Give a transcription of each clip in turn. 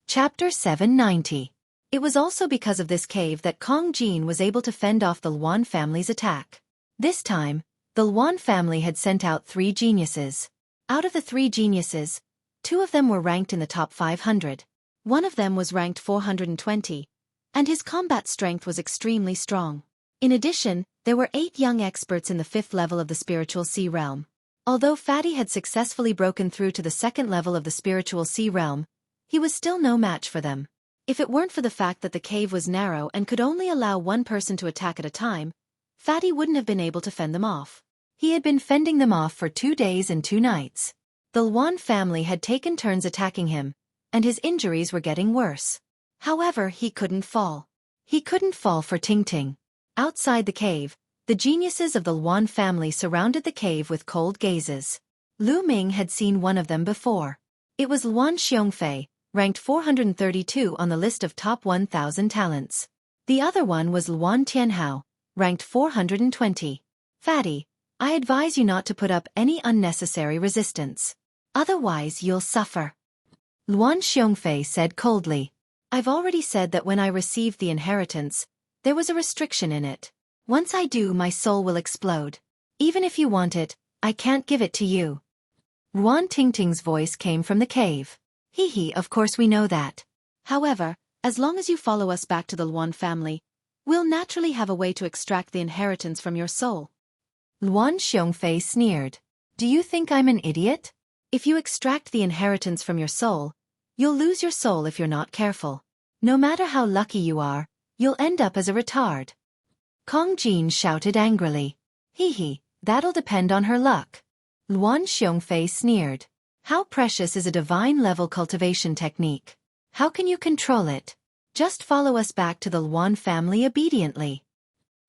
Chapter 790. It was also because of this cave that Kong Jin was able to fend off the Luan family's attack. This time, the Luan family had sent out 3 geniuses. Out of the 3 geniuses, 2 of them were ranked in the top 500. One of them was ranked 420, and his combat strength was extremely strong. In addition, there were 8 young experts in the 5th level of the spiritual sea realm. Although Fatty had successfully broken through to the 2nd level of the spiritual sea realm, he was still no match for them. If it weren't for the fact that the cave was narrow and could only allow one person to attack at a time, Fatty wouldn't have been able to fend them off. He had been fending them off for 2 days and 2 nights. The Luan family had taken turns attacking him, and his injuries were getting worse. However, he couldn't fall. He couldn't fall for Ting Ting. Outside the cave, the geniuses of the Luan family surrounded the cave with cold gazes. Lu Ming had seen one of them before. It was Luan Xiongfei, ranked 432 on the list of top 1,000 talents. The other one was Luan Tianhao, ranked 420. Fatty, I advise you not to put up any unnecessary resistance. Otherwise you'll suffer. Luan Xiongfei said coldly. I've already said that when I received the inheritance, there was a restriction in it. Once I do, my soul will explode. Even if you want it, I can't give it to you. Luan Tingting's voice came from the cave. Hee, of course we know that. However, as long as you follow us back to the Luan family, we'll naturally have a way to extract the inheritance from your soul. Luan Xiongfei sneered. Do you think I'm an idiot? If you extract the inheritance from your soul, you'll lose your soul if you're not careful. No matter how lucky you are, you'll end up as a retard. Kong Jin shouted angrily. Hee, that'll depend on her luck. Luan Xiongfei sneered. How precious is a divine-level cultivation technique? How can you control it? Just follow us back to the Luan family obediently.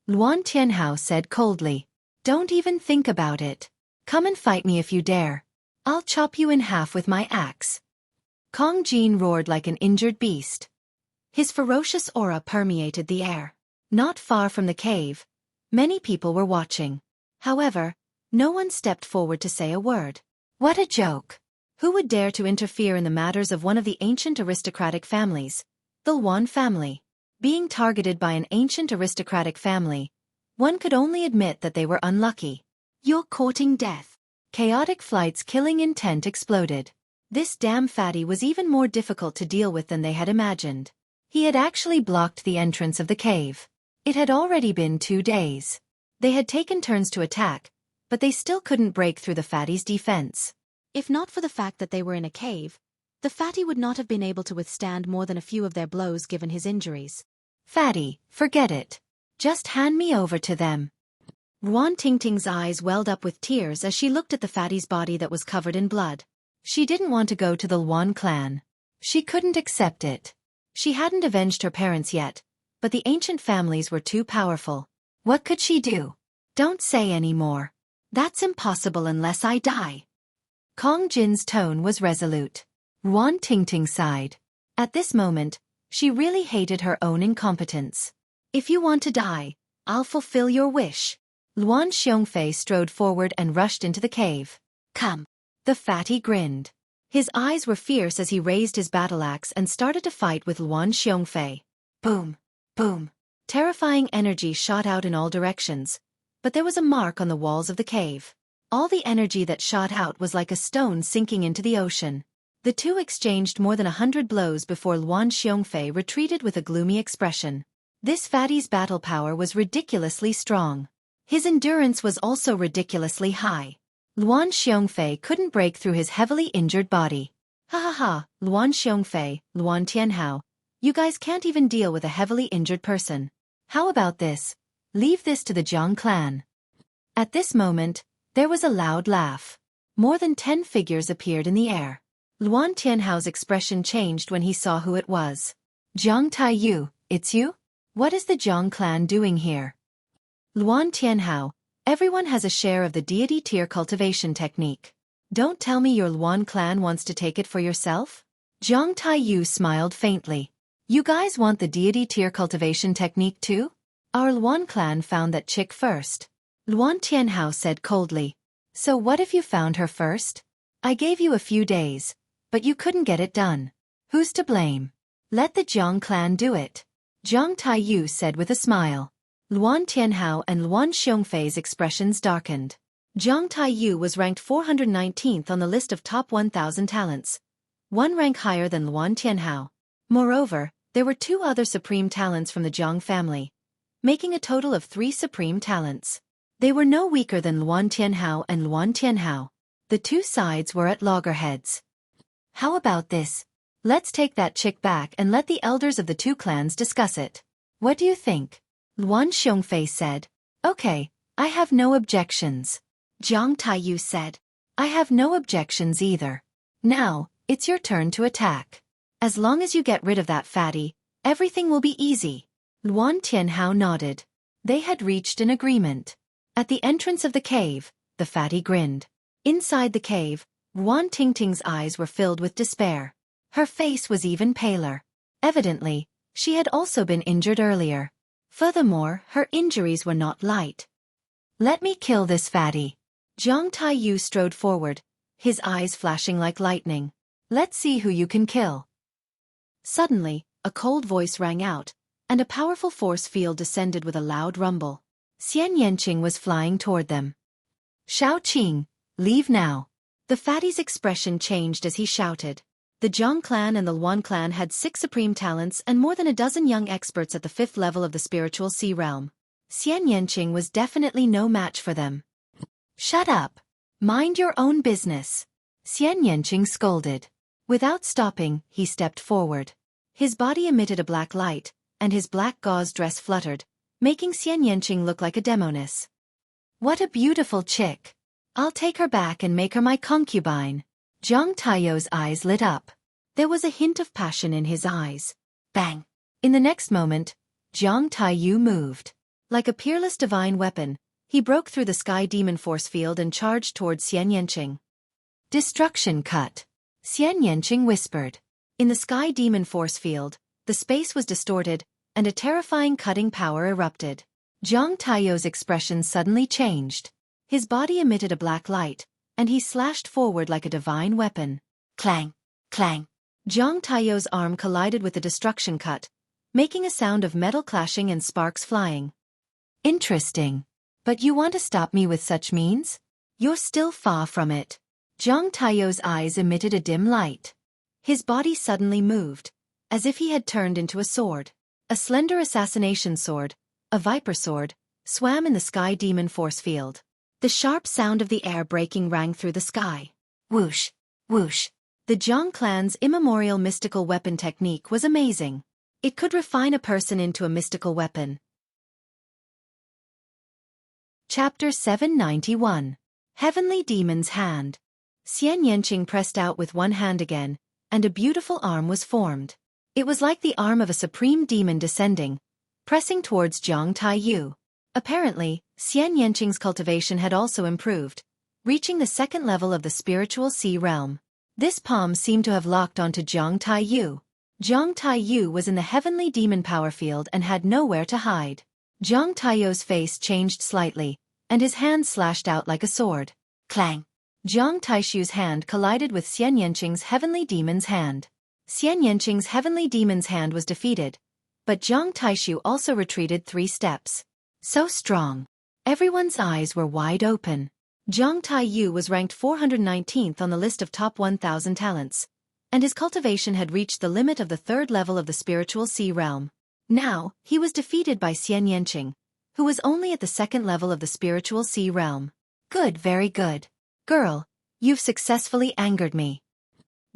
Luan Tianhao said coldly. Don't even think about it. Come and fight me if you dare. I'll chop you in half with my axe. Kong Jin roared like an injured beast. His ferocious aura permeated the air. Not far from the cave, many people were watching. However, no one stepped forward to say a word. What a joke! Who would dare to interfere in the matters of one of the ancient aristocratic families, the Luan family? Being targeted by an ancient aristocratic family, one could only admit that they were unlucky. You're courting death. Chaotic Flight's killing intent exploded. This damn Fatty was even more difficult to deal with than they had imagined. He had actually blocked the entrance of the cave. It had already been 2 days. They had taken turns to attack, but they still couldn't break through the Fatty's defense. If not for the fact that they were in a cave, the Fatty would not have been able to withstand more than a few of their blows given his injuries. Fatty, forget it. Just hand me over to them. Luan Tingting's eyes welled up with tears as she looked at the Fatty's body that was covered in blood. She didn't want to go to the Luan clan. She couldn't accept it. She hadn't avenged her parents yet, but the ancient families were too powerful. What could she do? Don't say any more. That's impossible unless I die. Kong Jin's tone was resolute. Luan Tingting sighed. At this moment, she really hated her own incompetence. If you want to die, I'll fulfill your wish. Luan Xiongfei strode forward and rushed into the cave. Come. The Fatty grinned. His eyes were fierce as he raised his battle axe and started to fight with Luan Xiongfei. Boom, boom. Terrifying energy shot out in all directions, but there was a mark on the walls of the cave. All the energy that shot out was like a stone sinking into the ocean. The two exchanged more than 100 blows before Luan Xiongfei retreated with a gloomy expression. This Fatty's battle power was ridiculously strong. His endurance was also ridiculously high. Luan Xiongfei couldn't break through his heavily injured body. Ha, Luan Xiongfei, Luan Tianhao, you guys can't even deal with a heavily injured person. How about this? Leave this to the Jiang clan. At this moment, there was a loud laugh. More than 10 figures appeared in the air. Luan Tianhao's expression changed when he saw who it was. Jiang Taiyu, it's you? What is the Jiang clan doing here? Luan Tianhao, everyone has a share of the deity tier cultivation technique. Don't tell me your Luan clan wants to take it for yourself? Jiang Taiyu smiled faintly. You guys want the deity tier cultivation technique too? Our Luan clan found that chick first. Luan Tianhao said coldly. So what if you found her first? I gave you a few days, but you couldn't get it done. Who's to blame? Let the Jiang clan do it. Jiang Taiyu said with a smile. Luan Tianhao and Luan Xiongfei's expressions darkened. Jiang Taiyu was ranked 419th on the list of top 1,000 talents, one rank higher than Luan Tianhao. Moreover, there were two other supreme talents from the Jiang family, making a total of 3 supreme talents. They were no weaker than Luan Tianhao and Luan Tianhao. The two sides were at loggerheads. How about this? Let's take that chick back and let the elders of the two clans discuss it. What do you think? Luan Xiongfei said. Okay, I have no objections. Jiang Taiyu said. I have no objections either. Now, it's your turn to attack. As long as you get rid of that fatty, everything will be easy. Luan Tianhao nodded. They had reached an agreement. At the entrance of the cave, the fatty grinned. Inside the cave, Luan Tingting's eyes were filled with despair. Her face was even paler. Evidently, she had also been injured earlier. Furthermore, her injuries were not light. Let me kill this fatty. Jiang Taiyu strode forward, his eyes flashing like lightning. Let's see who you can kill. Suddenly, a cold voice rang out, and a powerful force field descended with a loud rumble. Xian Yanqing was flying toward them. Shao Qing, leave now. The fatty's expression changed as he shouted. The Jiang clan and the Luan clan had 6 supreme talents and more than a dozen young experts at the 5th level of the spiritual sea realm. Xian Yanqing was definitely no match for them. Shut up. Mind your own business. Xian Yanqing scolded. Without stopping, he stepped forward. His body emitted a black light, and his black gauze dress fluttered, making Xian Yanqing look like a demoness. What a beautiful chick. I'll take her back and make her my concubine. Jiang Taiyu's eyes lit up. There was a hint of passion in his eyes. Bang! In the next moment, Jiang Taiyu moved. Like a peerless divine weapon, he broke through the sky demon force field and charged towards Xian Yanqing. Destruction cut. Xian Yanqing whispered. In the sky demon force field, the space was distorted, and a terrifying cutting power erupted. Jiang Taiyu's expression suddenly changed. His body emitted a black light, and he slashed forward like a divine weapon. Clang! Clang! Jiang Taiyu's arm collided with the destruction cut, making a sound of metal clashing and sparks flying. Interesting. But you want to stop me with such means? You're still far from it. Jiang Taiyu's eyes emitted a dim light. His body suddenly moved, as if he had turned into a sword. A slender assassination sword, a viper sword, swam in the sky demon force field. The sharp sound of the air breaking rang through the sky. Whoosh! Whoosh! The Jiang clan's immemorial mystical weapon technique was amazing. It could refine a person into a mystical weapon. Chapter 791. Heavenly Demon's Hand. Xian Yanqing pressed out with one hand again, and a beautiful arm was formed. It was like the arm of a supreme demon descending, pressing towards Jiang Taiyu. Apparently, Xian Yanqing's cultivation had also improved, reaching the 2nd level of the spiritual sea realm. This palm seemed to have locked onto Jiang Taiyu. Jiang Taiyu was in the heavenly demon power field and had nowhere to hide. Jiang Taiyu's face changed slightly, and his hand slashed out like a sword. Clang! Jiang Taishu's hand collided with Xian Yanqing's heavenly demon's hand. Xian Yanqing's heavenly demon's hand was defeated, but Jiang Taishu also retreated 3 steps. So strong. Everyone's eyes were wide open. Jiang Taiyu was ranked 419th on the list of top 1,000 talents, and his cultivation had reached the limit of the 3rd level of the spiritual sea realm. Now, he was defeated by Xian Yanqing, who was only at the 2nd level of the spiritual sea realm. Good, very good. Girl, you've successfully angered me.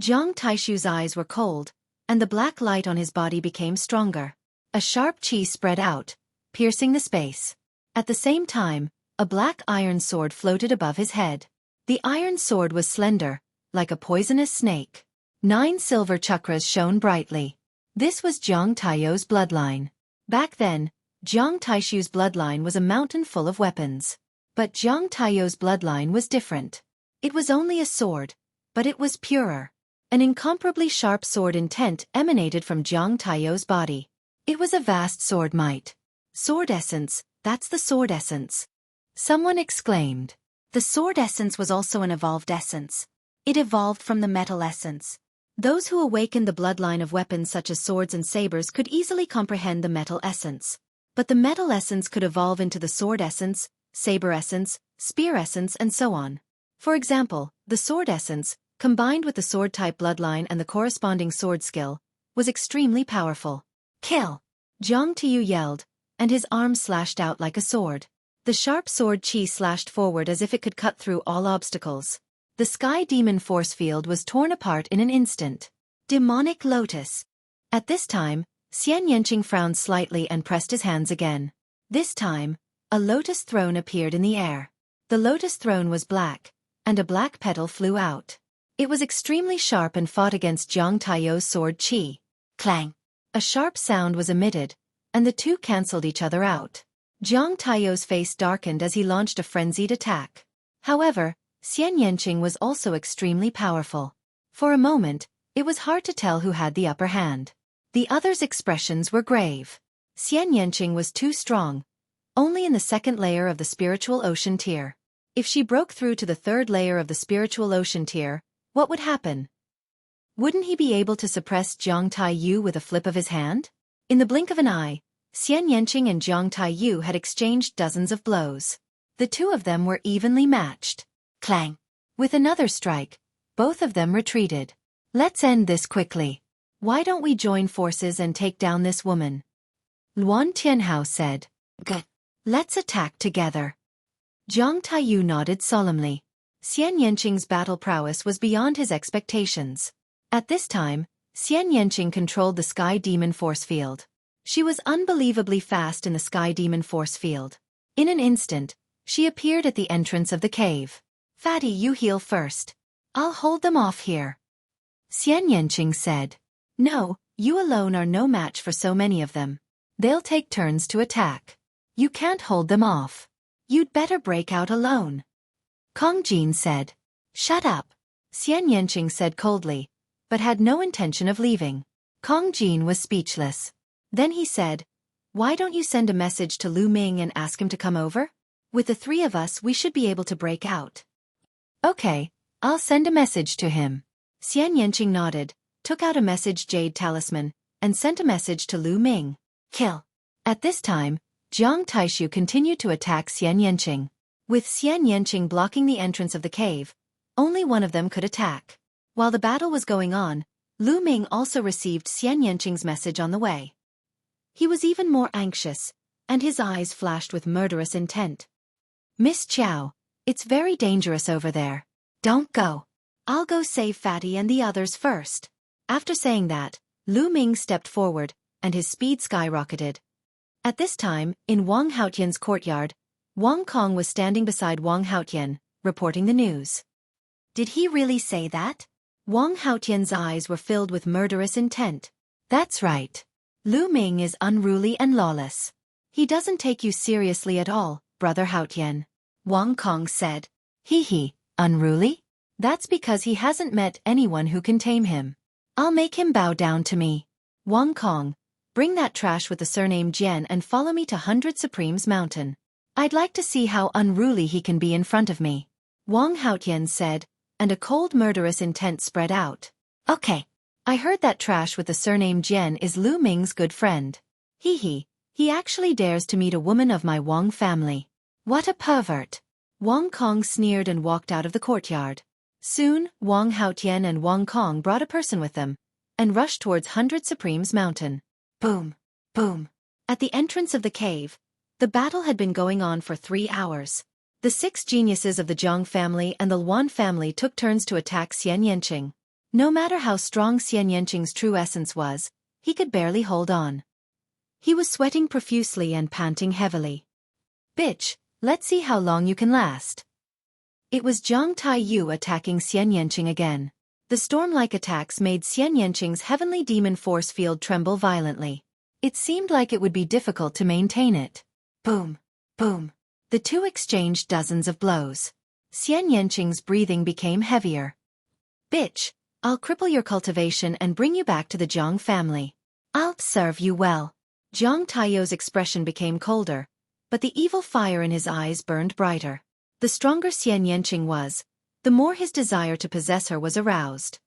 Jiang Taishu's eyes were cold, and the black light on his body became stronger. A sharp chi spread out, piercing the space. At the same time, a black iron sword floated above his head. The iron sword was slender, like a poisonous snake. 9 silver chakras shone brightly. This was Jiang Taiyu's bloodline. Back then, Jiang Taishu's bloodline was a mountain full of weapons. But Jiang Taiyu's bloodline was different. It was only a sword, but it was purer. An incomparably sharp sword intent emanated from Jiang Taiyu's body. It was a vast sword might. Sword essence, that's the sword essence. Someone exclaimed. The sword essence was also an evolved essence. It evolved from the metal essence. Those who awakened the bloodline of weapons such as swords and sabers could easily comprehend the metal essence. But the metal essence could evolve into the sword essence, saber essence, spear essence, and so on. For example, the sword essence, combined with the sword-type bloodline and the corresponding sword skill, was extremely powerful. Kill! Jiang Tiyu yelled, and his arm slashed out like a sword. The sharp sword Qi slashed forward as if it could cut through all obstacles. The sky demon force field was torn apart in an instant. Demonic Lotus. At this time, Xian Yanqing frowned slightly and pressed his hands again. This time, a lotus throne appeared in the air. The lotus throne was black, and a black petal flew out. It was extremely sharp and fought against Jiang Taiyou's sword Qi. Clang! A sharp sound was emitted, and the two cancelled each other out. Jiang Taiyou's face darkened as he launched a frenzied attack. However, Xian Yanqing was also extremely powerful. For a moment, it was hard to tell who had the upper hand. The others' expressions were grave. Xian Yanqing was too strong, only in the second layer of the spiritual ocean tier. If she broke through to the third layer of the spiritual ocean tier, what would happen? Wouldn't he be able to suppress Jiang Taiyu with a flip of his hand? In the blink of an eye, Xian Yanqing and Jiang Taiyu had exchanged dozens of blows. The two of them were evenly matched. Clang! With another strike, both of them retreated. Let's end this quickly. Why don't we join forces and take down this woman? Luan Tianhao said. Good. Let's attack together. Jiang Taiyu nodded solemnly. Xian Yanqing's battle prowess was beyond his expectations. At this time, Xian Yanqing controlled the Sky Demon Force Field. She was unbelievably fast in the Sky Demon Force Field. In an instant, she appeared at the entrance of the cave. Fatty, you heal first. I'll hold them off here. Xian Yanqing said. No, you alone are no match for so many of them. They'll take turns to attack. You can't hold them off. You'd better break out alone. Kong Jin said. Shut up. Xian Yanqing said coldly, but had no intention of leaving. Kong Jin was speechless. Then he said, why don't you send a message to Lu Ming and ask him to come over? With the three of us we should be able to break out. Okay, I'll send a message to him. Xian Yanqing nodded, took out a message jade talisman, and sent a message to Lu Ming. Kill. At this time, Jiang Taishu continued to attack Xian Yanqing. With Xian Yanqing blocking the entrance of the cave, only one of them could attack. While the battle was going on, Lu Ming also received Xian Yanqing's message on the way. He was even more anxious, and his eyes flashed with murderous intent. Miss Chow, it's very dangerous over there. Don't go. I'll go save Fatty and the others first. After saying that, Lu Ming stepped forward, and his speed skyrocketed. At this time, in Wang Haotian's courtyard, Wang Kong was standing beside Wang Haotian, reporting the news. Did he really say that? Wang Haotian's eyes were filled with murderous intent. That's right. Lu Ming is unruly and lawless. He doesn't take you seriously at all, Brother Haotian. Wang Kong said. Hee, unruly? That's because he hasn't met anyone who can tame him. I'll make him bow down to me. Wang Kong, bring that trash with the surname Jian and follow me to 100 Supremes Mountain. I'd like to see how unruly he can be in front of me. Wang Haotian said, and a cold murderous intent spread out. Okay. I heard that trash with the surname Jian is Lu Ming's good friend. He actually dares to meet a woman of my Wang family. What a pervert. Wang Kong sneered and walked out of the courtyard. Soon, Wang Haotian and Wang Kong brought a person with them, and rushed towards 100 Supremes Mountain. Boom, boom. At the entrance of the cave, the battle had been going on for 3 hours. The 6 geniuses of the Zhang family and the Luan family took turns to attack Xian Yanqing. No matter how strong Xian Yanqing's true essence was, he could barely hold on. He was sweating profusely and panting heavily. Bitch, let's see how long you can last. It was Jiang Taiyu attacking Xian Yanqing again. The storm-like attacks made Xian Yanqing's heavenly demon force field tremble violently. It seemed like it would be difficult to maintain it. Boom, boom. The two exchanged dozens of blows. Xian Yanqing's breathing became heavier. Bitch, I'll cripple your cultivation and bring you back to the Zhang family. I'll serve you well. Jiang Taiyou's expression became colder, but the evil fire in his eyes burned brighter. The stronger Xian Yanqing was, the more his desire to possess her was aroused.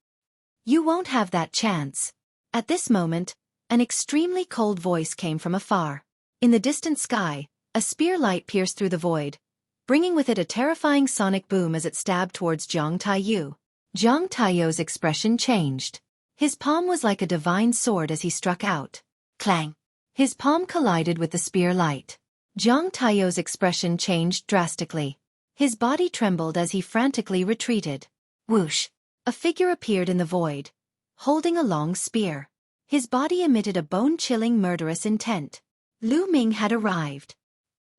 You won't have that chance. At this moment, an extremely cold voice came from afar. In the distant sky, a spear light pierced through the void, bringing with it a terrifying sonic boom as it stabbed towards Zhang Taiyu. Zhang Taiyu's expression changed. His palm was like a divine sword as he struck out. Clang! His palm collided with the spear light. Zhang Taiyu's expression changed drastically. His body trembled as he frantically retreated. Whoosh! A figure appeared in the void, holding a long spear. His body emitted a bone-chilling murderous intent. Lu Ming had arrived.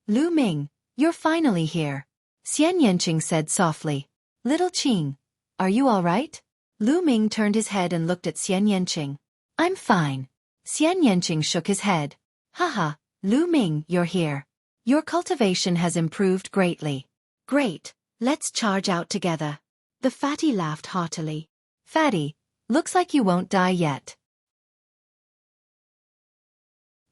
Lu Ming, you're finally here, Xian Yanqing said softly. Little Qing, are you all right? Lu Ming turned his head and looked at Xian Yanqing. I'm fine. Xian Yanqing shook his head. Haha, Lu Ming, you're here. Your cultivation has improved greatly. Great, let's charge out together. The fatty laughed heartily. Fatty, looks like you won't die yet.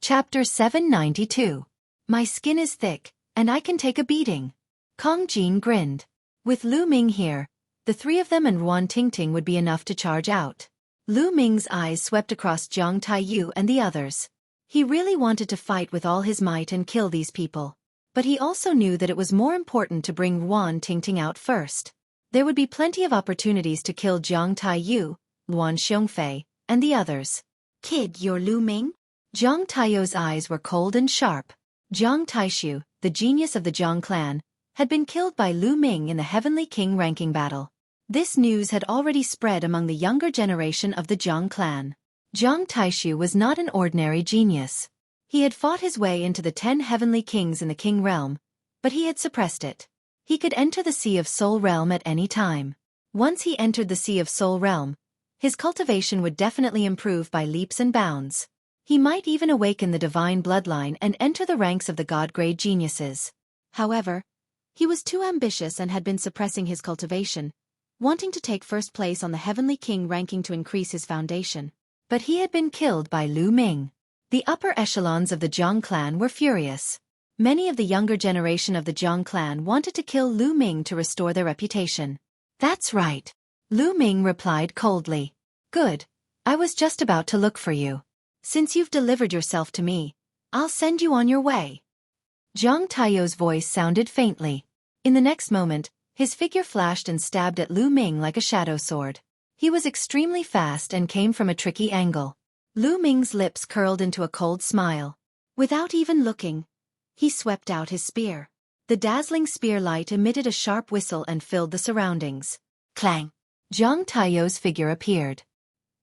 Chapter 792. My skin is thick, and I can take a beating. Kong Jin grinned. With Lu Ming here, the three of them and Ruan Tingting would be enough to charge out. Lu Ming's eyes swept across Zhang Taiyu and the others. He really wanted to fight with all his might and kill these people. But he also knew that it was more important to bring Ruan Tingting out first. There would be plenty of opportunities to kill Zhang Taiyu, Luan Xiongfei, and the others. Kid, you're Lu Ming? Zhang Taiyu's eyes were cold and sharp. Zhang Taishu, the genius of the Zhang clan, had been killed by Lu Ming in the Heavenly King ranking battle. This news had already spread among the younger generation of the Zhang clan. Zhang Taishu was not an ordinary genius. He had fought his way into the 10 Heavenly Kings in the King realm, but he had suppressed it. He could enter the Sea of Soul realm at any time. Once he entered the Sea of Soul realm, his cultivation would definitely improve by leaps and bounds. He might even awaken the divine bloodline and enter the ranks of the god-grade geniuses. However, he was too ambitious and had been suppressing his cultivation, wanting to take first place on the Heavenly King ranking to increase his foundation. But he had been killed by Lu Ming. The upper echelons of the Zhang clan were furious. Many of the younger generation of the Zhang clan wanted to kill Lu Ming to restore their reputation. That's right. Lu Ming replied coldly. Good. I was just about to look for you. Since you've delivered yourself to me, I'll send you on your way. Zhang Taiyu's voice sounded faintly. In the next moment, his figure flashed and stabbed at Lu Ming like a shadow sword. He was extremely fast and came from a tricky angle. Lu Ming's lips curled into a cold smile. Without even looking, he swept out his spear. The dazzling spear light emitted a sharp whistle and filled the surroundings. Clang! Zhang Taiyu's figure appeared.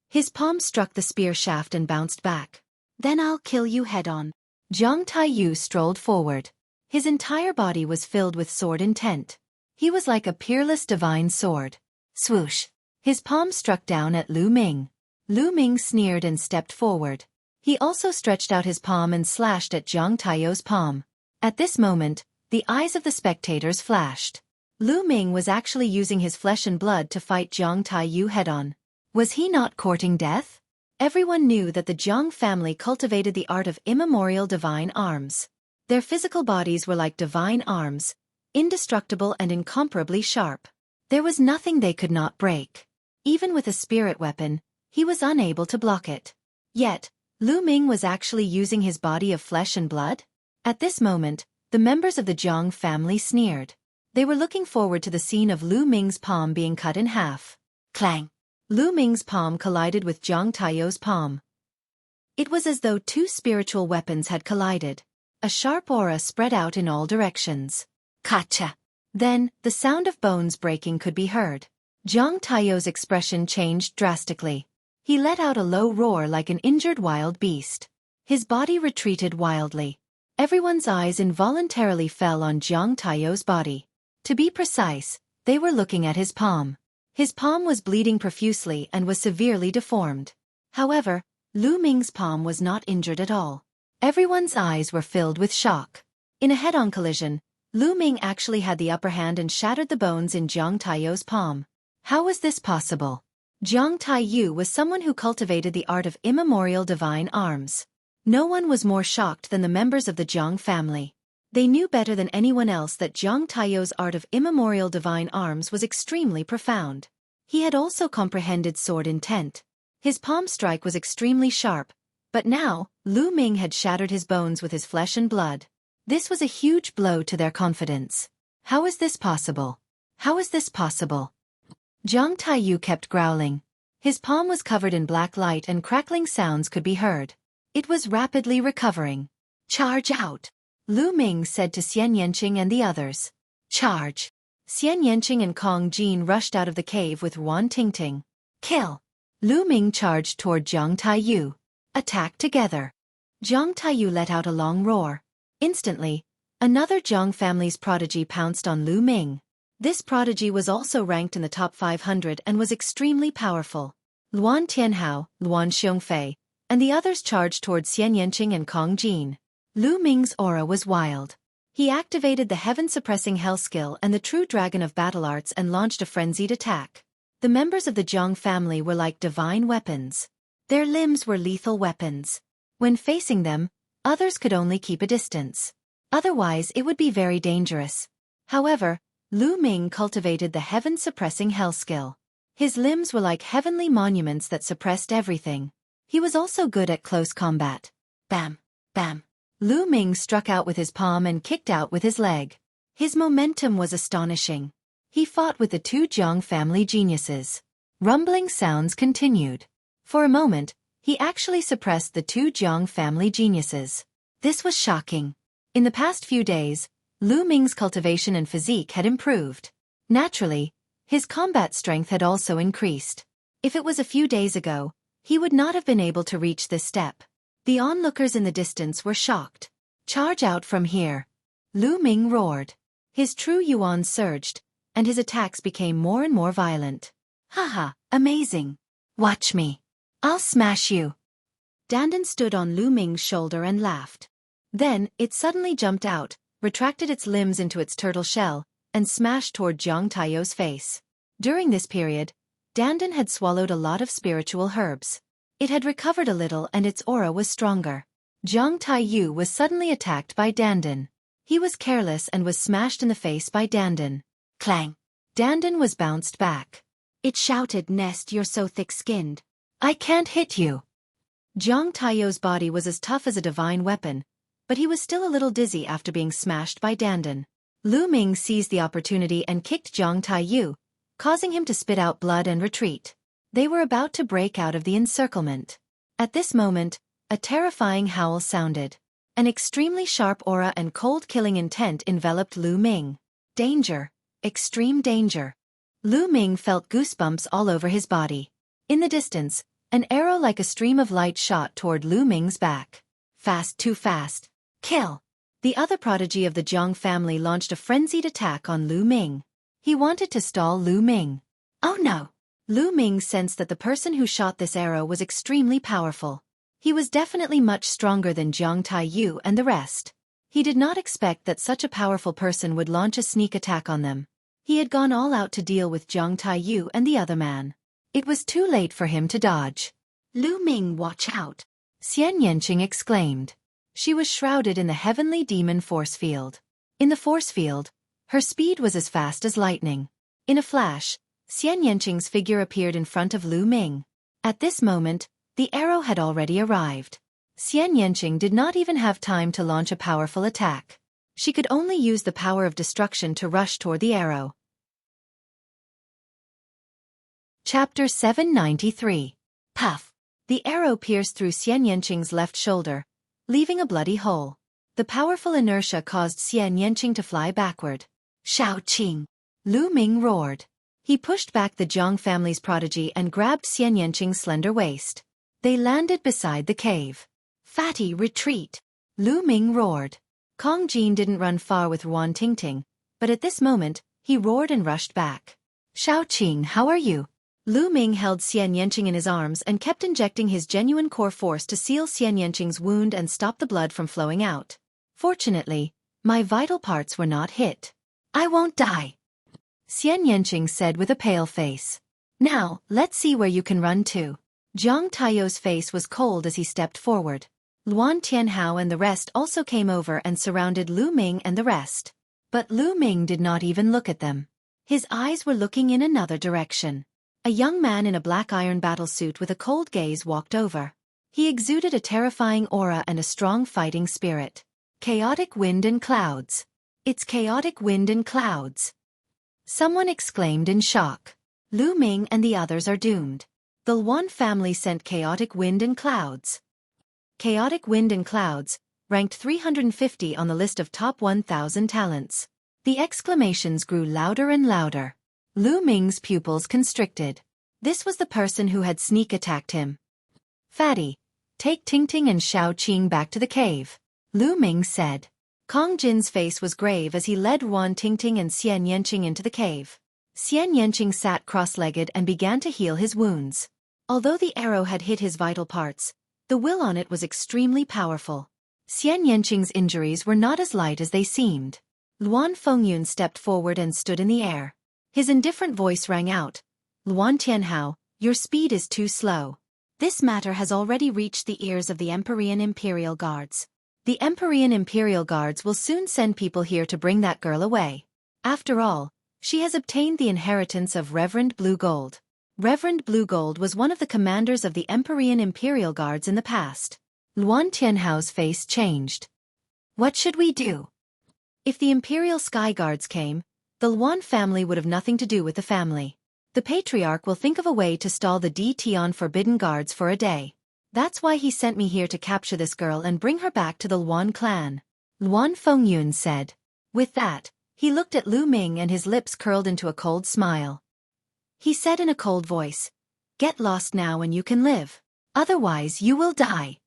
His palm struck the spear shaft and bounced back. Then I'll kill you head-on. Zhang Taiyu strolled forward. His entire body was filled with sword intent. He was like a peerless divine sword. Swoosh! His palm struck down at Lu Ming. Lu Ming sneered and stepped forward. He also stretched out his palm and slashed at Zhang Taiyu's palm. At this moment, the eyes of the spectators flashed. Lu Ming was actually using his flesh and blood to fight Zhang Taiyu head-on. Was he not courting death? Everyone knew that the Zhang family cultivated the art of immemorial divine arms. Their physical bodies were like divine arms, indestructible and incomparably sharp. There was nothing they could not break. Even with a spirit weapon, he was unable to block it. Yet, Lu Ming was actually using his body of flesh and blood? At this moment, the members of the Zhang family sneered. They were looking forward to the scene of Lu Ming's palm being cut in half. Clang! Lu Ming's palm collided with Zhang Taiyu's palm. It was as though two spiritual weapons had collided. A sharp aura spread out in all directions. Kacha! Then, the sound of bones breaking could be heard. Zhang Taiyu's expression changed drastically. He let out a low roar like an injured wild beast. His body retreated wildly. Everyone's eyes involuntarily fell on Zhang Taiyu's body. To be precise, they were looking at his palm. His palm was bleeding profusely and was severely deformed. However, Lu Ming's palm was not injured at all. Everyone's eyes were filled with shock. In a head-on collision, Lu Ming actually had the upper hand and shattered the bones in Zhang Taiyu's palm. How was this possible? Zhang Taiyu was someone who cultivated the art of immemorial divine arms. No one was more shocked than the members of the Zhang family. They knew better than anyone else that Zhang Taiyu's art of immemorial divine arms was extremely profound. He had also comprehended sword intent. His palm strike was extremely sharp, but now, Lu Ming had shattered his bones with his flesh and blood. This was a huge blow to their confidence. How is this possible? How is this possible? Zhang Taiyu kept growling. His palm was covered in black light and crackling sounds could be heard. It was rapidly recovering. Charge out! Lu Ming said to Xian Yanqing and the others. Charge! Xian Yanqing and Kong Jin rushed out of the cave with Wan Tingting. Kill! Lu Ming charged toward Zhang Taiyu. Attack together! Zhang Taiyu let out a long roar. Instantly, another Zhang family's prodigy pounced on Lu Ming. This prodigy was also ranked in the top 500 and was extremely powerful. Luan Tianhao, Luan Xiongfei, and the others charged toward Xian Yanqing and Kong Jin. Lu Ming's aura was wild. He activated the heaven-suppressing hell skill and the true dragon of battle arts and launched a frenzied attack. The members of the Zhang family were like divine weapons. Their limbs were lethal weapons. When facing them, others could only keep a distance. Otherwise it would be very dangerous. However, Lu Ming cultivated the heaven-suppressing hell skill. His limbs were like heavenly monuments that suppressed everything. He was also good at close combat. Bam! Bam! Lu Ming struck out with his palm and kicked out with his leg. His momentum was astonishing. He fought with the two Zhang family geniuses. Rumbling sounds continued. For a moment, he actually suppressed the two Zhang family geniuses. This was shocking. In the past few days, Lu Ming's cultivation and physique had improved. Naturally, his combat strength had also increased. If it was a few days ago, he would not have been able to reach this step. The onlookers in the distance were shocked. Charge out from here! Lu Ming roared. His true yuan surged, and his attacks became more and more violent. Haha, amazing! Watch me! I'll smash you! Dandan stood on Lu Ming's shoulder and laughed. Then, it suddenly jumped out, retracted its limbs into its turtle shell, and smashed toward Zhang Taiyu's face. During this period, Dandan had swallowed a lot of spiritual herbs. It had recovered a little and its aura was stronger. Zhang Taiyu was suddenly attacked by Dandan. He was careless and was smashed in the face by Dandan. Clang! Dandan was bounced back. It shouted, "Nest, you're so thick-skinned. I can't hit you." Zhang Taiyu's body was as tough as a divine weapon, but he was still a little dizzy after being smashed by Dandan. Lu Ming seized the opportunity and kicked Zhang Taiyu, causing him to spit out blood and retreat. They were about to break out of the encirclement. At this moment, a terrifying howl sounded. An extremely sharp aura and cold-killing intent enveloped Lu Ming. Danger. Extreme danger. Lu Ming felt goosebumps all over his body. In the distance, an arrow like a stream of light shot toward Lu Ming's back. Fast, too fast. Kill! The other prodigy of the Zhang family launched a frenzied attack on Lu Ming. He wanted to stall Lu Ming. Oh no! Lu Ming sensed that the person who shot this arrow was extremely powerful. He was definitely much stronger than Zhang Taiyu and the rest. He did not expect that such a powerful person would launch a sneak attack on them. He had gone all out to deal with Zhang Taiyu and the other man. It was too late for him to dodge. Lu Ming, watch out! Xian Yanqing exclaimed. She was shrouded in the heavenly demon force field. In the force field, her speed was as fast as lightning. In a flash, Xian Yanqing's figure appeared in front of Lu Ming. At this moment, the arrow had already arrived. Xian Yanqing did not even have time to launch a powerful attack. She could only use the power of destruction to rush toward the arrow. Chapter 793. Puff! The arrow pierced through Xian Yanqing's left shoulder, leaving a bloody hole. The powerful inertia caused Xian Yanqing to fly backward. Shao Qing! Lu Ming roared. He pushed back the Zhang family's prodigy and grabbed Xian Yanqing's slender waist. They landed beside the cave. Fatty, retreat! Lu Ming roared. Kong Jin didn't run far with Wan Tingting, but at this moment, he roared and rushed back. Shao Qing, how are you? Lu Ming held Xian Yanqing in his arms and kept injecting his genuine core force to seal Xian Yanqing's wound and stop the blood from flowing out. Fortunately, my vital parts were not hit. I won't die, Xian Yanqing said with a pale face. Now, let's see where you can run to. Zhang Taiyu's face was cold as he stepped forward. Luan Tianhao and the rest also came over and surrounded Lu Ming and the rest. But Lu Ming did not even look at them. His eyes were looking in another direction. A young man in a black iron battlesuit with a cold gaze walked over. He exuded a terrifying aura and a strong fighting spirit. Chaotic wind and clouds. It's chaotic wind and clouds. Someone exclaimed in shock. Lu Ming and the others are doomed. The Luan family sent chaotic wind and clouds. Chaotic wind and clouds, ranked 350 on the list of top 1,000 talents. The exclamations grew louder and louder. Lu Ming's pupils constricted. This was the person who had sneak attacked him. Fatty, take Tingting and Xiao Qing back to the cave, Lu Ming said. Kong Jin's face was grave as he led Wan Tingting and Xian Yanqing into the cave. Xian Yanqing sat cross-legged and began to heal his wounds. Although the arrow had hit his vital parts, the will on it was extremely powerful. Xian Yanqing's injuries were not as light as they seemed. Luan Fengyun stepped forward and stood in the air. His indifferent voice rang out, Luan Tianhao, your speed is too slow. This matter has already reached the ears of the Empyrean Imperial Guards. The Empyrean Imperial Guards will soon send people here to bring that girl away. After all, she has obtained the inheritance of Reverend Blue Gold. Reverend Blue Gold was one of the commanders of the Empyrean Imperial Guards in the past. Luan Tianhao's face changed. What should we do? If the Imperial Sky Guards came, the Luan family would have nothing to do with the family. The Patriarch will think of a way to stall the Tion Forbidden Guards for a day. That's why he sent me here to capture this girl and bring her back to the Luan clan, Luan Fengyun said. With that, he looked at Lu Ming and his lips curled into a cold smile. He said in a cold voice, get lost now and you can live. Otherwise you will die.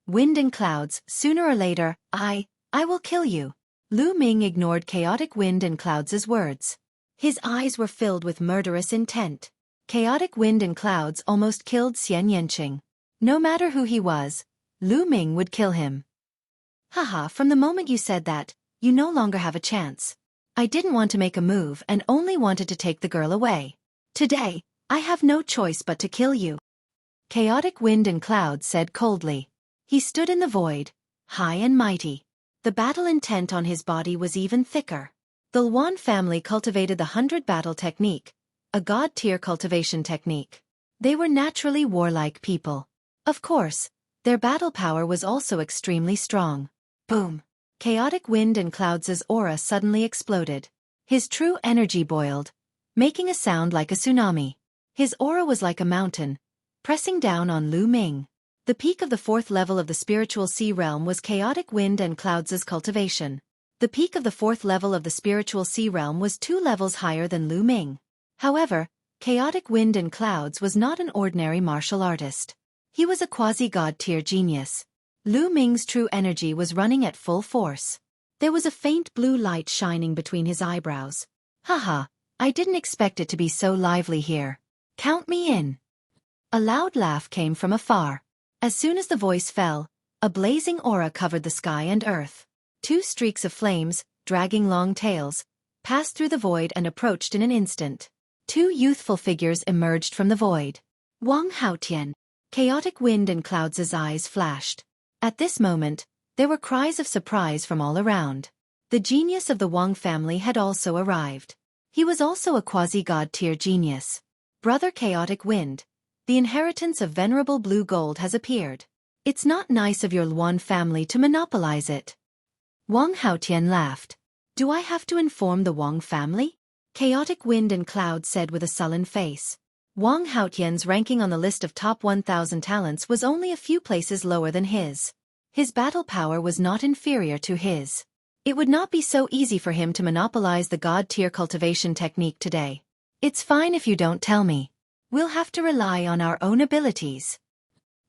Wind and clouds, sooner or later, I will kill you. Lu Ming ignored chaotic wind and clouds' words. His eyes were filled with murderous intent. Chaotic wind and clouds almost killed Xian Yanqing. No matter who he was, Lu Ming would kill him. Haha, from the moment you said that, you no longer have a chance. I didn't want to make a move and only wanted to take the girl away. Today, I have no choice but to kill you. Chaotic wind and clouds said coldly. He stood in the void, high and mighty. The battle intent on his body was even thicker. The Luan family cultivated the 100 battle technique, a god-tier cultivation technique. They were naturally warlike people. Of course, their battle power was also extremely strong. Boom! Chaotic wind and clouds' aura suddenly exploded. His true energy boiled, making a sound like a tsunami. His aura was like a mountain, pressing down on Lu Ming. The peak of the 4th level of the spiritual sea realm was chaotic wind and clouds' cultivation. The peak of the 4th level of the spiritual sea realm was 2 levels higher than Lu Ming. However, chaotic wind and clouds was not an ordinary martial artist. He was a quasi-god tier genius. Lu Ming's true energy was running at full force. There was a faint blue light shining between his eyebrows. Haha, I didn't expect it to be so lively here. Count me in. A loud laugh came from afar. As soon as the voice fell, a blazing aura covered the sky and earth. 2 streaks of flames, dragging long tails, passed through the void and approached in an instant. 2 youthful figures emerged from the void. Wang Haotian. Chaotic wind and clouds' eyes flashed. At this moment, there were cries of surprise from all around. The genius of the Wang family had also arrived. He was also a quasi-god tier genius. Brother Chaotic Wind, the inheritance of Venerable Blue Gold has appeared. It's not nice of your Luan family to monopolize it. Wang Haotian laughed. Do I have to inform the Wang family? Chaotic Wind and Cloud said with a sullen face. Wang Haotian's ranking on the list of top 1,000 talents was only a few places lower than his. His battle power was not inferior to his. It would not be so easy for him to monopolize the god-tier cultivation technique today. It's fine if you don't tell me. We'll have to rely on our own abilities.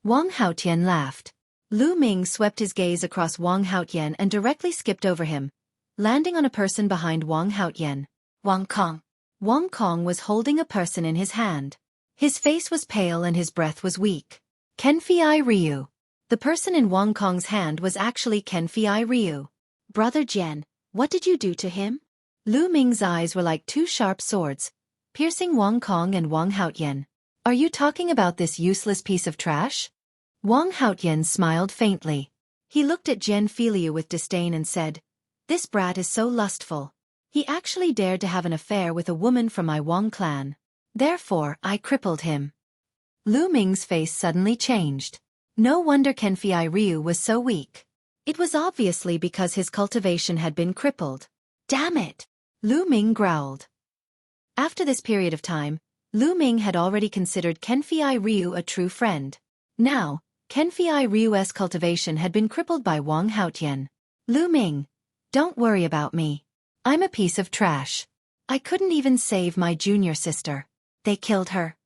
Wang Haotian laughed. Lu Ming swept his gaze across Wang Haotian and directly skipped over him, landing on a person behind Wang Haotian. Wang Kong. Wang Kong was holding a person in his hand. His face was pale and his breath was weak. Kenfei Ryu. The person in Wang Kong's hand was actually Kenfei Ryu. Brother Jian, what did you do to him? Lu Ming's eyes were like 2 sharp swords, piercing Wang Kong and Wang Haotian. Are you talking about this useless piece of trash? Wang Haotian smiled faintly. He looked at Jian Filiu with disdain and said, This brat is so lustful. He actually dared to have an affair with a woman from my Wang clan. Therefore, I crippled him. Lu Ming's face suddenly changed. No wonder Kenfei Ryu was so weak. It was obviously because his cultivation had been crippled. Damn it! Lu Ming growled. After this period of time, Lu Ming had already considered Kenfei Ryu a true friend. Now, Kenfei Ryu's cultivation had been crippled by Wang Haotian. Lu Ming, don't worry about me. I'm a piece of trash. I couldn't even save my junior sister. They killed her.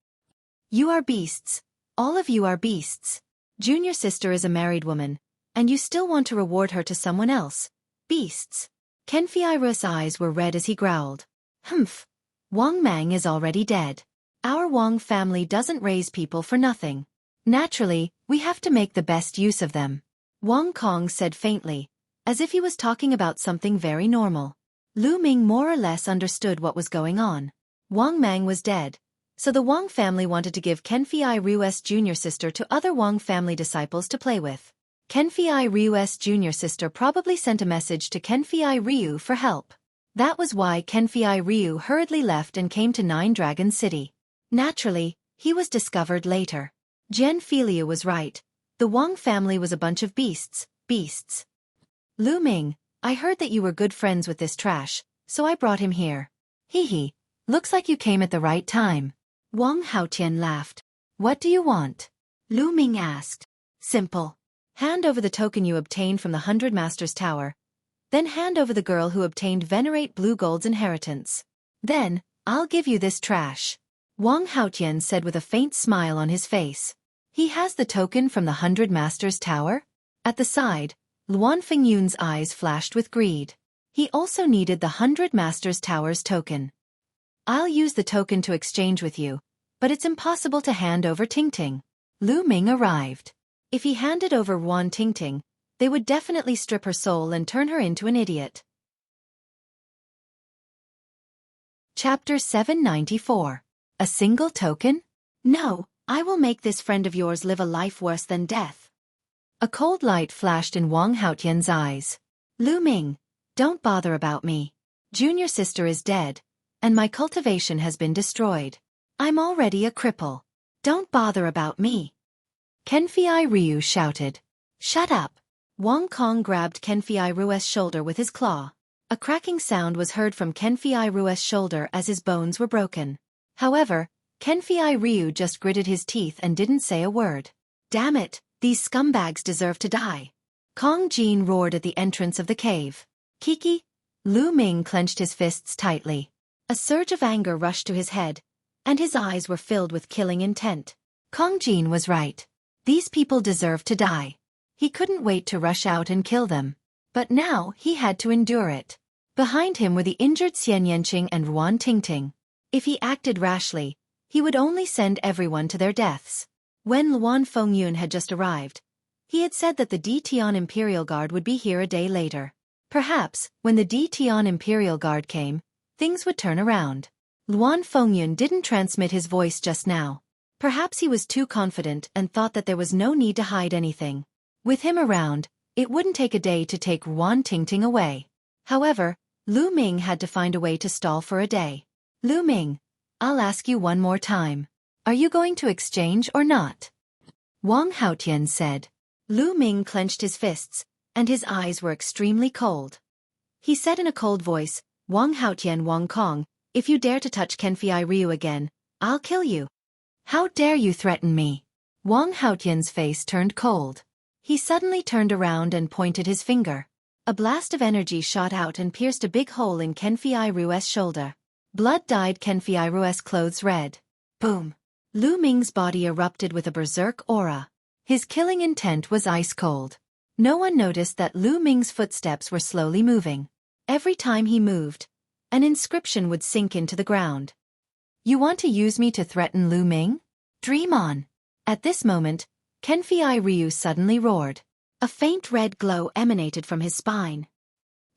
You are beasts. All of you are beasts. Junior sister is a married woman, and you still want to reward her to someone else. Beasts. Kenfei Ryu's eyes were red as he growled. Humph. Wang Mang is already dead. Our Wang family doesn't raise people for nothing. Naturally, we have to make the best use of them. Wang Kong said faintly, as if he was talking about something very normal. Lu Ming more or less understood what was going on. Wang Mang was dead, so the Wang family wanted to give Kenfei Ryu's junior sister to other Wang family disciples to play with. Kenfei Ryu's junior sister probably sent a message to Kenfei Ryu for help. That was why Kenfei Ryu hurriedly left and came to Nine Dragon City. Naturally, he was discovered later. Jian Feiliu was right. The Wang family was a bunch of beasts. Lu Ming, I heard that you were good friends with this trash, so I brought him here. Hee. Looks like you came at the right time. Wang Haotian laughed. What do you want? Lu Ming asked. Simple. Hand over the token you obtained from the 100 Masters Tower. Then hand over the girl who obtained Venerate Blue Gold's inheritance. Then, I'll give you this trash. Wang Haotian said with a faint smile on his face. He has the token from the 100 Masters Tower? At the side, Luan Fengyun's eyes flashed with greed. He also needed the 100 Masters Tower's token. I'll use the token to exchange with you, but it's impossible to hand over Tingting. Lu Ming arrived. If he handed over Wan Tingting, they would definitely strip her soul and turn her into an idiot. Chapter 794. A single token? No, I will make this friend of yours live a life worse than death. A cold light flashed in Wang Haotian's eyes. Lu Ming, don't bother about me. Junior sister is dead, and my cultivation has been destroyed. I'm already a cripple. Don't bother about me. Kenfei Ryu shouted. Shut up. Wang Kong grabbed Kenfei Ryu's shoulder with his claw. A cracking sound was heard from Kenfei Ryu's shoulder as his bones were broken. However, Kenfei Ryu just gritted his teeth and didn't say a word. Damn it, these scumbags deserve to die. Kong Jin roared at the entrance of the cave. Kiki? Lu Ming clenched his fists tightly. A surge of anger rushed to his head, and his eyes were filled with killing intent. Kong Jin was right. These people deserved to die. He couldn't wait to rush out and kill them. But now he had to endure it. Behind him were the injured Xian Yanqing and Ruan Tingting. If he acted rashly, he would only send everyone to their deaths. When Luan Fengyun had just arrived, he had said that the D Tian Imperial Guard would be here a day later. Perhaps, when the D Tian Imperial Guard came, things would turn around. Luan Fengyun didn't transmit his voice just now. Perhaps he was too confident and thought that there was no need to hide anything. With him around, it wouldn't take a day to take Ruan Tingting away. However, Lu Ming had to find a way to stall for a day. Lu Ming, I'll ask you one more time. Are you going to exchange or not? Wang Haotian said. Lu Ming clenched his fists, and his eyes were extremely cold. He said in a cold voice, Wang Haotian Wang Kong, if you dare to touch Kenfei Ryu again, I'll kill you. How dare you threaten me? Wang Haotian's face turned cold. He suddenly turned around and pointed his finger. A blast of energy shot out and pierced a big hole in Kenfei Ryu's shoulder. Blood dyed Kenfei Ryu's clothes red. Boom. Lu Ming's body erupted with a berserk aura. His killing intent was ice cold. No one noticed that Lu Ming's footsteps were slowly moving. Every time he moved, an inscription would sink into the ground. You want to use me to threaten Lu Ming? Dream on. At this moment, Kenfei Ryu suddenly roared. A faint red glow emanated from his spine.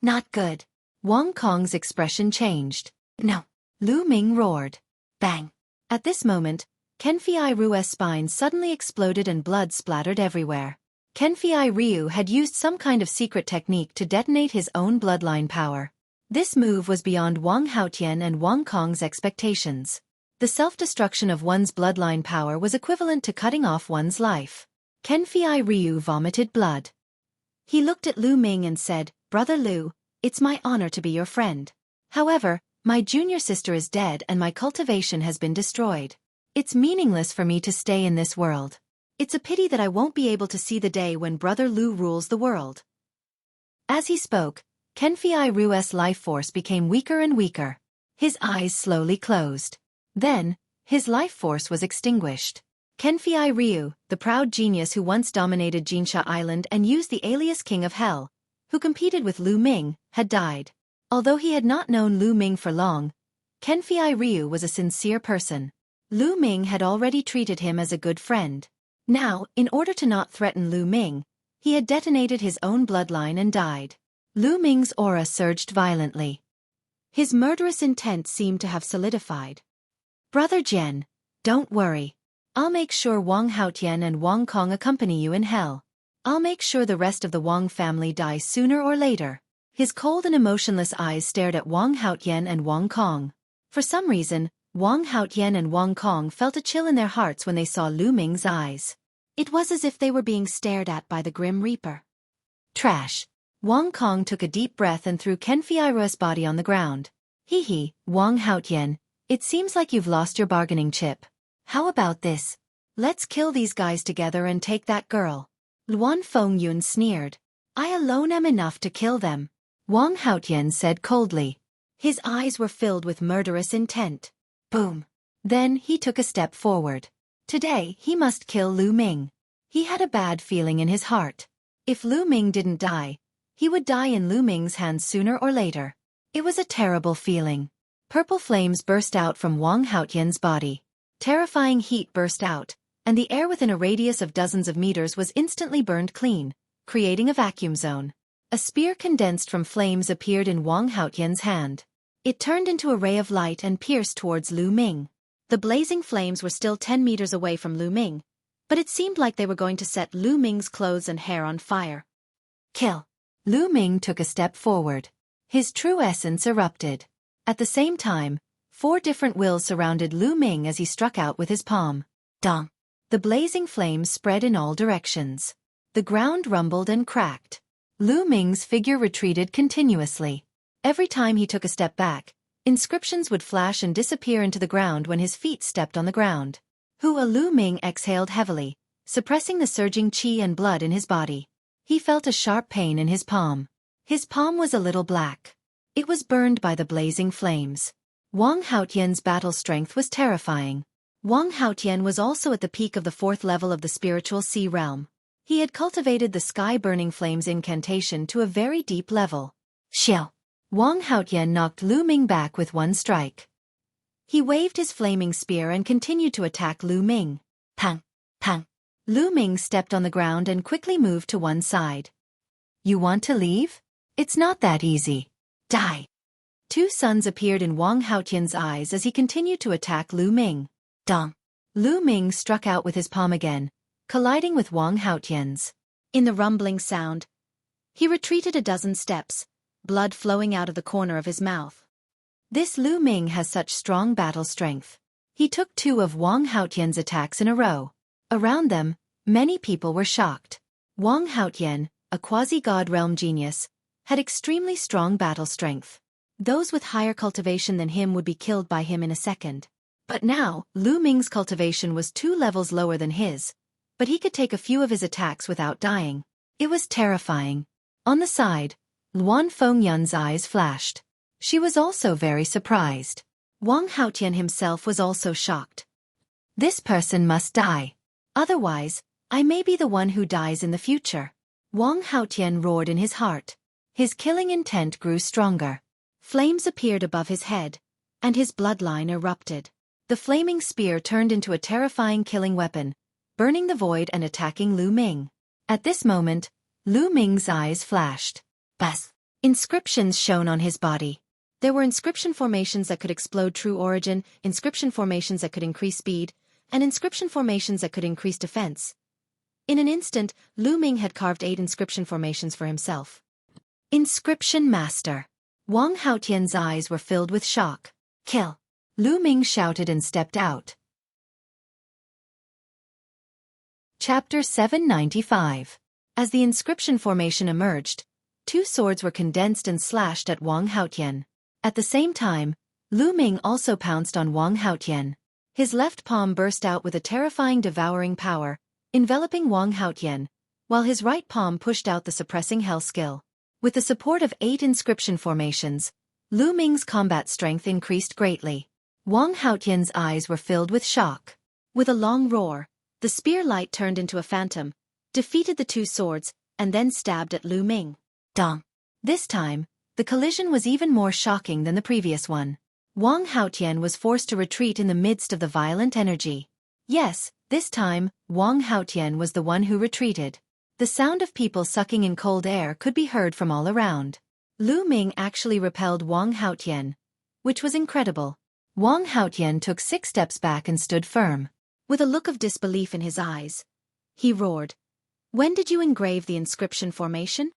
Not good. Wang Kong's expression changed. No. Lu Ming roared. Bang. At this moment, Kenfei Ryu's spine suddenly exploded and blood splattered everywhere. Kenfei Ryu had used some kind of secret technique to detonate his own bloodline power. This move was beyond Wang Haotian and Wang Kong's expectations. The self-destruction of one's bloodline power was equivalent to cutting off one's life. Kenfei Ryu vomited blood. He looked at Lu Ming and said, "Brother Lu, it's my honor to be your friend. However, my junior sister is dead and my cultivation has been destroyed. It's meaningless for me to stay in this world. It's a pity that I won't be able to see the day when Brother Lu rules the world." As he spoke, Kenfei Ryu's life force became weaker and weaker. His eyes slowly closed. Then, his life force was extinguished. Kenfei Ryu, the proud genius who once dominated Jinsha Island and used the alias King of Hell, who competed with Lu Ming, had died. Although he had not known Lu Ming for long, Kenfei Ryu was a sincere person. Lu Ming had already treated him as a good friend. Now, in order to not threaten Lu Ming, he had detonated his own bloodline and died. Lu Ming's aura surged violently. His murderous intent seemed to have solidified. "Brother Jian, don't worry. I'll make sure Wang Haotian and Wang Kong accompany you in hell. I'll make sure the rest of the Wang family die sooner or later." His cold and emotionless eyes stared at Wang Haotian and Wang Kong. For some reason, Wang Haotian and Wang Kong felt a chill in their hearts when they saw Lu Ming's eyes. It was as if they were being stared at by the Grim Reaper. Trash. Wang Kong took a deep breath and threw Kenfei Ryu's body on the ground. "Hee, Wang Haotian, it seems like you've lost your bargaining chip. How about this? Let's kill these guys together and take that girl." Luan Fengyun sneered. "I alone am enough to kill them," Wang Haotian said coldly. His eyes were filled with murderous intent. Boom. Then he took a step forward. Today he must kill Lu Ming. He had a bad feeling in his heart. If Lu Ming didn't die, he would die in Lu Ming's hands sooner or later. It was a terrible feeling. Purple flames burst out from Wang Haotian's body. Terrifying heat burst out, and the air within a radius of dozens of meters was instantly burned clean, creating a vacuum zone. A spear condensed from flames appeared in Wang Haotian's hand. It turned into a ray of light and pierced towards Lu Ming. The blazing flames were still 10 meters away from Lu Ming, but it seemed like they were going to set Lu Ming's clothes and hair on fire. Kill. Lu Ming took a step forward. His true essence erupted. At the same time, 4 different wills surrounded Lu Ming as he struck out with his palm. Dong. The blazing flames spread in all directions. The ground rumbled and cracked. Lu Ming's figure retreated continuously. Every time he took a step back, inscriptions would flash and disappear into the ground when his feet stepped on the ground. Lu Ming exhaled heavily, suppressing the surging qi and blood in his body. He felt a sharp pain in his palm. His palm was a little black. It was burned by the blazing flames. Wang Haotian's battle strength was terrifying. Wang Haotian was also at the peak of the 4th level of the spiritual sea realm. He had cultivated the sky-burning flames incantation to a very deep level. Xiao. Wang Haotian knocked Lu Ming back with one strike. He waved his flaming spear and continued to attack Lu Ming. Pang! Pang! Lu Ming stepped on the ground and quickly moved to one side. "You want to leave? It's not that easy. Die!" 2 suns appeared in Wang Haotian's eyes as he continued to attack Lu Ming. Dong! Lu Ming struck out with his palm again, colliding with Wang Haotian's. In the rumbling sound, he retreated a dozen steps, blood flowing out of the corner of his mouth. This Lu Ming has such strong battle strength. He took 2 of Wang Haotian's attacks in a row. Around them, many people were shocked. Wang Haotian, a quasi-god realm genius, had extremely strong battle strength. Those with higher cultivation than him would be killed by him in a second. But now, Lu Ming's cultivation was 2 levels lower than his, but he could take a few of his attacks without dying. It was terrifying. On the side, Luan Fengyun's eyes flashed. She was also very surprised. Wang Haotian himself was also shocked. "This person must die. Otherwise, I may be the one who dies in the future." Wang Haotian roared in his heart. His killing intent grew stronger. Flames appeared above his head, and his bloodline erupted. The flaming spear turned into a terrifying killing weapon, burning the void and attacking Lu Ming. At this moment, Lu Ming's eyes flashed. Bas! Inscriptions shone on his body. There were inscription formations that could explode true origin, inscription formations that could increase speed, and inscription formations that could increase defense. In an instant, Lu Ming had carved 8 inscription formations for himself. Inscription Master. Wang Haotian's eyes were filled with shock. Kill. Lu Ming shouted and stepped out. Chapter 795. As the inscription formation emerged, 2 swords were condensed and slashed at Wang Haotian. At the same time, Lu Ming also pounced on Wang Haotian. His left palm burst out with a terrifying devouring power, enveloping Wang Haotian, while his right palm pushed out the suppressing hell skill. With the support of 8 inscription formations, Lu Ming's combat strength increased greatly. Wang Haotian's eyes were filled with shock. With a long roar, the spear light turned into a phantom, defeated the 2 swords, and then stabbed at Lu Ming. Dong! This time, the collision was even more shocking than the previous one. Wang Haotian was forced to retreat in the midst of the violent energy. Yes, this time, Wang Haotian was the one who retreated. The sound of people sucking in cold air could be heard from all around. Lu Ming actually repelled Wang Haotian, which was incredible. Wang Haotian took 6 steps back and stood firm. With a look of disbelief in his eyes, he roared, "When did you engrave the inscription formation?"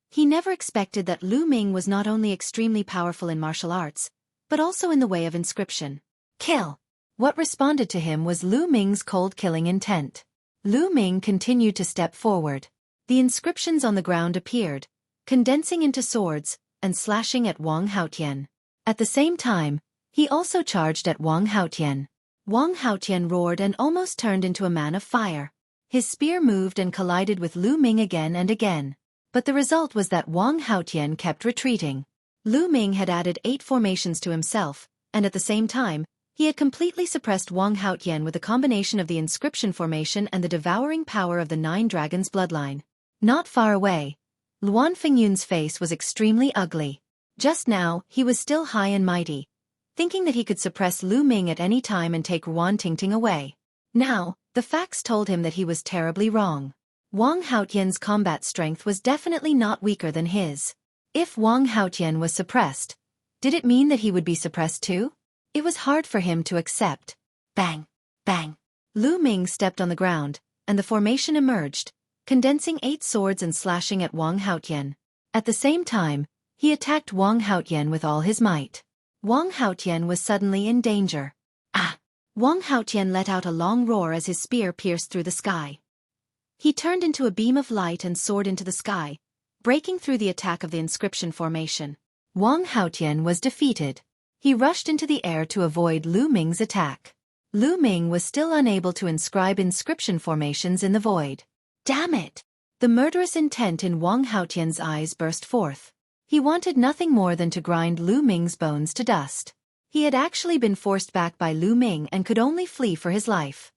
He never expected that Lu Ming was not only extremely powerful in martial arts, but also in the way of inscription. Kill! What responded to him was Lu Ming's cold-killing intent. Lu Ming continued to step forward. The inscriptions on the ground appeared, condensing into swords, and slashing at Wang Haotian. At the same time, he also charged at Wang Haotian. Wang Haotian roared and almost turned into a man of fire. His spear moved and collided with Lu Ming again and again. But the result was that Wang Haotian kept retreating. Lu Ming had added 8 formations to himself, and at the same time, he had completely suppressed Wang Haotian with a combination of the inscription formation and the devouring power of the 9 dragons bloodline. Not far away, Luan Fengyun's face was extremely ugly. Just now, he was still high and mighty, thinking that he could suppress Lu Ming at any time and take Ruan Tingting away. Now, the facts told him that he was terribly wrong. Wang Haotian's combat strength was definitely not weaker than his. If Wang Haotian was suppressed, did it mean that he would be suppressed too? It was hard for him to accept. Bang! Bang! Lu Ming stepped on the ground, and the formation emerged, condensing 8 swords and slashing at Wang Haotian. At the same time, he attacked Wang Haotian with all his might. Wang Haotian was suddenly in danger. Ah! Wang Haotian let out a long roar as his spear pierced through the sky. He turned into a beam of light and soared into the sky, breaking through the attack of the inscription formation. Wang Haotian was defeated. He rushed into the air to avoid Lu Ming's attack. Lu Ming was still unable to inscribe inscription formations in the void. Damn it! The murderous intent in Wang Haotian's eyes burst forth. He wanted nothing more than to grind Lu Ming's bones to dust. He had actually been forced back by Lu Ming and could only flee for his life.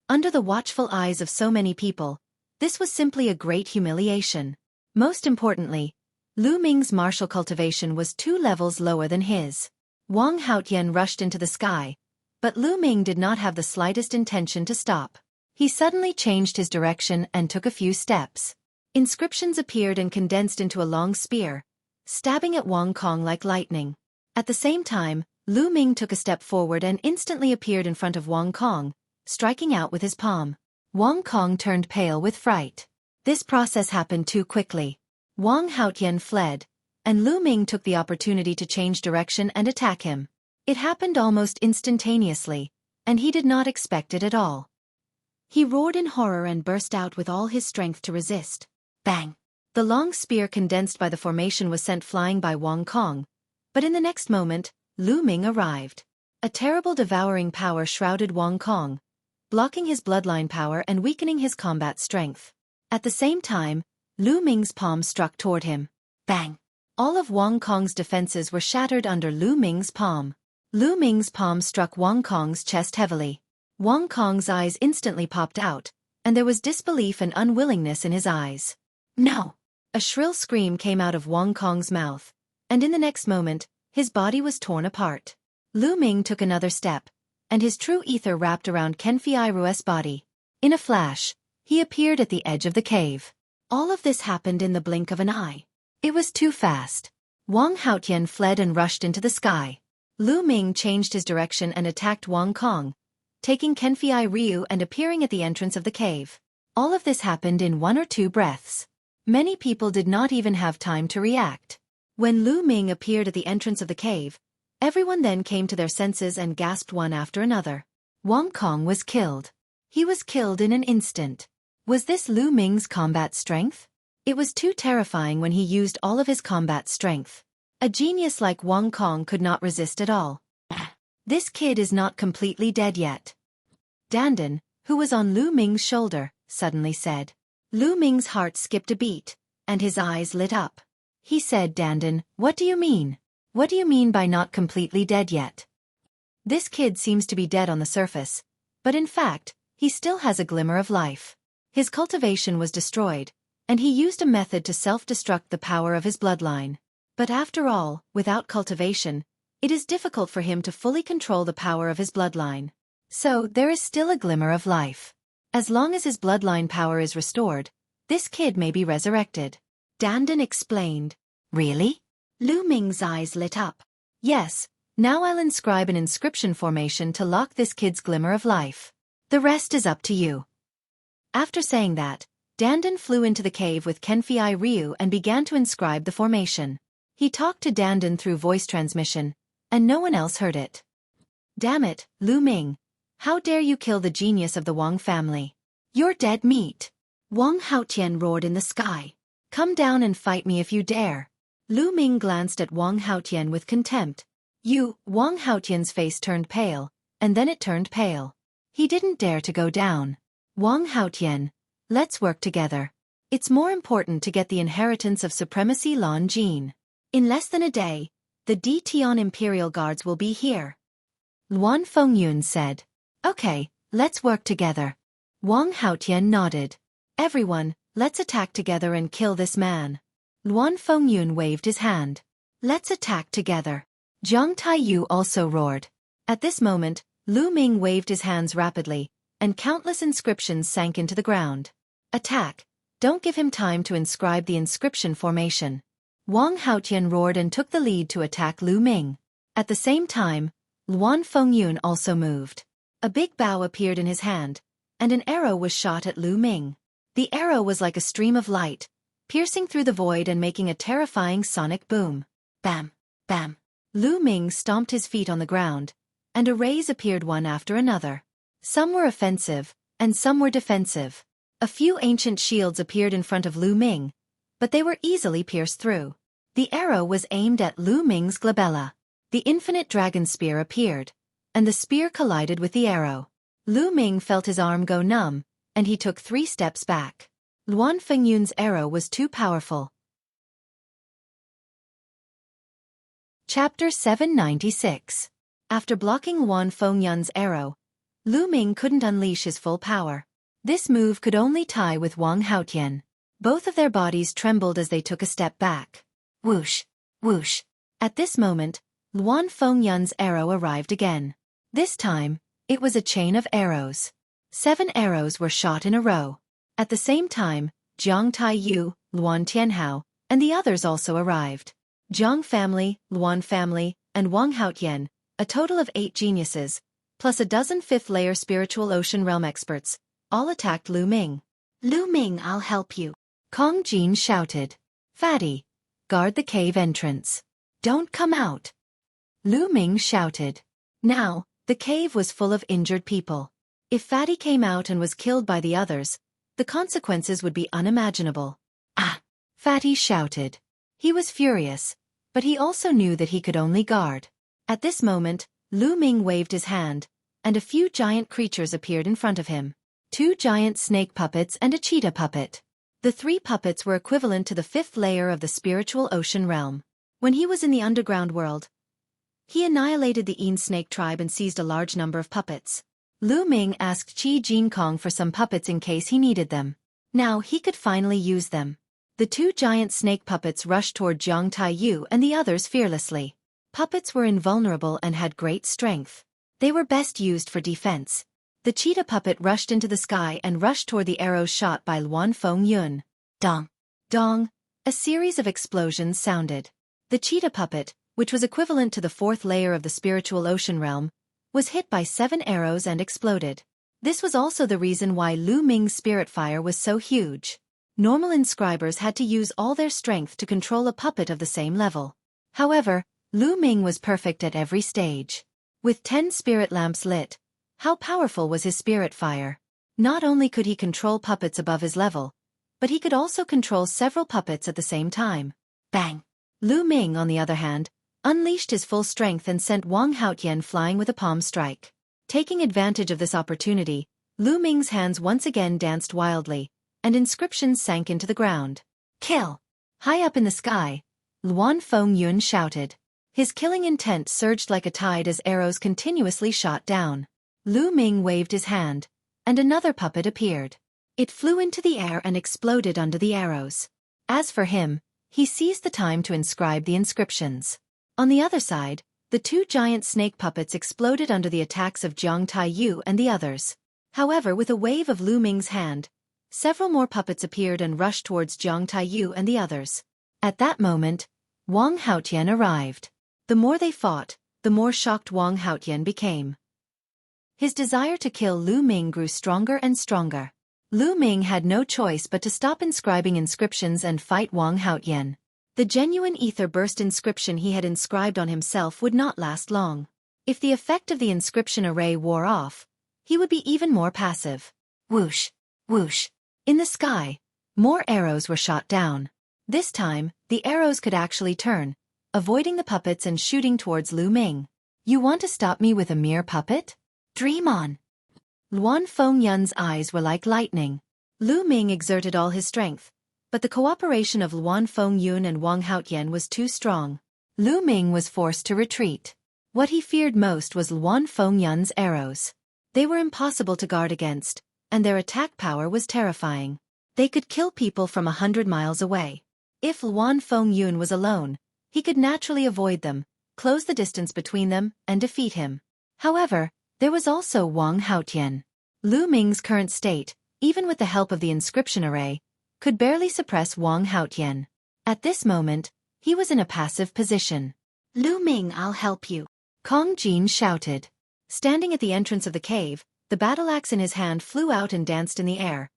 Under the watchful eyes of so many people, this was simply a great humiliation. Most importantly, Lu Ming's martial cultivation was 2 levels lower than his. Wang Haotian rushed into the sky, but Lu Ming did not have the slightest intention to stop. He suddenly changed his direction and took a few steps. Inscriptions appeared and condensed into a long spear, stabbing at Wang Kong like lightning. At the same time, Lu Ming took a step forward and instantly appeared in front of Wang Kong, striking out with his palm. Wang Kong turned pale with fright. This process happened too quickly. Wang Haotian fled, and Lu Ming took the opportunity to change direction and attack him. It happened almost instantaneously, and he did not expect it at all. He roared in horror and burst out with all his strength to resist. Bang! The long spear condensed by the formation was sent flying by Wang Kong, but in the next moment, Lu Ming arrived. A terrible devouring power shrouded Wang Kong, blocking his bloodline power and weakening his combat strength. At the same time, Lu Ming's palm struck toward him. Bang! All of Wang Kong's defenses were shattered under Lu Ming's palm. Lu Ming's palm struck Wang Kong's chest heavily. Wang Kong's eyes instantly popped out, and there was disbelief and unwillingness in his eyes. No! A shrill scream came out of Wang Kong's mouth, and in the next moment, his body was torn apart. Lu Ming took another step, and his true ether wrapped around Kenfei Rue's body. In a flash, he appeared at the edge of the cave. All of this happened in the blink of an eye. It was too fast. Wang Haotian fled and rushed into the sky. Lu Ming changed his direction and attacked Wang Kong, taking Kenfei Ryu and appearing at the entrance of the cave. All of this happened in 1 or 2 breaths. Many people did not even have time to react. When Lu Ming appeared at the entrance of the cave, Everyone then came to their senses and gasped one after another. Wang Kong was killed. He was killed in an instant. Was this Lu Ming's combat strength? It was too terrifying when he used all of his combat strength. A genius like Wang Kong could not resist at all. This kid is not completely dead yet. Dandan, who was on Lu Ming's shoulder, suddenly said. Lu Ming's heart skipped a beat, and his eyes lit up. He said, Dandan, what do you mean? What do you mean by not completely dead yet? This kid seems to be dead on the surface, but in fact, he still has a glimmer of life. His cultivation was destroyed, and he used a method to self-destruct the power of his bloodline. But after all, without cultivation, it is difficult for him to fully control the power of his bloodline. So, there is still a glimmer of life. As long as his bloodline power is restored, this kid may be resurrected. Dandan explained. Really? Lu Ming's eyes lit up. Yes, now I'll inscribe an inscription formation to lock this kid's glimmer of life. The rest is up to you. After saying that, Dandan flew into the cave with Kenfei Ryu and began to inscribe the formation. He talked to Dandan through voice transmission, and no one else heard it. Damn it, Lu Ming. How dare you kill the genius of the Wang family? You're dead meat. Wang Haotian roared in the sky. Come down and fight me if you dare. Lu Ming glanced at Wang Haotian with contempt. Wang Haotian's face turned pale, and then it turned pale. He didn't dare to go down. Wang Haotian, let's work together. It's more important to get the inheritance of Supremacy Lan Jin. In less than a day, the Dtion Imperial Guards will be here. Luan Fengyun said. Okay, let's work together. Wang Haotian nodded. Everyone, let's attack together and kill this man. Luan Fengyun waved his hand. Let's attack together. Zhang Taiyu also roared. At this moment, Lu Ming waved his hands rapidly, and countless inscriptions sank into the ground. Attack! Don't give him time to inscribe the inscription formation. Wang Haotian roared and took the lead to attack Lu Ming. At the same time, Luan Fengyun also moved. A big bow appeared in his hand, and an arrow was shot at Lu Ming. The arrow was like a stream of light, piercing through the void and making a terrifying sonic boom. Bam! Bam! Lu Ming stomped his feet on the ground, and arrays appeared one after another. Some were offensive, and some were defensive. A few ancient shields appeared in front of Lu Ming, but they were easily pierced through. The arrow was aimed at Lu Ming's glabella. The infinite dragon spear appeared, and the spear collided with the arrow. Lu Ming felt his arm go numb, and he took 3 steps back. Luan Fengyun's arrow was too powerful. Chapter 796. After blocking Luan Fengyun's arrow, Lu Ming couldn't unleash his full power. This move could only tie with Wang Haotian. Both of their bodies trembled as they took a step back. Whoosh! Whoosh! At this moment, Luan Fengyun's arrow arrived again. This time, it was a chain of arrows. 7 arrows were shot in a row. At the same time, Zhang Taiyu, Luan Tianhao, and the others also arrived. Zhang family, Luan family, and Wang Haotian, a total of 8 geniuses, plus a dozen 5th-layer spiritual ocean realm experts, all attacked Lu Ming. Lu Ming, I'll help you. Kong Jin shouted. Fatty, guard the cave entrance. Don't come out. Lu Ming shouted. Now, the cave was full of injured people. If Fatty came out and was killed by the others, the consequences would be unimaginable. Ah! Fatty shouted. He was furious, but he also knew that he could only guard. At this moment, Lu Ming waved his hand, and a few giant creatures appeared in front of him. 2 giant snake puppets and a cheetah puppet. The 3 puppets were equivalent to the 5th layer of the spiritual ocean realm. When he was in the underground world, he annihilated the Een snake tribe and seized a large number of puppets. Lu Ming asked Qi Jinkong for some puppets in case he needed them. Now he could finally use them. The 2 giant snake puppets rushed toward Zhang Taiyu and the others fearlessly. Puppets were invulnerable and had great strength. They were best used for defense. The cheetah puppet rushed into the sky and rushed toward the arrows shot by Luan Fengyun. Dong! Dong! A series of explosions sounded. The cheetah puppet, which was equivalent to the 4th layer of the spiritual ocean realm, was hit by 7 arrows and exploded. This was also the reason why Lu Ming's spirit fire was so huge. Normal inscribers had to use all their strength to control a puppet of the same level. However, Lu Ming was perfect at every stage. With 10 spirit lamps lit, how powerful was his spirit fire? Not only could he control puppets above his level, but he could also control several puppets at the same time. Bang! Lu Ming, on the other hand, unleashed his full strength and sent Wang Haotian flying with a palm strike. Taking advantage of this opportunity, Lu Ming's hands once again danced wildly, and inscriptions sank into the ground. Kill! High up in the sky, Luan Fengyun shouted. His killing intent surged like a tide as arrows continuously shot down. Lu Ming waved his hand, and another puppet appeared. It flew into the air and exploded under the arrows. As for him, he seized the time to inscribe the inscriptions. On the other side, the 2 giant snake puppets exploded under the attacks of Jiang Taiyu and the others. However, with a wave of Lu Ming's hand, several more puppets appeared and rushed towards Jiang Taiyu and the others. At that moment, Wang Haotian arrived. The more they fought, the more shocked Wang Haotian became. His desire to kill Lu Ming grew stronger and stronger. Lu Ming had no choice but to stop inscribing inscriptions and fight Wang Haotian. The genuine ether burst inscription he had inscribed on himself would not last long. If the effect of the inscription array wore off, he would be even more passive. Whoosh! Whoosh! In the sky, more arrows were shot down. This time, the arrows could actually turn, avoiding the puppets and shooting towards Lu Ming. You want to stop me with a mere puppet? Dream on! Luan Fengyun's eyes were like lightning. Lu Ming exerted all his strength, but the cooperation of Luan Fengyun and Wang Haotian was too strong. Lu Ming was forced to retreat. What he feared most was Luan Fengyun's arrows. They were impossible to guard against, and their attack power was terrifying. They could kill people from 100 miles away. If Luan Fengyun was alone, he could naturally avoid them, close the distance between them, and defeat him. However, there was also Wang Haotian. Lu Ming's current state, even with the help of the inscription array, could barely suppress Wang Haotian. At this moment, he was in a passive position. Lu Ming, I'll help you, Kong Jin shouted. Standing at the entrance of the cave, the battle axe in his hand flew out and danced in the air,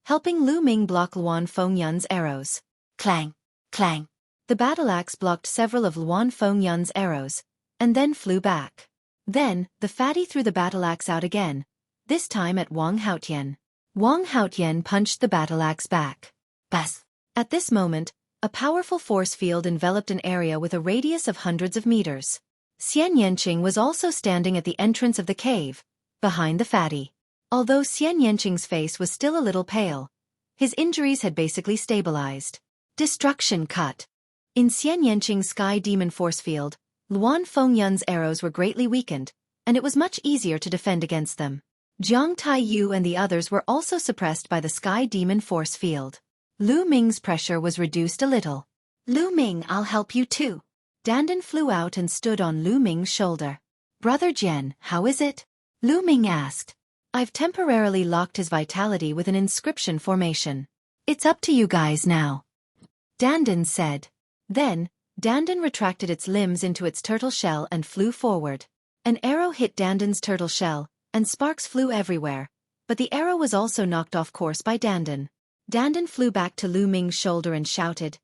helping Lu Ming block Luan Fengyun's arrows. Clang! Clang! The battle axe blocked several of Luan Fengyun's arrows, and then flew back. Then, the fatty threw the battle axe out again, this time at Wang Haotian. Wang Haotian punched the battle axe back. Buzz! At this moment, a powerful force field enveloped an area with a radius of hundreds of meters. Xian Yanqing was also standing at the entrance of the cave, behind the fatty. Although Xian Yanqing's face was still a little pale, his injuries had basically stabilized. Destruction cut. In Xian Yanqing's sky demon force field, Luan Fengyun's arrows were greatly weakened, and it was much easier to defend against them. Jiang Taiyu and the others were also suppressed by the sky demon force field. Lu Ming's pressure was reduced a little. Lu Ming, I'll help you too. Dandan flew out and stood on Lu Ming's shoulder. Brother Jian, how is it? Lu Ming asked. I've temporarily locked his vitality with an inscription formation. It's up to you guys now, Dandan said. Then, Dandan retracted its limbs into its turtle shell and flew forward. An arrow hit Dandan's turtle shell, and sparks flew everywhere, but the arrow was also knocked off course by Dandan. Dandan flew back to Lu Ming's shoulder and shouted,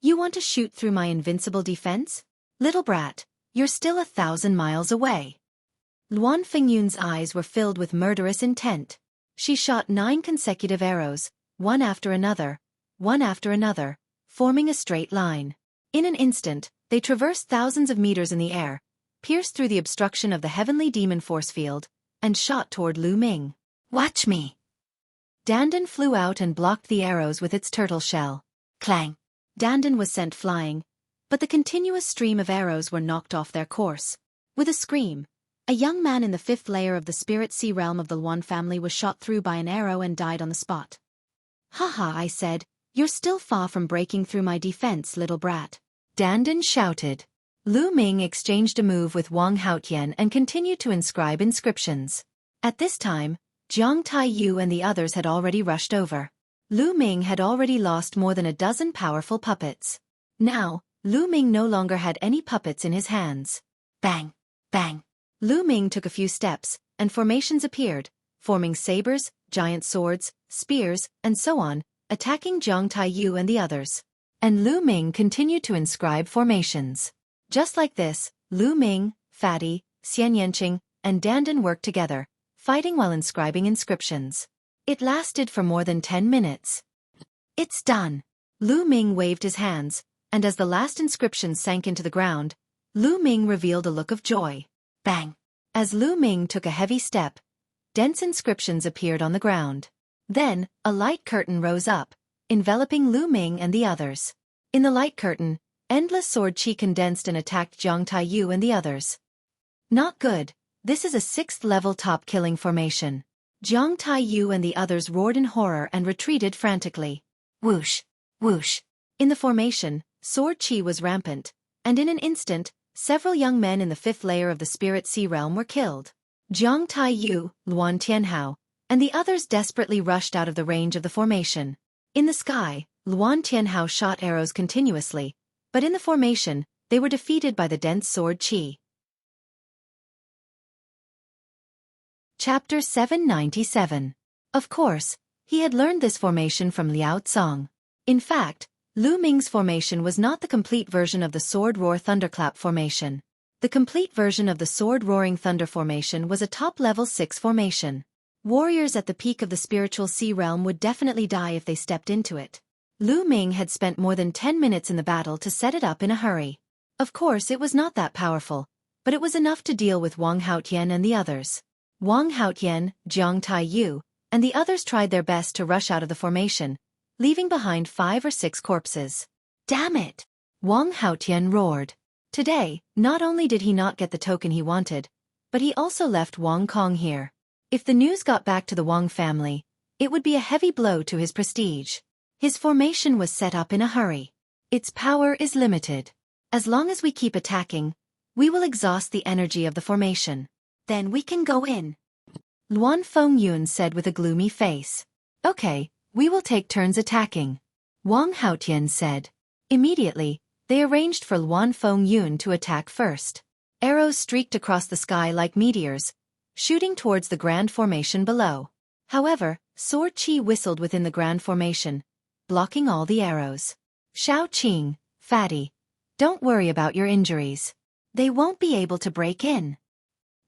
You want to shoot through my invincible defense? Little brat, you're still 1,000 miles away. Luan Fengyun's eyes were filled with murderous intent. She shot 9 consecutive arrows, one after another, forming a straight line. In an instant, they traversed thousands of meters in the air, pierced through the obstruction of the heavenly demon force field, and shot toward Lu Ming. Watch me! Dandan flew out and blocked the arrows with its turtle shell. Clang! Dandan was sent flying, but the continuous stream of arrows were knocked off their course. With a scream, a young man in the 5th layer of the spirit sea realm of the Luan family was shot through by an arrow and died on the spot. Haha, I said, you're still far from breaking through my defense, little brat. Dandan shouted. Lu Ming exchanged a move with Wang Haotian and continued to inscribe inscriptions. At this time, Jiang Taiyu and the others had already rushed over. Lu Ming had already lost more than a dozen powerful puppets. Now, Lu Ming no longer had any puppets in his hands. Bang! Bang! Lu Ming took a few steps, and formations appeared, forming sabers, giant swords, spears, and so on, attacking Jiang Taiyu and the others. And Lu Ming continued to inscribe formations. Just like this, Lu Ming, Fatty, Xian Yanqing, and Dandan worked together, fighting while inscribing inscriptions. It lasted for more than 10 minutes. It's done. Lu Ming waved his hands, and as the last inscription sank into the ground, Lu Ming revealed a look of joy. Bang! As Lu Ming took a heavy step, dense inscriptions appeared on the ground. Then, a light curtain rose up, enveloping Lu Ming and the others. In the light curtain, endless sword qi condensed and attacked Jiang Taiyu and the others. Not good. This is a 6th-level top-killing formation. Jiang Taiyu and the others roared in horror and retreated frantically. Whoosh! Whoosh! In the formation, sword qi was rampant, and in an instant, several young men in the 5th layer of the Spirit Sea Realm were killed. Jiang Taiyu, Luan Tianhao, and the others desperately rushed out of the range of the formation. In the sky, Luan Tianhao shot arrows continuously, but in the formation, they were defeated by the dense sword qi. Chapter 797. Of course, he had learned this formation from Liao Tsong. In fact, Lu Ming's formation was not the complete version of the Sword Roar Thunderclap formation. The complete version of the Sword Roaring Thunder formation was a top-level 6 formation. Warriors at the peak of the spiritual sea realm would definitely die if they stepped into it. Lu Ming had spent more than 10 minutes in the battle to set it up in a hurry. Of course, it was not that powerful, but it was enough to deal with Wang Haotian and the others. Wang Haotian, Jiang Taiyu, and the others tried their best to rush out of the formation, leaving behind 5 or 6 corpses. Damn it! Wang Haotian roared. Today, not only did he not get the token he wanted, but he also left Wang Kong here. If the news got back to the Wang family, it would be a heavy blow to his prestige. His formation was set up in a hurry. Its power is limited. As long as we keep attacking, we will exhaust the energy of the formation. Then we can go in. Luan Fengyun said with a gloomy face. Okay, we will take turns attacking. Wang Haotian said. Immediately, they arranged for Luan Fengyun to attack first. Arrows streaked across the sky like meteors, shooting towards the grand formation below. However, sword qi whistled within the grand formation, blocking all the arrows. Shao Qing, Fatty, don't worry about your injuries. They won't be able to break in.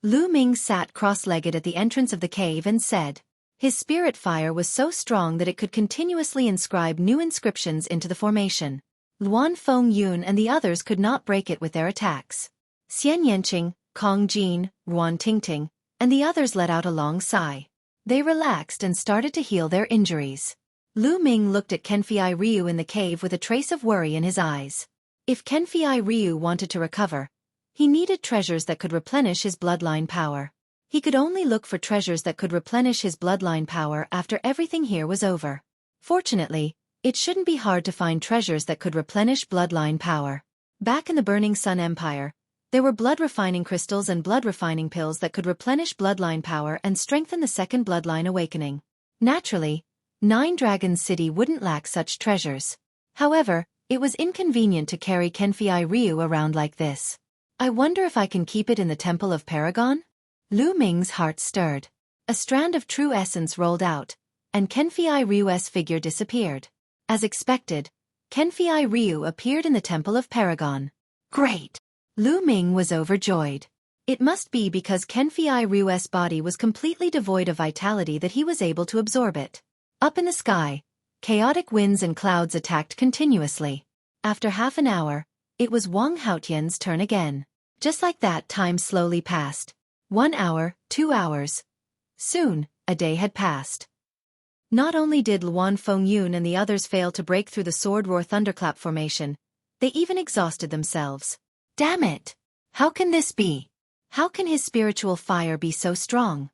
Lu Ming sat cross-legged at the entrance of the cave and said. His spirit fire was so strong that it could continuously inscribe new inscriptions into the formation. Luan Fengyun and the others could not break it with their attacks. Xian Yanqing, Kong Jin, Ruan Tingting, and the others let out a long sigh. They relaxed and started to heal their injuries. Lu Ming looked at Kenfei Ryu in the cave with a trace of worry in his eyes. If Kenfei Ryu wanted to recover, he needed treasures that could replenish his bloodline power. He could only look for treasures that could replenish his bloodline power after everything here was over. Fortunately, it shouldn't be hard to find treasures that could replenish bloodline power. Back in the Burning Sun Empire, there were blood-refining crystals and blood-refining pills that could replenish bloodline power and strengthen the second bloodline awakening. Naturally, Nine Dragons City wouldn't lack such treasures. However, it was inconvenient to carry Kenfei Ryu around like this. I wonder if I can keep it in the Temple of Paragon? Lu Ming's heart stirred. A strand of true essence rolled out, and Kenfei Ryu's figure disappeared. As expected, Kenfei Ryu appeared in the Temple of Paragon. Great! Lu Ming was overjoyed. It must be because Kenfei Ryu's body was completely devoid of vitality that he was able to absorb it. Up in the sky, chaotic winds and clouds attacked continuously. After half an hour, it was Wang Haotian's turn again. Just like that, time slowly passed. 1 hour, 2 hours. Soon, a day had passed. Not only did Luan Fengyun and the others fail to break through the Sword Roar Thunderclap formation, they even exhausted themselves. Damn it! How can this be? How can his spiritual fire be so strong?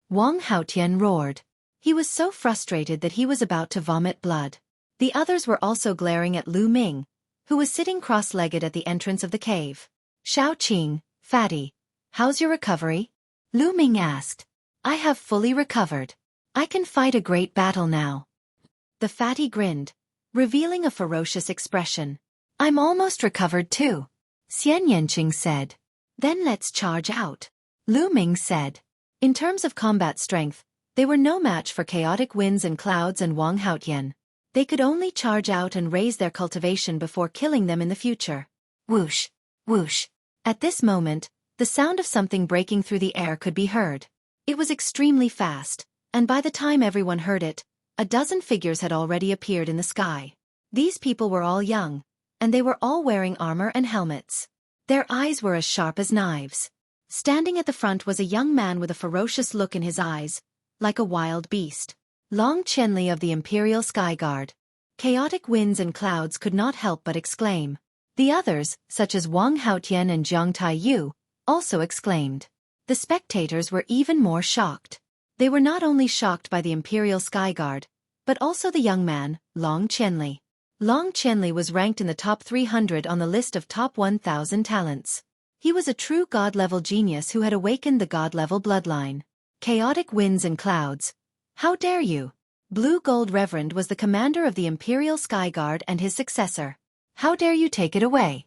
Wang Haotian roared. He was so frustrated that he was about to vomit blood. The others were also glaring at Lu Ming, who was sitting cross-legged at the entrance of the cave. Shao Qing, Fatty, how's your recovery? Lu Ming asked. I have fully recovered. I can fight a great battle now. The fatty grinned, revealing a ferocious expression. I'm almost recovered too. Xian Yanqing said. Then let's charge out. Lu Ming said. In terms of combat strength, they were no match for chaotic winds and clouds and Wang Haotian. They could only charge out and raise their cultivation before killing them in the future. Whoosh! Whoosh! At this moment, the sound of something breaking through the air could be heard. It was extremely fast, and by the time everyone heard it, a dozen figures had already appeared in the sky. These people were all young, and they were all wearing armor and helmets. Their eyes were as sharp as knives. Standing at the front was a young man with a ferocious look in his eyes, like a wild beast. Long Chenli of the Imperial Sky Guard. Chaotic winds and clouds could not help but exclaim. The others, such as Wang Haotian and Jiang Taiyu, also exclaimed. The spectators were even more shocked. They were not only shocked by the Imperial Sky Guard, but also the young man, Long Chenli. Long Chenli was ranked in the top 300 on the list of top 1,000 talents. He was a true god-level genius who had awakened the god-level bloodline. Chaotic winds and clouds. How dare you? Blue Gold Reverend was the commander of the Imperial Sky Guard and his successor. How dare you take it away?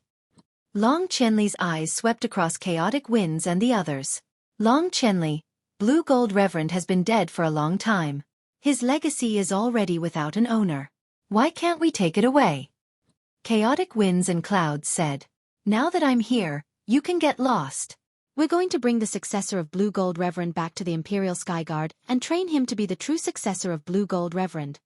Long Chenli's eyes swept across chaotic winds and the others. Long Chenli, Blue Gold Reverend has been dead for a long time. His legacy is already without an owner. Why can't we take it away? Chaotic winds and clouds said. Now that I'm here, you can get lost. We're going to bring the successor of Blue Gold Reverend back to the Imperial Sky Guard and train him to be the true successor of Blue Gold Reverend.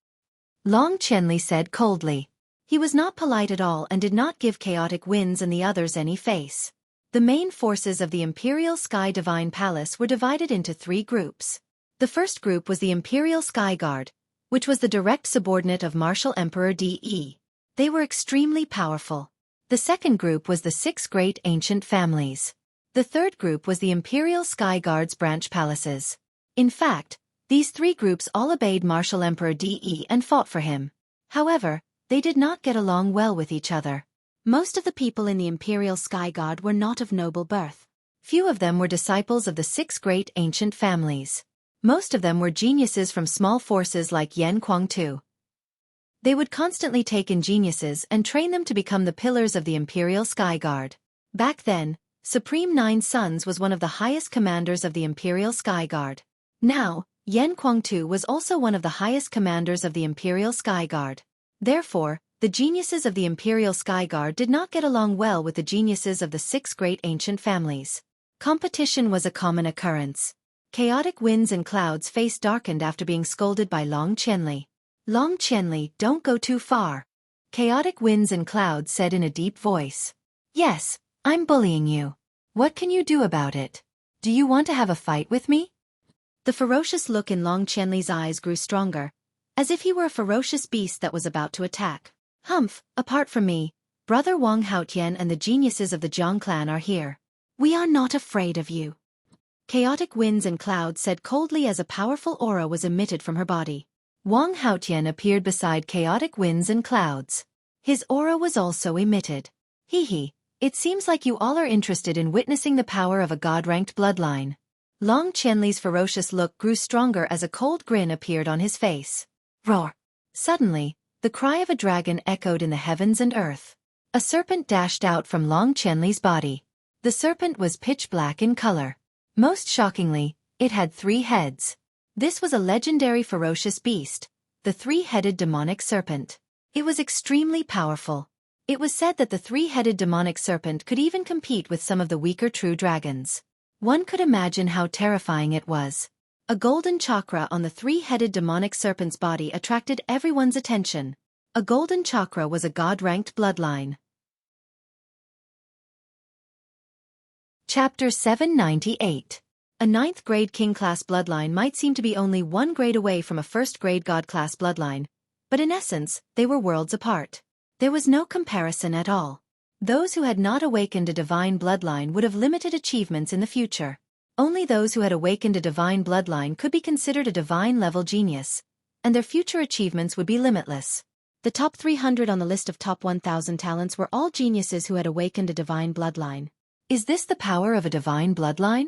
Long Chenli said coldly. He was not polite at all and did not give Chaotic Winds and the others any face. The main forces of the Imperial Sky Divine Palace were divided into 3 groups. The first group was the Imperial Sky Guard, which was the direct subordinate of Martial Emperor De. They were extremely powerful. The second group was the 6 great ancient families. The third group was the Imperial Sky Guard's branch palaces. In fact, these 3 groups all obeyed Martial Emperor De and fought for him. However, they did not get along well with each other. Most of the people in the Imperial Sky Guard were not of noble birth. Few of them were disciples of the 6 great ancient families. Most of them were geniuses from small forces like Yan Kuang-tu. They would constantly take in geniuses and train them to become the pillars of the Imperial Sky Guard. Back then, Supreme Nine Sons was one of the highest commanders of the Imperial Sky Guard. Now, Yan Kuang-tu was also one of the highest commanders of the Imperial Sky Guard. Therefore, the geniuses of the Imperial Sky Guard did not get along well with the geniuses of the 6 great ancient families. Competition was a common occurrence. Chaotic winds and clouds' face darkened after being scolded by Long Chenli. Long Chenli, don't go too far. Chaotic winds and clouds said in a deep voice. Yes, I'm bullying you. What can you do about it? Do you want to have a fight with me? The ferocious look in Long Chenli's eyes grew stronger, as if he were a ferocious beast that was about to attack. Humph, apart from me, Brother Wang Haotian and the geniuses of the Zhang clan are here. We are not afraid of you. Chaotic winds and clouds said coldly as a powerful aura was emitted from her body. Wang Haotian appeared beside chaotic winds and clouds. His aura was also emitted. Hee, it seems like you all are interested in witnessing the power of a god-ranked bloodline. Long Chenli's ferocious look grew stronger as a cold grin appeared on his face. Roar! Suddenly, the cry of a dragon echoed in the heavens and earth. A serpent dashed out from Long Chenli's body. The serpent was pitch black in color. Most shockingly, it had 3 heads. This was a legendary ferocious beast, the 3-headed demonic serpent. It was extremely powerful. It was said that the 3-headed demonic serpent could even compete with some of the weaker true dragons. One could imagine how terrifying it was. A golden chakra on the 3-headed demonic serpent's body attracted everyone's attention. A golden chakra was a god-ranked bloodline. Chapter 798. A 9th grade king-class bloodline might seem to be only 1 grade away from a 1st grade god-class bloodline, but in essence, they were worlds apart. There was no comparison at all. Those who had not awakened a divine bloodline would have limited achievements in the future. Only those who had awakened a divine bloodline could be considered a divine-level genius, and their future achievements would be limitless. The top 300 on the list of top 1,000 talents were all geniuses who had awakened a divine bloodline. Is this the power of a divine bloodline?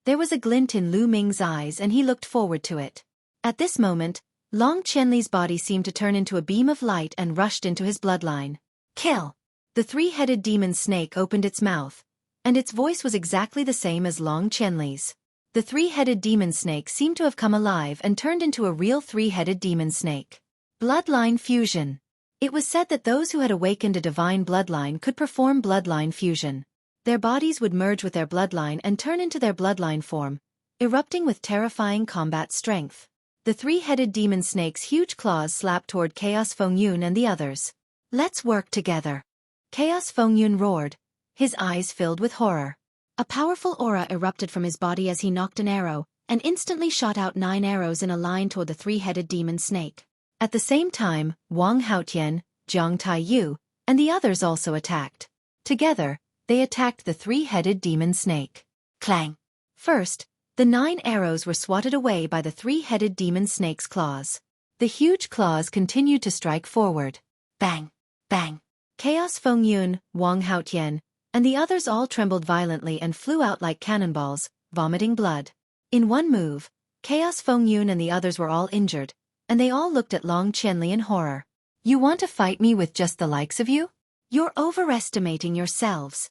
There was a glint in Lu Ming's eyes and he looked forward to it. At this moment, Long Chenli's body seemed to turn into a beam of light and rushed into his bloodline. Kill! The 3-headed demon snake opened its mouth, and its voice was exactly the same as Long Chenli's. The 3-headed demon snake seemed to have come alive and turned into a real 3-headed demon snake. Bloodline fusion. It was said that those who had awakened a divine bloodline could perform bloodline fusion. Their bodies would merge with their bloodline and turn into their bloodline form, erupting with terrifying combat strength. The three-headed demon snake's huge claws slapped toward Chaos Fengyun and the others. "Let's work together." Chaos Fengyun roared, his eyes filled with horror. A powerful aura erupted from his body as he knocked an arrow, and instantly shot out 9 arrows in a line toward the three-headed demon snake. At the same time, Wang Haotian, Jiang Taiyu, and the others also attacked. Together, they attacked the three-headed demon snake. Clang! First, the 9 arrows were swatted away by the three-headed demon snake's claws. The huge claws continued to strike forward. Bang! Bang! Chaos Fengyun, Wang Haotian, and the others all trembled violently and flew out like cannonballs, vomiting blood. In one move, Chaos Fengyun and the others were all injured, and they all looked at Long Qianli in horror. "You want to fight me with just the likes of you? You're overestimating yourselves."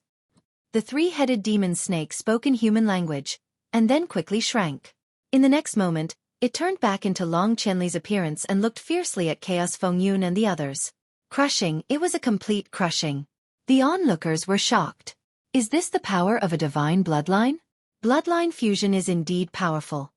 The three-headed demon snake spoke in human language, and then quickly shrank. In the next moment, it turned back into Long Qianli's appearance and looked fiercely at Chaos Fengyun and the others. Crushing, it was a complete crushing. The onlookers were shocked. Is this the power of a divine bloodline? Bloodline fusion is indeed powerful.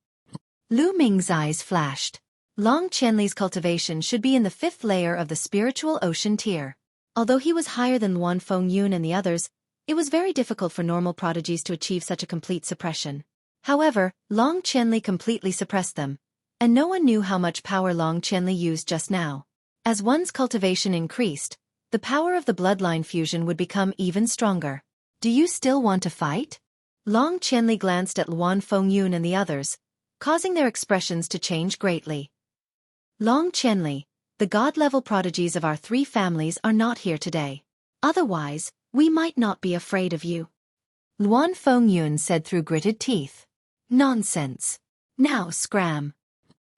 Lu Ming's eyes flashed. Long Qianli's cultivation should be in the 5th layer of the spiritual ocean tier. Although he was higher than Luan Fengyun and the others, it was very difficult for normal prodigies to achieve such a complete suppression. However, Long Qianli completely suppressed them, and no one knew how much power Long Qianli used just now. As one's cultivation increased, the power of the bloodline fusion would become even stronger. "Do you still want to fight?" Long Qianli glanced at Luan Fengyun and the others, causing their expressions to change greatly. "Long Qianli, the god-level prodigies of our 3 families are not here today. Otherwise, we might not be afraid of you," Luan Fengyun said through gritted teeth. "Nonsense. Now scram,"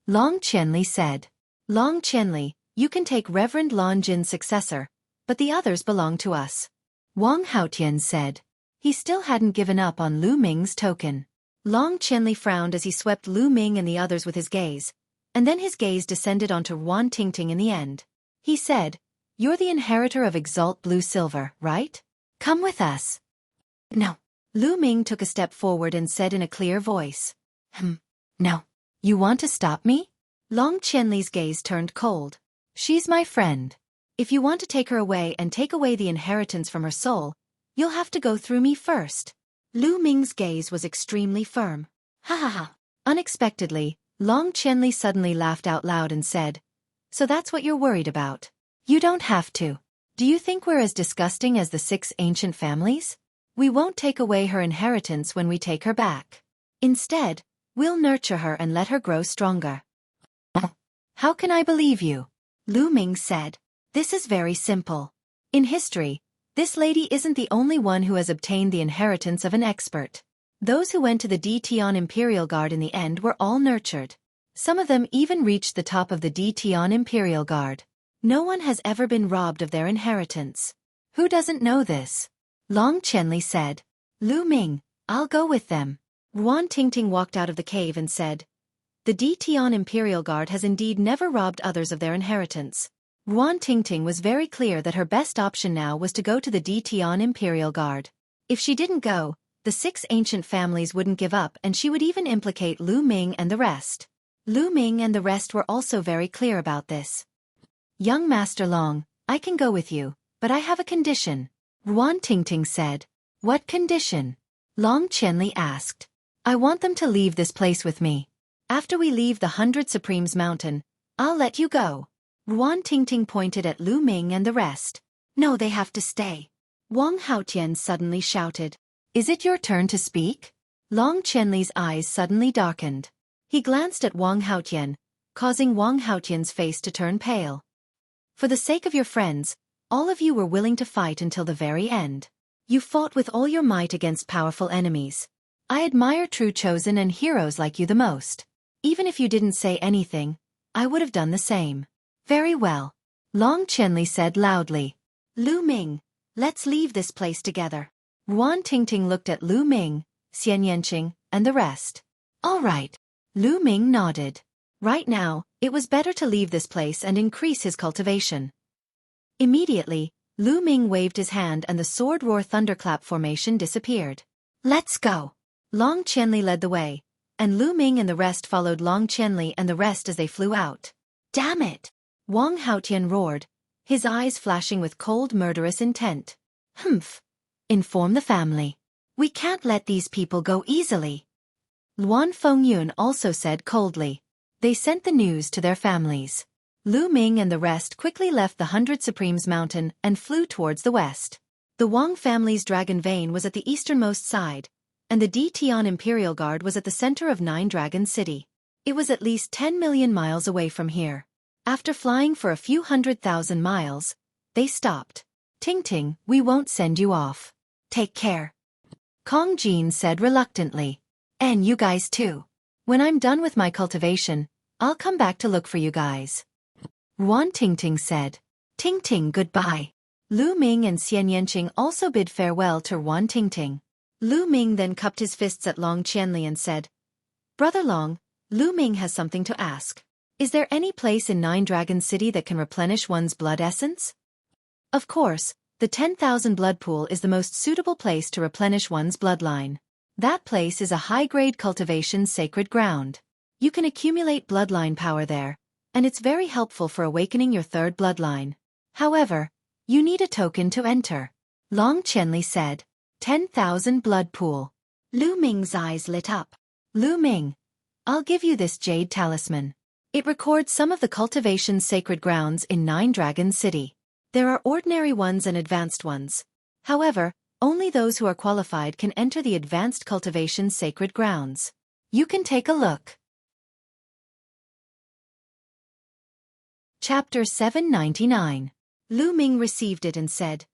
Long Qianli said. "Long Qianli, you can take Reverend Lon Jin's successor, but the others belong to us," Wang Haotian said. He still hadn't given up on Lu Ming's token. Long Qianli frowned as he swept Lu Ming and the others with his gaze, and then his gaze descended onto Wan Tingting in the end. He said, "You're the inheritor of Exalt Blue Silver, right? Come with us." "No." Lu Ming took a step forward and said in a clear voice. No. You want to stop me?" Long Qianli's gaze turned cold. "She's my friend. If you want to take her away and take away the inheritance from her soul, you'll have to go through me first." Lu Ming's gaze was extremely firm. "Ha ha ha." Unexpectedly, Long Qianli suddenly laughed out loud and said, "So that's what you're worried about? You don't have to. Do you think we're as disgusting as the 6 ancient families? We won't take away her inheritance when we take her back. Instead, we'll nurture her and let her grow stronger." "How can I believe you?" Lu Ming said. "This is very simple. In history, this lady isn't the only one who has obtained the inheritance of an expert. Those who went to the Dtian Imperial Guard in the end were all nurtured. Some of them even reached the top of the Dtian Imperial Guard. No one has ever been robbed of their inheritance. Who doesn't know this?" Long Qianli said. "Lu Ming, I'll go with them." Wan Tingting walked out of the cave and said, "The Dtian Imperial Guard has indeed never robbed others of their inheritance." Wan Tingting was very clear that her best option now was to go to the Dtian Imperial Guard. If she didn't go, the 6 ancient families wouldn't give up and she would even implicate Lu Ming and the rest. Lu Ming and the rest were also very clear about this. "Young Master Long, I can go with you, but I have a condition," Wan Tingting said. "What condition?" Long Qianli asked. "I want them to leave this place with me. After we leave the 100 Supremes Mountain, I'll let you go." Wan Tingting pointed at Lu Ming and the rest. "No, they have to stay," Wang Haotian suddenly shouted. "Is it your turn to speak?" Long Qianli's eyes suddenly darkened. He glanced at Wang Haotian, causing Wang Haotian's face to turn pale. "For the sake of your friends, all of you were willing to fight until the very end. You fought with all your might against powerful enemies. I admire true chosen and heroes like you the most. Even if you didn't say anything, I would have done the same." "Very well," Long Qianli said loudly. "Lu Ming, let's leave this place together." Wan Tingting looked at Lu Ming, Xian Yanqing, and the rest. "All right." Lu Ming nodded. Right now, it was better to leave this place and increase his cultivation. Immediately, Lu Ming waved his hand and the sword roar thunderclap formation disappeared. Let's go. Long Qianli led the way, and Lu Ming and the rest followed Long Qianli and the rest as they flew out. Damn it! Wang Haotian roared, his eyes flashing with cold murderous intent. Humph! Inform the family. We can't let these people go easily. Luan Fengyun also said coldly. They sent the news to their families. Lu Ming and the rest quickly left the 100 Supremes Mountain and flew towards the west. The Wang family's dragon vein was at the easternmost side, and the D Tian Imperial Guard was at the center of Nine Dragon City. It was at least 10 million miles away from here. After flying for a few 100,000 miles, they stopped. Ting Ting, we won't send you off. Take care. Kong Jin said reluctantly. And you guys too. When I'm done with my cultivation, I'll come back to look for you guys. Ruan Tingting said. Ting Ting goodbye. Lu Ming and Xian Yanqing also bid farewell to Ruan Tingting. Lu Ming then cupped his fists at Long Qianli and said, Brother Long, Lu Ming has something to ask. Is there any place in Nine Dragon City that can replenish one's blood essence? Of course, the 10,000 blood pool is the most suitable place to replenish one's bloodline. That place is a high-grade cultivation sacred ground. You can accumulate bloodline power there, and it's very helpful for awakening your third bloodline. However, you need a token to enter. Long Qianli said. 10,000 blood pool. Lu Ming's eyes lit up. Lu Ming, I'll give you this jade talisman. It records some of the cultivation sacred grounds in Nine Dragon City. There are ordinary ones and advanced ones. However, only those who are qualified can enter the advanced cultivation sacred grounds. You can take a look. Chapter 799. Lu Ming received it and said,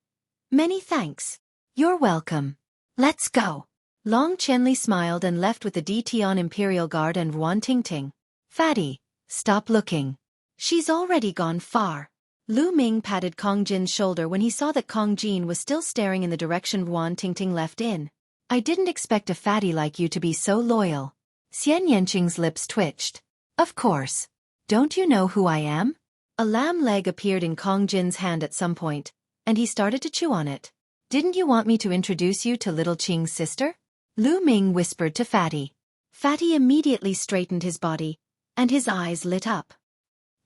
Many thanks. You're welcome. Let's go. Long Qianli smiled and left with the D Tian Imperial Guard and Ruan Tingting. Fatty, stop looking. She's already gone far. Lu Ming patted Kong Jin's shoulder when he saw that Kong Jin was still staring in the direction Ruan Tingting left in. I didn't expect a fatty like you to be so loyal. Xian Yanqing's lips twitched. Of course. Don't you know who I am? A lamb leg appeared in Kong Jin's hand at some point, and he started to chew on it. Didn't you want me to introduce you to little Qing's sister? Lu Ming whispered to Fatty. Fatty immediately straightened his body, and his eyes lit up.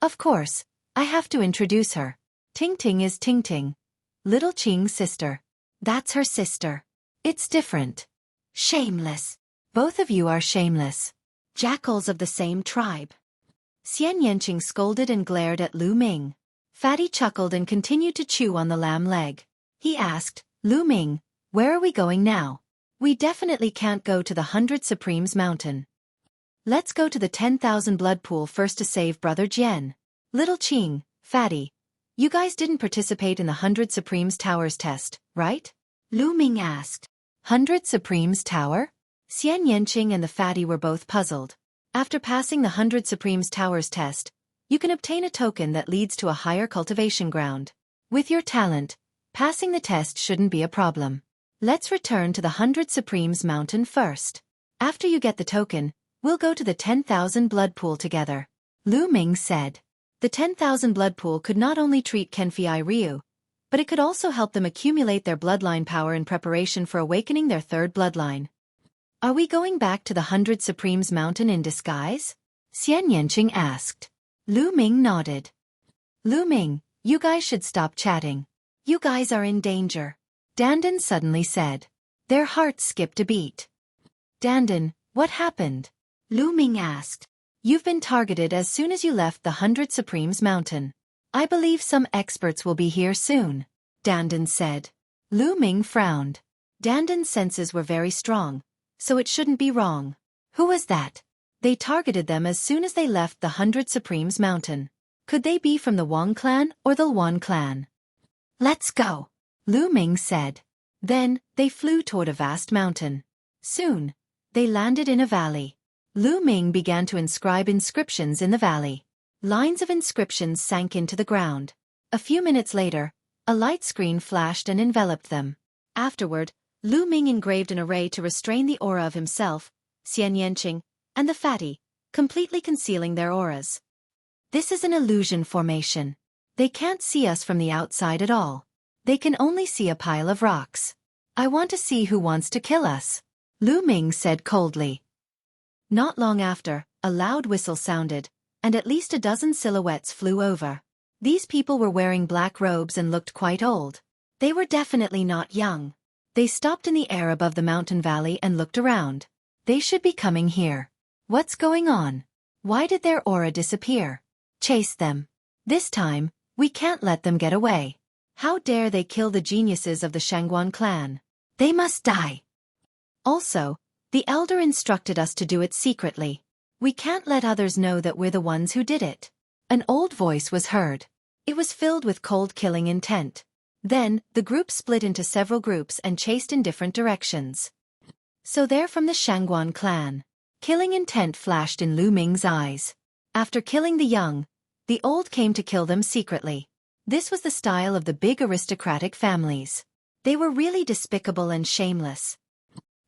Of course, I have to introduce her. Ting Ting is Ting Ting, little Qing's sister. That's her sister. It's different. Shameless. Both of you are shameless. Jackals of the same tribe. Xian Yanqing scolded and glared at Lu Ming. Fatty chuckled and continued to chew on the lamb leg. He asked, Lu Ming, where are we going now? We definitely can't go to the 100 Supremes Mountain. Let's go to the 10,000 blood pool first to save Brother Jian. Little Qing, Fatty, you guys didn't participate in the 100 Supremes Towers test, right? Lu Ming asked. 100 Supremes Tower? Xian Yanqing and the Fatty were both puzzled. After passing the 100 Supremes Towers test, you can obtain a token that leads to a higher cultivation ground. With your talent, passing the test shouldn't be a problem. Let's return to the 100 Supremes Mountain first. After you get the token, we'll go to the 10,000 blood pool together. Lu Ming said. The 10,000 blood pool could not only treat Kenfei Ryu, but it could also help them accumulate their bloodline power in preparation for awakening their third bloodline. Are we going back to the 100 Supremes Mountain in disguise? Xian Yanqing asked. Lu Ming nodded. Lu Ming, you guys should stop chatting. You guys are in danger. Dandan suddenly said. Their hearts skipped a beat. Dandan, what happened? Lu Ming asked. You've been targeted as soon as you left the 100 Supremes Mountain. I believe some experts will be here soon, Dandan said. Lu Ming frowned. Dandan's senses were very strong, so it shouldn't be wrong. Who was that? They targeted them as soon as they left the 100 Supremes Mountain. Could they be from the Wang clan or the Luan clan? Let's go, Lu Ming said. Then, they flew toward a vast mountain. Soon, they landed in a valley. Lu Ming began to inscribe inscriptions in the valley. Lines of inscriptions sank into the ground. A few minutes later, a light screen flashed and enveloped them. Afterward, Lu Ming engraved an array to restrain the aura of himself, Xian Yanqing, and the Fatty, completely concealing their auras. This is an illusion formation. They can't see us from the outside at all. They can only see a pile of rocks. I want to see who wants to kill us, Lu Ming said coldly. Not long after, a loud whistle sounded, and at least a dozen silhouettes flew over. These people were wearing black robes and looked quite old. They were definitely not young. They stopped in the air above the mountain valley and looked around. They should be coming here. What's going on? Why did their aura disappear? Chase them. This time, we can't let them get away. How dare they kill the geniuses of the Shangguan clan? They must die. Also, the elder instructed us to do it secretly. We can't let others know that we're the ones who did it. An old voice was heard. It was filled with cold killing intent. Then, the group split into several groups and chased in different directions. So they're from the Shangguan clan. Killing intent flashed in Lu Ming's eyes. After killing the young, the old came to kill them secretly. This was the style of the big aristocratic families. They were really despicable and shameless.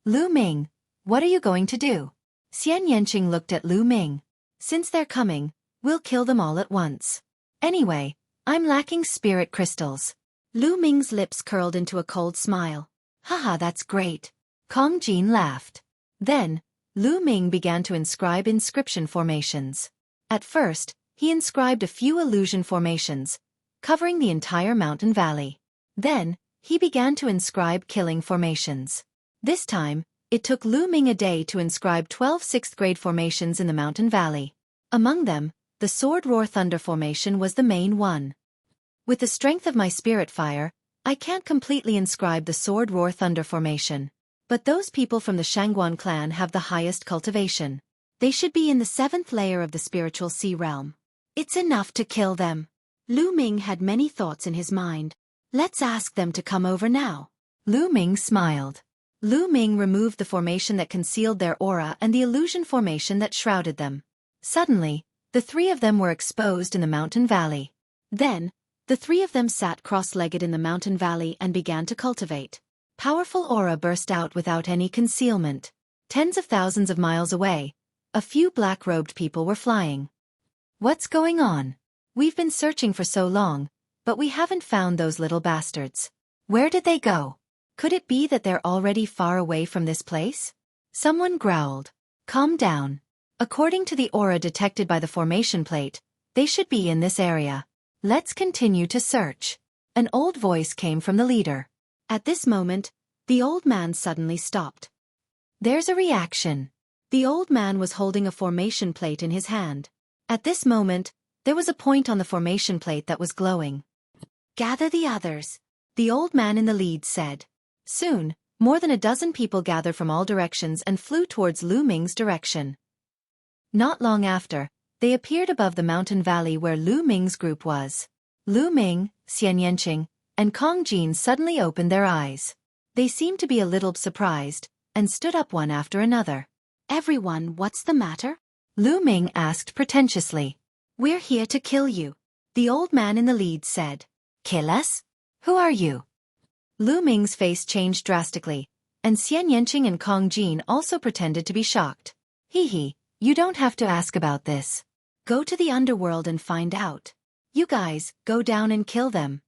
Lu Ming, what are you going to do? Xian Yanqing looked at Lu Ming. Since they're coming, we'll kill them all at once. Anyway, I'm lacking spirit crystals. Lu Ming's lips curled into a cold smile. Haha, that's great. Kong Jin laughed. Then, Lu Ming began to inscribe inscription formations. At first, he inscribed a few illusion formations, covering the entire mountain valley. Then, he began to inscribe killing formations. This time, it took Lu Ming a day to inscribe 12 6th-grade formations in the mountain valley. Among them, the Sword Roar Thunder formation was the main one. With the strength of my spirit fire, I can't completely inscribe the Sword Roar Thunder formation. But those people from the Shangguan clan have the highest cultivation. They should be in the 7th layer of the spiritual sea realm. It's enough to kill them. Lu Ming had many thoughts in his mind. Let's ask them to come over now. Lu Ming smiled. Lu Ming removed the formation that concealed their aura and the illusion formation that shrouded them. Suddenly, the three of them were exposed in the mountain valley. Then, the three of them sat cross-legged in the mountain valley and began to cultivate. Powerful aura burst out without any concealment. Tens of thousands of miles away, a few black-robed people were flying. What's going on? We've been searching for so long, but we haven't found those little bastards. Where did they go? Could it be that they're already far away from this place? Someone growled. Calm down. According to the aura detected by the formation plate, they should be in this area. Let's continue to search. An old voice came from the leader. At this moment, the old man suddenly stopped. There's a reaction. The old man was holding a formation plate in his hand. At this moment, there was a point on the formation plate that was glowing. Gather the others, the old man in the lead said. Soon, more than a dozen people gathered from all directions and flew towards Lu Ming's direction. Not long after, they appeared above the mountain valley where Lu Ming's group was. Lu Ming, Xian Yanqing, and Kong Jin suddenly opened their eyes. They seemed to be a little surprised, and stood up one after another. Everyone, what's the matter? Lu Ming asked pretentiously. We're here to kill you, the old man in the lead said. Kill us? Who are you? Lu Ming's face changed drastically, and Xian Yanqing and Kong Jin also pretended to be shocked. Hee, you don't have to ask about this. Go to the underworld and find out. You guys, go down and kill them.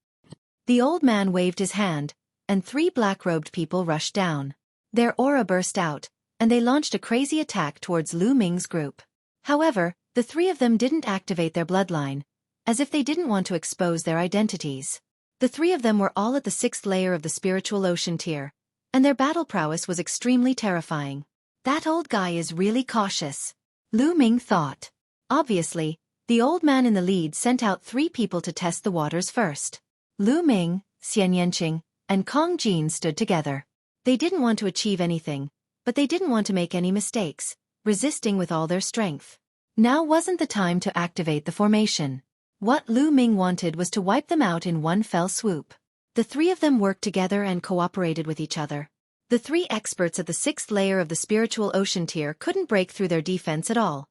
The old man waved his hand, and three black-robed people rushed down. Their aura burst out, and they launched a crazy attack towards Lu Ming's group. However, the three of them didn't activate their bloodline, as if they didn't want to expose their identities. The three of them were all at the 6th layer of the spiritual ocean tier, and their battle prowess was extremely terrifying. That old guy is really cautious, Lu Ming thought. Obviously, the old man in the lead sent out 3 people to test the waters first. Lu Ming, Xian Yanqing, and Kong Jin stood together. They didn't want to achieve anything, but they didn't want to make any mistakes, resisting with all their strength. Now wasn't the time to activate the formation. What Lu Ming wanted was to wipe them out in one fell swoop. The 3 of them worked together and cooperated with each other. The 3 experts at the 6th layer of the spiritual ocean tier couldn't break through their defense at all.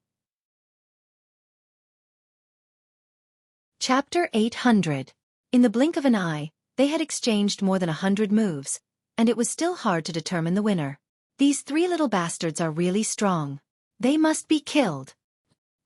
Chapter 800. In the blink of an eye, they had exchanged more than 100 moves, and it was still hard to determine the winner. These 3 little bastards are really strong. They must be killed.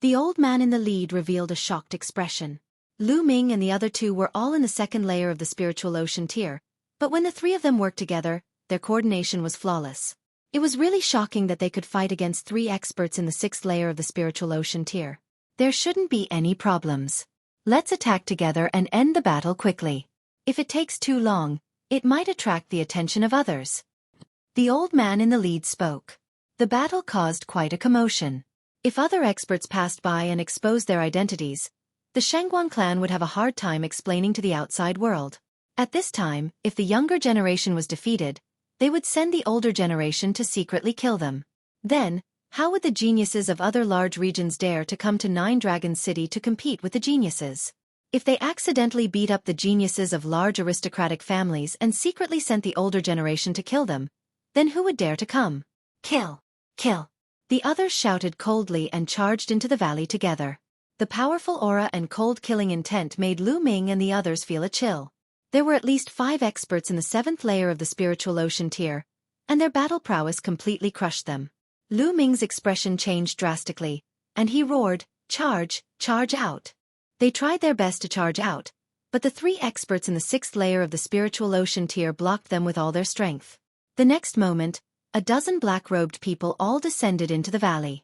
The old man in the lead revealed a shocked expression. Lu Ming and the other two were all in the second layer of the spiritual ocean tier, but when the three of them worked together, their coordination was flawless. It was really shocking that they could fight against three experts in the sixth layer of the spiritual ocean tier. There shouldn't be any problems. Let's attack together and end the battle quickly. If it takes too long, it might attract the attention of others. The old man in the lead spoke. The battle caused quite a commotion. If other experts passed by and exposed their identities, the Shangguan clan would have a hard time explaining to the outside world. At this time, if the younger generation was defeated, they would send the older generation to secretly kill them. Then, how would the geniuses of other large regions dare to come to Nine Dragons City to compete with the geniuses? If they accidentally beat up the geniuses of large aristocratic families and secretly sent the older generation to kill them, then who would dare to come? Kill! Kill! The others shouted coldly and charged into the valley together. The powerful aura and cold-killing intent made Lu Ming and the others feel a chill. There were at least 5 experts in the 7th layer of the spiritual ocean tier, and their battle prowess completely crushed them. Lu Ming's expression changed drastically, and he roared, "Charge, charge out!" They tried their best to charge out, but the 3 experts in the 6th layer of the spiritual ocean tier blocked them with all their strength. The next moment, a dozen black-robed people all descended into the valley.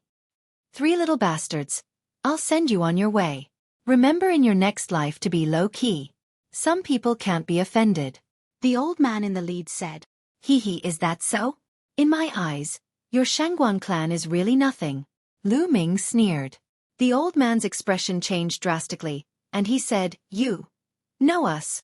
"3 little bastards, I'll send you on your way. Remember in your next life to be low-key. Some people can't be offended." The old man in the lead said. Hee, is that so? In my eyes, your Shangguan clan is really nothing." Lu Ming sneered. The old man's expression changed drastically, and he said, "You know us.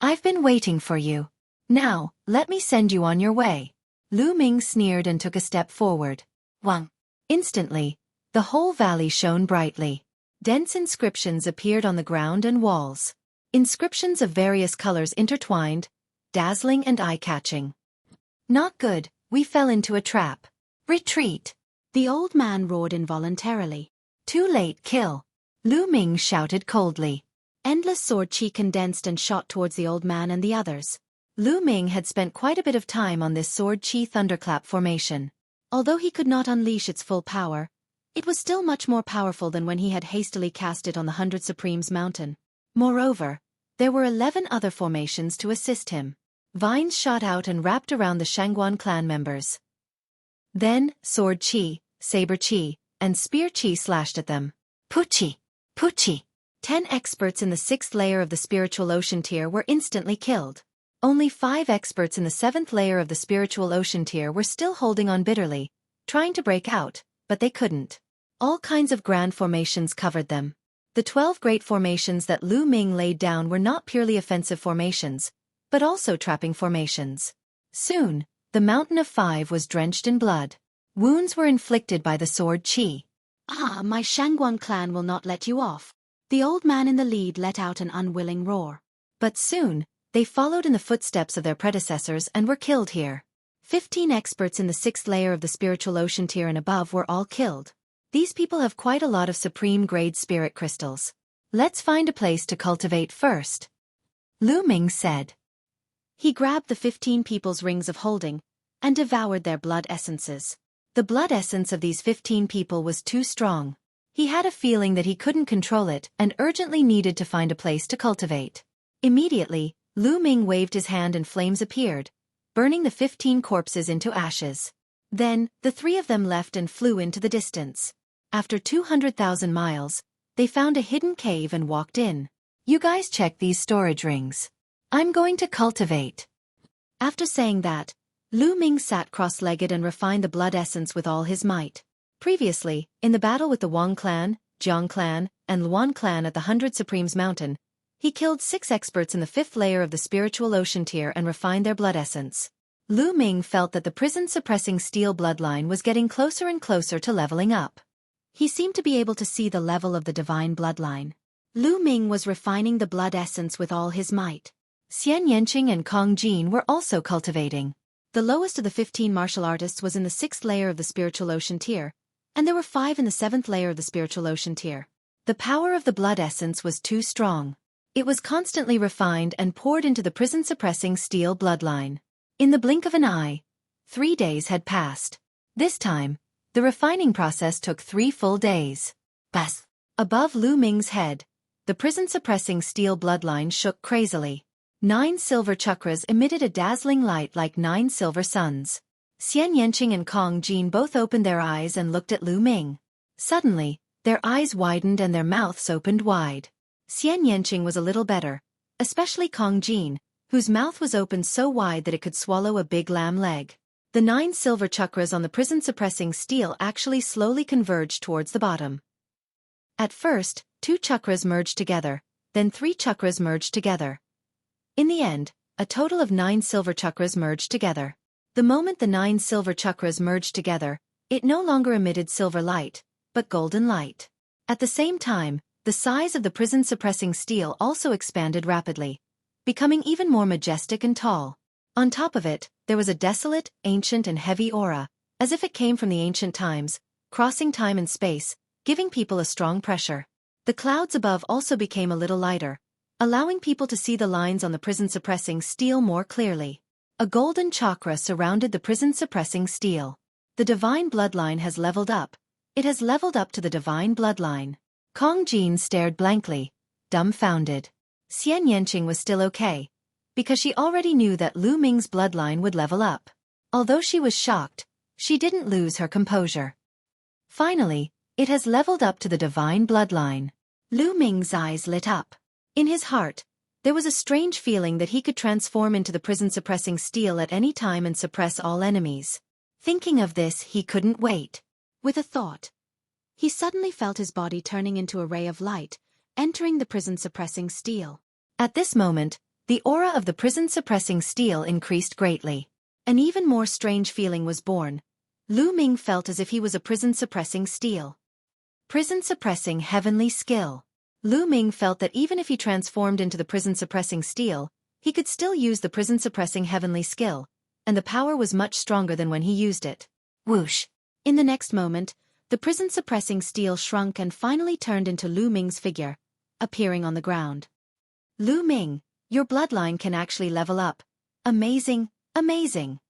I've been waiting for you. Now, let me send you on your way." Lu Ming sneered and took a step forward. Wang! Instantly, the whole valley shone brightly. Dense inscriptions appeared on the ground and walls. Inscriptions of various colors intertwined, dazzling and eye-catching. "Not good, we fell into a trap. Retreat!" The old man roared involuntarily. "Too late, kill!" Lu Ming shouted coldly. Endless sword chi condensed and shot towards the old man and the others. Lu Ming had spent quite a bit of time on this sword chi thunderclap formation. Although he could not unleash its full power, it was still much more powerful than when he had hastily cast it on the 100 Supremes mountain. Moreover, there were 11 other formations to assist him. Vines shot out and wrapped around the Shangguan clan members. Then, sword chi, saber chi, and spear chi slashed at them. Puchi! Puchi! 10 experts in the 6th layer of the spiritual ocean tier were instantly killed. Only 5 experts in the 7th layer of the spiritual ocean tier were still holding on bitterly, trying to break out, but they couldn't. All kinds of grand formations covered them. The 12 great formations that Lu Ming laid down were not purely offensive formations, but also trapping formations. Soon, the mountain of 5 was drenched in blood. Wounds were inflicted by the sword chi. "Ah, my Shangguan clan will not let you off." The old man in the lead let out an unwilling roar. But soon, they followed in the footsteps of their predecessors and were killed here. 15 experts in the 6th layer of the spiritual ocean tier and above were all killed. These people have quite a lot of supreme-grade spirit crystals. Let's find a place to cultivate first, Lu Ming said. He grabbed the 15 people's rings of holding and devoured their blood essences. The blood essence of these 15 people was too strong. He had a feeling that he couldn't control it and urgently needed to find a place to cultivate. Immediately, Lu Ming waved his hand and flames appeared, burning the 15 corpses into ashes. Then, the 3 of them left and flew into the distance. After 200,000 miles, they found a hidden cave and walked in. "You guys check these storage rings. I'm going to cultivate." After saying that, Lu Ming sat cross-legged and refined the blood essence with all his might. Previously, in the battle with the Wang clan, Jiang clan, and Luan clan at the 100 Supremes mountain, he killed 6 experts in the 5th layer of the spiritual ocean tier and refined their blood essence. Lu Ming felt that the prison-suppressing steel bloodline was getting closer and closer to leveling up. He seemed to be able to see the level of the divine bloodline. Lu Ming was refining the blood essence with all his might. Xian Yanqing and Kong Jin were also cultivating. The lowest of the 15 martial artists was in the 6th layer of the spiritual ocean tier, and there were 5 in the 7th layer of the spiritual ocean tier. The power of the blood essence was too strong. It was constantly refined and poured into the prison-suppressing steel bloodline. In the blink of an eye, 3 days had passed. This time, the refining process took 3 full days. Bas! Above Lu Ming's head, the prison-suppressing steel bloodline shook crazily. 9 silver chakras emitted a dazzling light like 9 silver suns. Xian Yanqing and Kong Jin both opened their eyes and looked at Lu Ming. Suddenly, their eyes widened and their mouths opened wide. Xian Yanqing was a little better, especially Kong Jin, whose mouth was opened so wide that it could swallow a big lamb leg. The 9 silver chakras on the prison-suppressing steel actually slowly converged towards the bottom. At first, 2 chakras merged together, then 3 chakras merged together. In the end, a total of 9 silver chakras merged together. The moment the 9 silver chakras merged together, it no longer emitted silver light, but golden light. At the same time, the size of the prison-suppressing steel also expanded rapidly, becoming even more majestic and tall. On top of it, there was a desolate, ancient and heavy aura, as if it came from the ancient times, crossing time and space, giving people a strong pressure. The clouds above also became a little lighter, allowing people to see the lines on the prison-suppressing steel more clearly. A golden chakra surrounded the prison-suppressing steel. The divine bloodline has leveled up. It has leveled up to the divine bloodline. Kong Jin stared blankly, dumbfounded. Xian Yanqing was still okay, because she already knew that Lu Ming's bloodline would level up. Although she was shocked, she didn't lose her composure. Finally, it has leveled up to the divine bloodline. Lu Ming's eyes lit up. In his heart, there was a strange feeling that he could transform into the prison-suppressing steel at any time and suppress all enemies. Thinking of this, he couldn't wait. With a thought, he suddenly felt his body turning into a ray of light, entering the prison-suppressing steel. At this moment, the aura of the prison-suppressing steel increased greatly. An even more strange feeling was born. Lu Ming felt as if he was a prison-suppressing steel. Prison-suppressing heavenly skill. Lu Ming felt that even if he transformed into the prison-suppressing steel, he could still use the prison-suppressing heavenly skill, and the power was much stronger than when he used it. Whoosh! In the next moment, the prison-suppressing steel shrunk and finally turned into Lu Ming's figure, appearing on the ground. Lu Ming, your bloodline can actually level up. Amazing, amazing.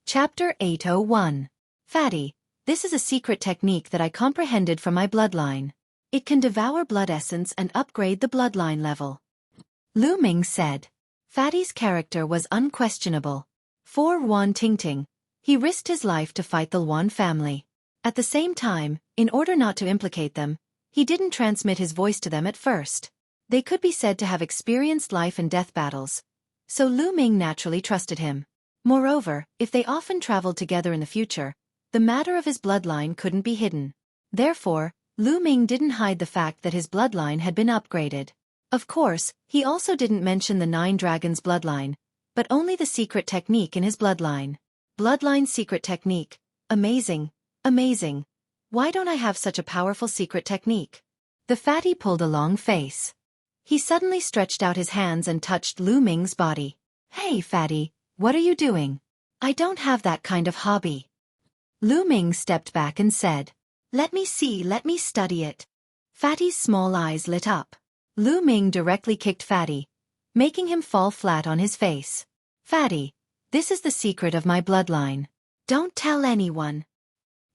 Chapter 801. Fatty. This is a secret technique that I comprehended from my bloodline. It can devour blood essence and upgrade the bloodline level. Lu Ming said. Fatty's character was unquestionable. For Yuan Tingting, he risked his life to fight the Yuan family. At the same time, in order not to implicate them, he didn't transmit his voice to them at first. They could be said to have experienced life and death battles, so Lu Ming naturally trusted him. Moreover, if they often traveled together in the future, the matter of his bloodline couldn't be hidden. Therefore, Lu Ming didn't hide the fact that his bloodline had been upgraded. Of course, he also didn't mention the 9 dragons bloodline, but only the secret technique in his bloodline. Bloodline secret technique. Amazing, amazing. Why don't I have such a powerful secret technique? The fatty pulled a long face. He suddenly stretched out his hands and touched Lu Ming's body. Hey fatty, what are you doing? I don't have that kind of hobby. Lu Ming stepped back and said, let me see, let me study it. Fatty's small eyes lit up. Lu Ming directly kicked Fatty, making him fall flat on his face. Fatty, this is the secret of my bloodline. Don't tell anyone.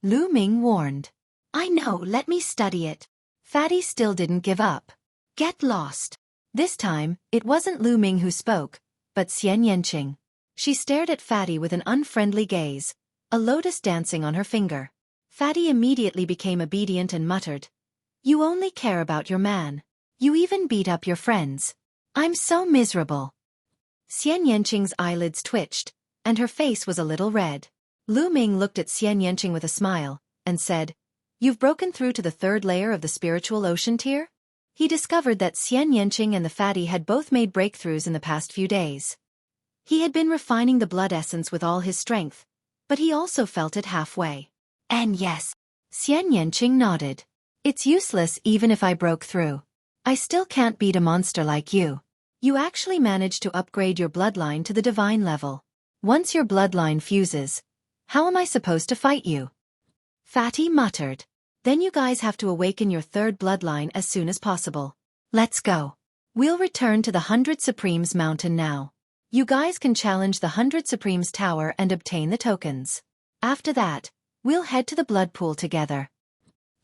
Lu Ming warned. I know, let me study it. Fatty still didn't give up. Get lost. This time, it wasn't Lu Ming who spoke, but Xian Yanqing. She stared at Fatty with an unfriendly gaze, a lotus dancing on her finger. Fatty immediately became obedient and muttered, you only care about your man. You even beat up your friends. I'm so miserable. Xian Yanqing's eyelids twitched, and her face was a little red. Lu Ming looked at Xian Yanqing with a smile, and said, you've broken through to the 3rd layer of the spiritual ocean tier? He discovered that Xian Yanqing and the fatty had both made breakthroughs in the past few days. He had been refining the blood essence with all his strength, but he also felt it halfway. And yes, Xian Yanqing nodded. It's useless even if I broke through. I still can't beat a monster like you. You actually managed to upgrade your bloodline to the divine level. Once your bloodline fuses, how am I supposed to fight you? Fatty muttered. Then you guys have to awaken your 3rd bloodline as soon as possible. Let's go. We'll return to the 100 Supremes mountain now. You guys can challenge the 100 Supremes tower and obtain the tokens. After that, we'll head to the blood pool together.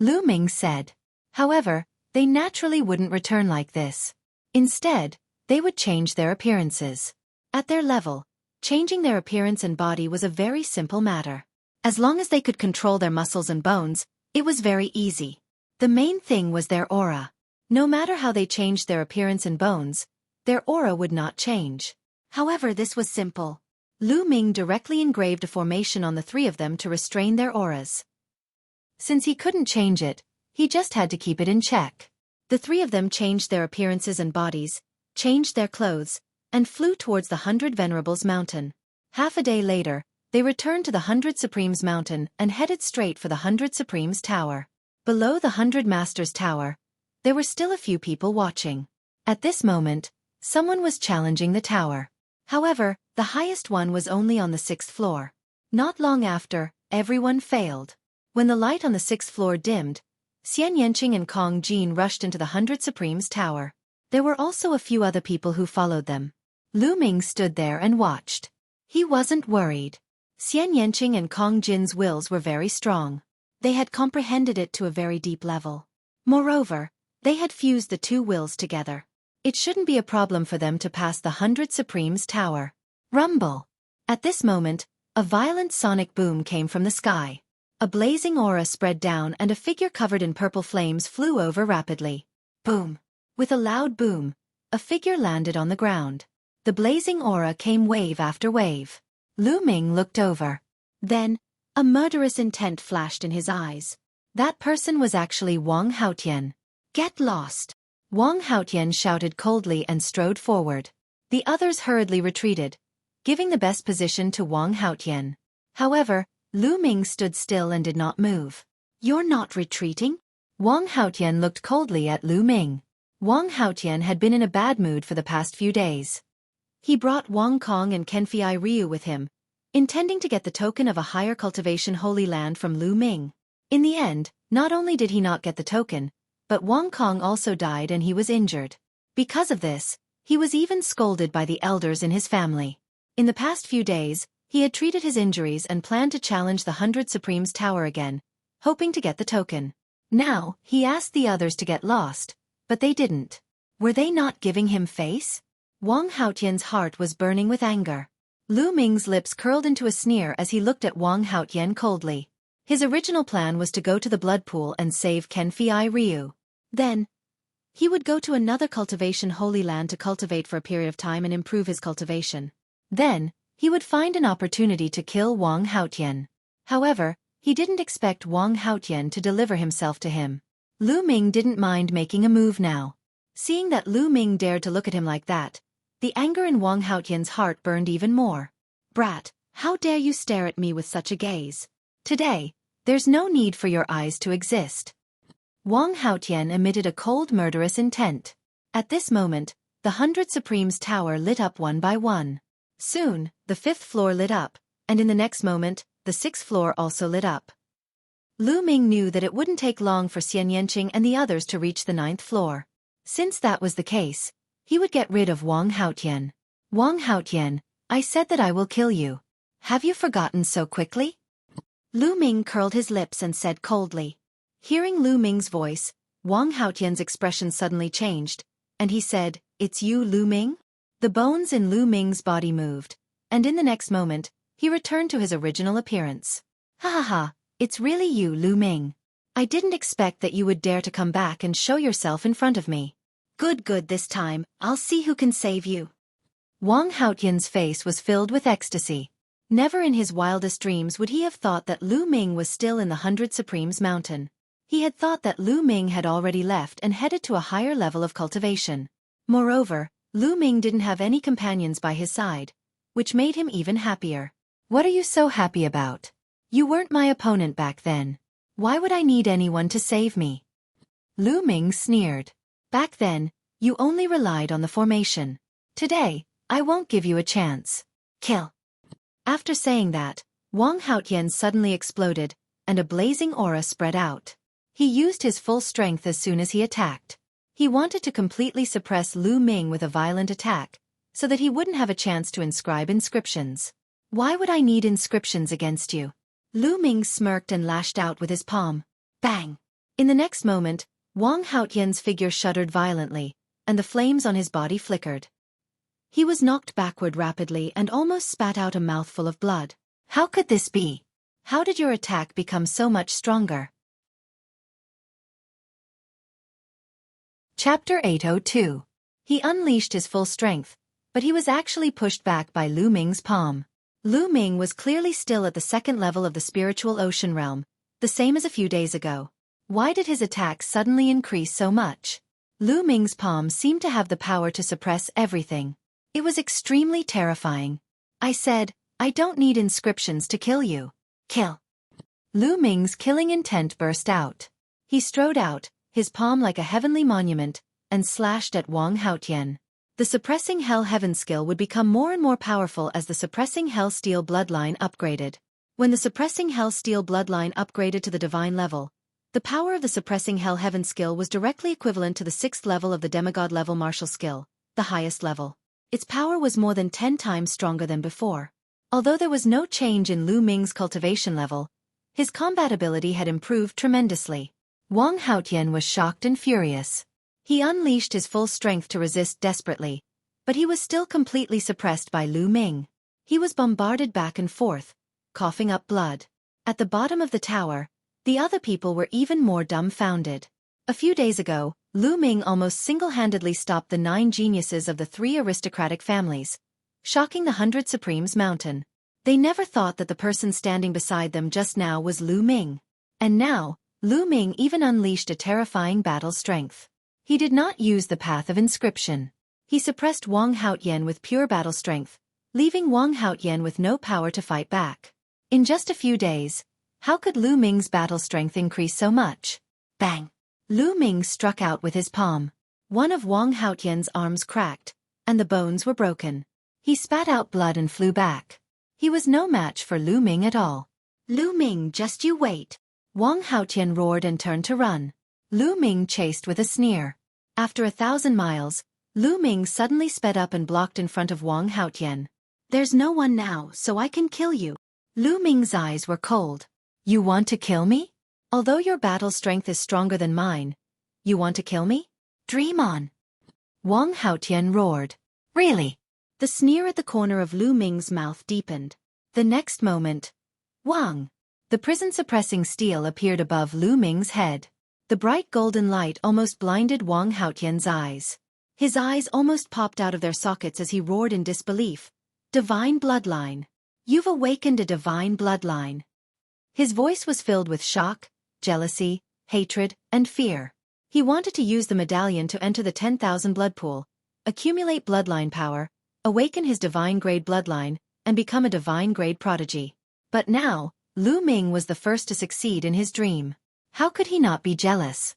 Lu Ming said. However, they naturally wouldn't return like this. Instead, they would change their appearances. At their level, changing their appearance and body was a very simple matter. As long as they could control their muscles and bones, it was very easy. The main thing was their aura. No matter how they changed their appearance and bones, their aura would not change. However, this was simple. Lu Ming directly engraved a formation on the three of them to restrain their auras. Since he couldn't change it, he just had to keep it in check. The three of them changed their appearances and bodies, changed their clothes, and flew towards the 100 Venerables Mountain. Half a day later, they returned to the 100 Supremes Mountain and headed straight for the 100 Supremes Tower. Below the 100 Masters Tower, there were still a few people watching. At this moment, someone was challenging the tower. However, the highest one was only on the 6th floor. Not long after, everyone failed. When the light on the 6th floor dimmed, Xian Yanqing and Kong Jin rushed into the 100 Supremes Tower. There were also a few other people who followed them. Lu Ming stood there and watched. He wasn't worried. Xian Yanqing and Kong Jin's wills were very strong. They had comprehended it to a very deep level. Moreover, they had fused the two wills together. It shouldn't be a problem for them to pass the 100 Supremes Tower. Rumble! At this moment, a violent sonic boom came from the sky. A blazing aura spread down and a figure covered in purple flames flew over rapidly. Boom! With a loud boom, a figure landed on the ground. The blazing aura came wave after wave. Lu Ming looked over. Then, a murderous intent flashed in his eyes. That person was actually Wang Haotian. Get lost! Wang Haotian shouted coldly and strode forward. The others hurriedly retreated, giving the best position to Wang Haotian. However, Lu Ming stood still and did not move. You're not retreating? Wang Haotian looked coldly at Lu Ming. Wang Haotian had been in a bad mood for the past few days. He brought Wang Kong and Kenfei Ryu with him, intending to get the token of a higher cultivation holy land from Lu Ming. In the end, not only did he not get the token, but Wang Kong also died and he was injured. Because of this, he was even scolded by the elders in his family. In the past few days, he had treated his injuries and planned to challenge the 100 Supremes Tower again, hoping to get the token. Now, he asked the others to get lost, but they didn't. Were they not giving him face? Wang Haotian's heart was burning with anger. Lu Ming's lips curled into a sneer as he looked at Wang Haotian coldly. His original plan was to go to the blood pool and save Kenfei Ryu. Then, he would go to another cultivation holy land to cultivate for a period of time and improve his cultivation. Then, he would find an opportunity to kill Wang Haotian. However, he didn't expect Wang Haotian to deliver himself to him. Lu Ming didn't mind making a move now. Seeing that Lu Ming dared to look at him like that, the anger in Wang Haotian's heart burned even more. Brat, how dare you stare at me with such a gaze? Today, there's no need for your eyes to exist. Wang Haotian emitted a cold murderous intent. At this moment, the 100 Supremes Tower lit up one by one. Soon, the 5th floor lit up, and in the next moment, the 6th floor also lit up. Lu Ming knew that it wouldn't take long for Xian Yanqing and the others to reach the 9th floor. Since that was the case, he would get rid of Wang Haotian. Wang Haotian, I said that I will kill you. Have you forgotten so quickly? Lu Ming curled his lips and said coldly. Hearing Lu Ming's voice, Wang Haotian's expression suddenly changed, and he said, It's you, Lu Ming? The bones in Lu Ming's body moved, and in the next moment, he returned to his original appearance. Ha ha ha, it's really you, Lu Ming. I didn't expect that you would dare to come back and show yourself in front of me. Good, this time, I'll see who can save you. Wang Haotian's face was filled with ecstasy. Never in his wildest dreams would he have thought that Lu Ming was still in the 100 Supremes Mountain. He had thought that Lu Ming had already left and headed to a higher level of cultivation. Moreover, Lu Ming didn't have any companions by his side, which made him even happier. What are you so happy about? You weren't my opponent back then. Why would I need anyone to save me? Lu Ming sneered. Back then, you only relied on the formation. Today, I won't give you a chance. Kill. After saying that, Wang Haotian suddenly exploded, and a blazing aura spread out. He used his full strength as soon as he attacked. He wanted to completely suppress Lu Ming with a violent attack, so that he wouldn't have a chance to inscribe inscriptions. Why would I need inscriptions against you? Lu Ming smirked and lashed out with his palm. Bang! In the next moment, Wang Haotian's figure shuddered violently, and the flames on his body flickered. He was knocked backward rapidly and almost spat out a mouthful of blood. How could this be? How did your attack become so much stronger? Chapter 802. He unleashed his full strength, but he was actually pushed back by Lu Ming's palm. Lu Ming was clearly still at the second level of the spiritual ocean realm, the same as a few days ago. Why did his attacks suddenly increase so much? Lu Ming's palm seemed to have the power to suppress everything. It was extremely terrifying. I said, I don't need inscriptions to kill you. Kill. Lu Ming's killing intent burst out. He strode out, his palm like a heavenly monument, and slashed at Wang Haotian. The suppressing Hell Heaven skill would become more and more powerful as the suppressing Hell Steel bloodline upgraded. When the suppressing Hell Steel bloodline upgraded to the divine level, the power of the suppressing Hell Heaven skill was directly equivalent to the 6th level of the demigod level martial skill, the highest level. Its power was more than 10 times stronger than before. Although there was no change in Lu Ming's cultivation level, his combat ability had improved tremendously. Wang Haotian was shocked and furious. He unleashed his full strength to resist desperately, but he was still completely suppressed by Lu Ming. He was bombarded back and forth, coughing up blood. At the bottom of the tower, the other people were even more dumbfounded. A few days ago, Lu Ming almost single-handedly stopped the 9 geniuses of the 3 aristocratic families, shocking the 100 Supremes mountain. They never thought that the person standing beside them just now was Lu Ming. And now, Lu Ming even unleashed a terrifying battle strength. He did not use the path of inscription. He suppressed Wang Haotian with pure battle strength, leaving Wang Haotian with no power to fight back. In just a few days, how could Lu Ming's battle strength increase so much? Bang! Lu Ming struck out with his palm. One of Wang Haotian's arms cracked, and the bones were broken. He spat out blood and flew back. He was no match for Lu Ming at all. Lu Ming, just you wait. Wang Haotian roared and turned to run. Lu Ming chased with a sneer. After 1,000 miles, Lu Ming suddenly sped up and blocked in front of Wang Haotian. There's no one now, so I can kill you. Lu Ming's eyes were cold. You want to kill me? Although your battle strength is stronger than mine, you want to kill me? Dream on. Wang Haotian roared. Really? The sneer at the corner of Lu Ming's mouth deepened. The next moment, Wang! The prison-suppressing steel appeared above Lu Ming's head. The bright golden light almost blinded Wang Haotian's eyes. His eyes almost popped out of their sockets as he roared in disbelief. Divine bloodline. You've awakened a divine bloodline. His voice was filled with shock, jealousy, hatred, and fear. He wanted to use the medallion to enter the 10,000 blood pool, accumulate bloodline power, awaken his divine-grade bloodline, and become a divine-grade prodigy. But now, Lu Ming was the first to succeed in his dream. How could he not be jealous?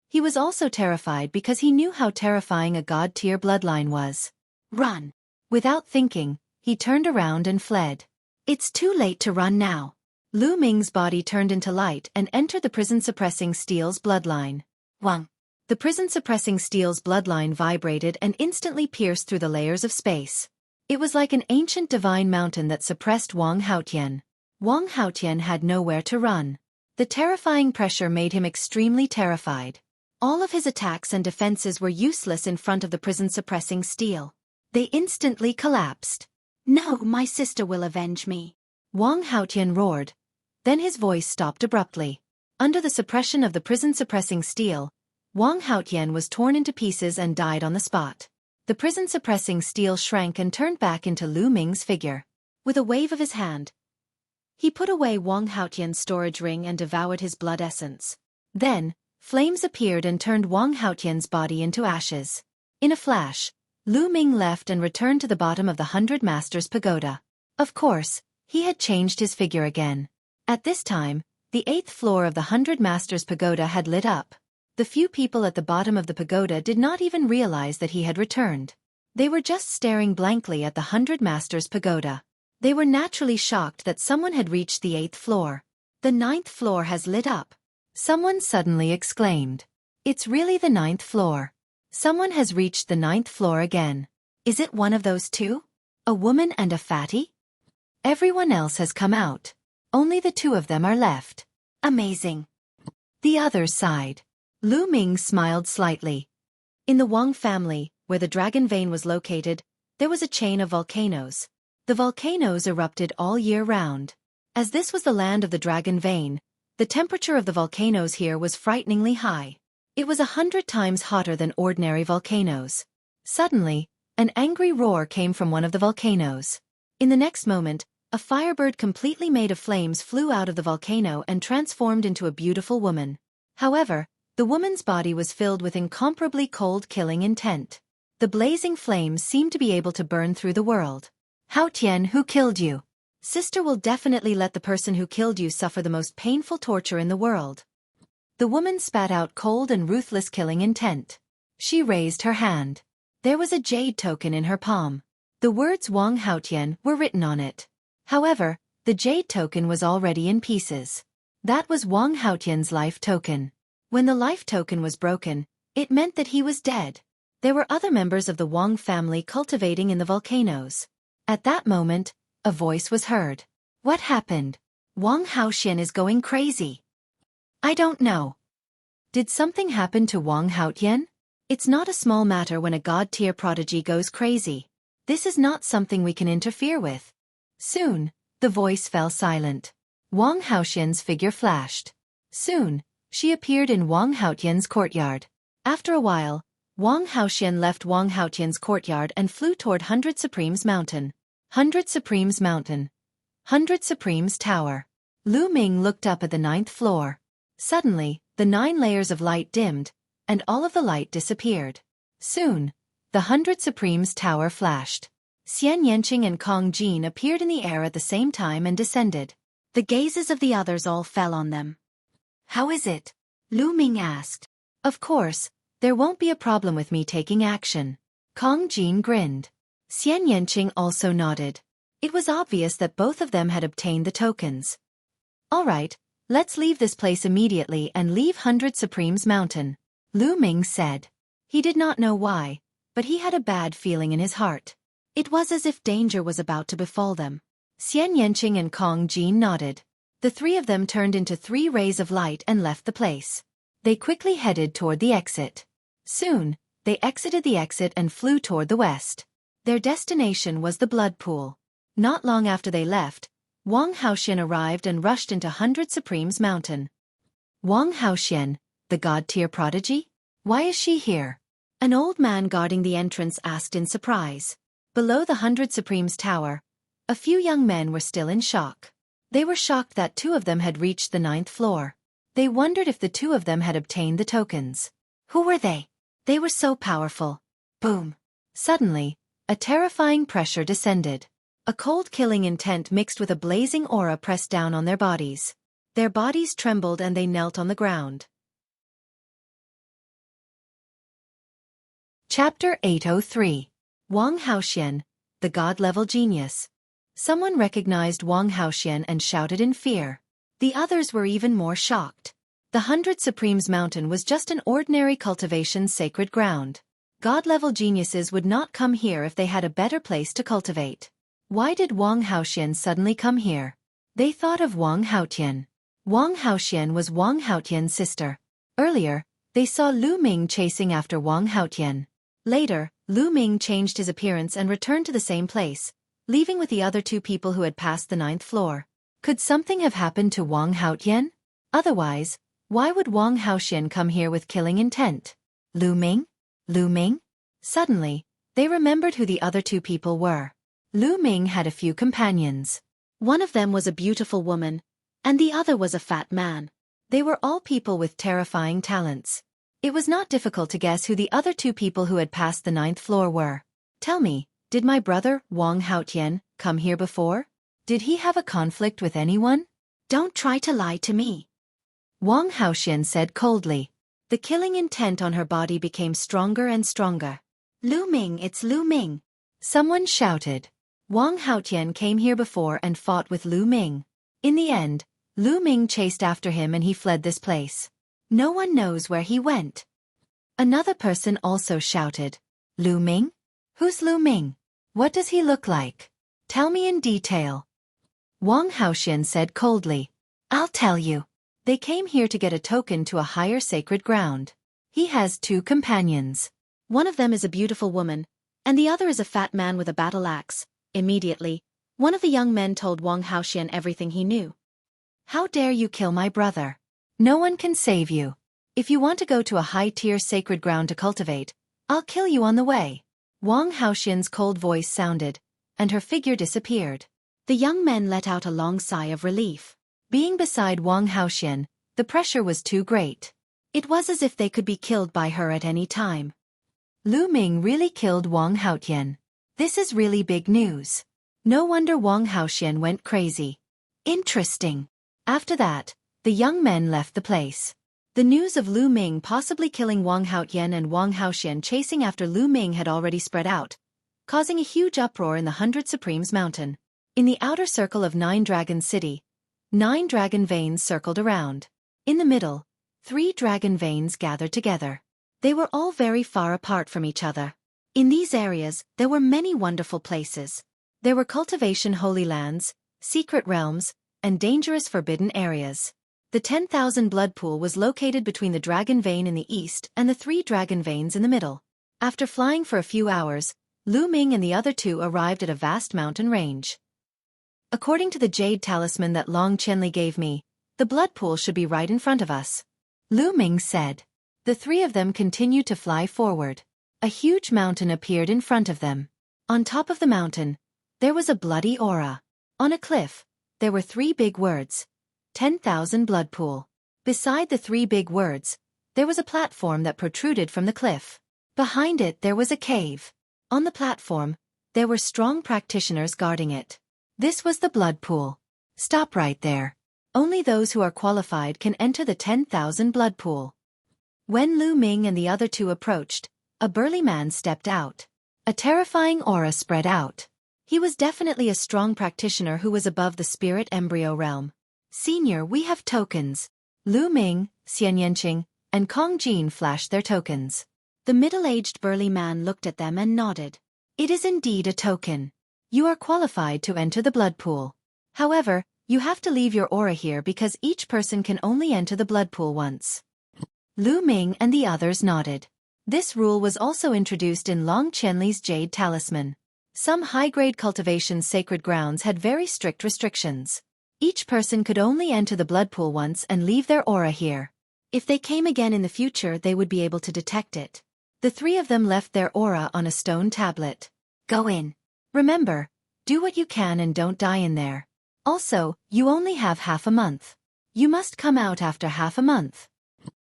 He was also terrified because he knew how terrifying a god-tier bloodline was. Run! Without thinking, he turned around and fled. It's too late to run now. Lu Ming's body turned into light and entered the prison-suppressing steel's bloodline. Wang! The prison-suppressing steel's bloodline vibrated and instantly pierced through the layers of space. It was like an ancient divine mountain that suppressed Wang Haotian. Wang Haotian had nowhere to run. The terrifying pressure made him extremely terrified. All of his attacks and defenses were useless in front of the prison-suppressing steel. They instantly collapsed. No, my sister will avenge me. Wang Haotian roared. Then his voice stopped abruptly. Under the suppression of the prison-suppressing steel, Wang Haotian was torn into pieces and died on the spot. The prison-suppressing steel shrank and turned back into Lu Ming's figure. With a wave of his hand, he put away Wang Haotian's storage ring and devoured his blood essence. Then, flames appeared and turned Wang Haotian's body into ashes. In a flash, Lu Ming left and returned to the bottom of the 100 Masters Pagoda. Of course, he had changed his figure again. At this time, the 8th floor of the 100 Masters Pagoda had lit up. The few people at the bottom of the pagoda did not even realize that he had returned. They were just staring blankly at the 100 Masters Pagoda. They were naturally shocked that someone had reached the 8th floor. The 9th floor has lit up. Someone suddenly exclaimed. It's really the 9th floor. Someone has reached the 9th floor again. Is it one of those two? A woman and a fatty? Everyone else has come out. Only the two of them are left. Amazing. The others sighed. Lu Ming smiled slightly. In the Wang family, where the dragon vein was located, there was a chain of volcanoes. The volcanoes erupted all year round. As this was the land of the dragon vein, the temperature of the volcanoes here was frighteningly high. It was 100 times hotter than ordinary volcanoes. Suddenly, an angry roar came from one of the volcanoes. In the next moment, a firebird completely made of flames flew out of the volcano and transformed into a beautiful woman. However, the woman's body was filled with incomparably cold killing intent. The blazing flames seemed to be able to burn through the world. Hao Tian, who killed you? Sister will definitely let the person who killed you suffer the most painful torture in the world. The woman spat out cold and ruthless killing intent. She raised her hand. There was a jade token in her palm. The words Wang Haotian were written on it. However, the jade token was already in pieces. That was Wang Haotian's life token. When the life token was broken, it meant that he was dead. There were other members of the Wang family cultivating in the volcanoes. At that moment, a voice was heard. What happened? Wang Haotian is going crazy. I don't know. Did something happen to Wang Haotian? It's not a small matter when a god-tier prodigy goes crazy. This is not something we can interfere with. Soon, the voice fell silent. Wang Haotian's figure flashed. Soon, she appeared in Wang Haotian's courtyard. After a while, Wang Haotian left Wang Haotian's courtyard and flew toward 100 Supremes Mountain. 100 Supremes Mountain. 100 Supremes Tower. Lu Ming looked up at the 9th floor. Suddenly, the 9 layers of light dimmed, and all of the light disappeared. Soon, the 100 Supremes Tower flashed. Xian Yanqing and Kong Jin appeared in the air at the same time and descended. The gazes of the others all fell on them. How is it? Lu Ming asked. Of course, there won't be a problem with me taking action. Kong Jin grinned. Xian Yanqing also nodded. It was obvious that both of them had obtained the tokens. All right, let's leave this place immediately and leave 100 Supremes Mountain, Lu Ming said. He did not know why, but he had a bad feeling in his heart. It was as if danger was about to befall them. Xian Yanqing and Kong Jin nodded. The 3 of them turned into 3 rays of light and left the place. They quickly headed toward the exit. Soon, they exited the exit and flew toward the west. Their destination was the blood pool. Not long after they left, Wang Haotian arrived and rushed into 100 Supremes Mountain. Wang Haotian, the god-tier prodigy? Why is she here? An old man guarding the entrance asked in surprise. Below the 100 Supremes Tower, a few young men were still in shock. They were shocked that 2 of them had reached the 9th floor. They wondered if the 2 of them had obtained the tokens. Who were they? They were so powerful. Boom. Suddenly, a terrifying pressure descended. A cold killing intent mixed with a blazing aura pressed down on their bodies. Their bodies trembled and they knelt on the ground. Chapter 803. Wang Haotian, the god-level genius. Someone recognized Wang Haotian and shouted in fear. The others were even more shocked. The 100 Supremes Mountain was just an ordinary cultivation sacred ground. God-level geniuses would not come here if they had a better place to cultivate. Why did Wang Haotian suddenly come here? They thought of Wang Haotian. Wang Haotian was Wang Haotian's sister. Earlier, they saw Lu Ming chasing after Wang Haotian. Later, Lu Ming changed his appearance and returned to the same place, leaving with the other 2 people who had passed the 9th floor. Could something have happened to Wang Haotian? Otherwise, why would Wang Haotian come here with killing intent? Lu Ming? Lu Ming? Suddenly, they remembered who the other 2 people were. Lu Ming had a few companions. One of them was a beautiful woman, and the other was a fat man. They were all people with terrifying talents. It was not difficult to guess who the other 2 people who had passed the 9th floor were. Tell me, did my brother, Wang Haotian, come here before? Did he have a conflict with anyone? Don't try to lie to me. Wang Haotian said coldly. The killing intent on her body became stronger and stronger. Lu Ming, it's Lu Ming. Someone shouted. Wang Haotian came here before and fought with Lu Ming. In the end, Lu Ming chased after him and he fled this place. No one knows where he went. Another person also shouted. Lu Ming? Who's Lu Ming? What does he look like? Tell me in detail. Wang Haotian said coldly. I'll tell you. They came here to get a token to a higher sacred ground. He has 2 companions. One of them is a beautiful woman, and the other is a fat man with a battle axe. Immediately, one of the young men told Wang Haoxian everything he knew. How dare you kill my brother? No one can save you. If you want to go to a high-tier sacred ground to cultivate, I'll kill you on the way. Wang Haoxian's cold voice sounded, and her figure disappeared. The young men let out a long sigh of relief. Being beside Wang Haoxian, the pressure was too great. It was as if they could be killed by her at any time. Lu Ming really killed Wang Haoxian. This is really big news. No wonder Wang Haoxian went crazy. Interesting. After that, the young men left the place. The news of Lu Ming possibly killing Wang Haoxian and Wang Haoxian chasing after Lu Ming had already spread out, causing a huge uproar in the 100 Supremes Mountain. In the outer circle of 9 Dragon City, 9 dragon veins circled around. In the middle, 3 dragon veins gathered together. They were all very far apart from each other. In these areas, there were many wonderful places. There were cultivation holy lands, secret realms, and dangerous forbidden areas. The 10,000 blood pool was located between the dragon vein in the east and the 3 dragon veins in the middle. After flying for a few hours, Lu Ming and the other 2 arrived at a vast mountain range. According to the jade talisman that Long Chenli gave me, the blood pool should be right in front of us. Lu Ming said. The 3 of them continued to fly forward. A huge mountain appeared in front of them. On top of the mountain, there was a bloody aura. On a cliff, there were 3 big words. 10,000 blood pool. Beside the 3 big words, there was a platform that protruded from the cliff. Behind it there was a cave. On the platform, there were strong practitioners guarding it. This was the blood pool. Stop right there. Only those who are qualified can enter the 10,000 blood pool. When Lu Ming and the other 2 approached, a burly man stepped out. A terrifying aura spread out. He was definitely a strong practitioner who was above the spirit embryo realm. Senior, we have tokens. Lu Ming, Xian Yanqing, and Kong Jin flashed their tokens. The middle-aged burly man looked at them and nodded. It is indeed a token. You are qualified to enter the blood pool. However, you have to leave your aura here because each person can only enter the blood pool once. Lu Ming and the others nodded. This rule was also introduced in Long Chenli's jade talisman. Some high-grade cultivation sacred grounds had very strict restrictions. Each person could only enter the blood pool once and leave their aura here. If they came again in the future, they would be able to detect it. The 3 of them left their aura on a stone tablet. Go in. Remember, do what you can and don't die in there. Also, you only have half a month. You must come out after half a month.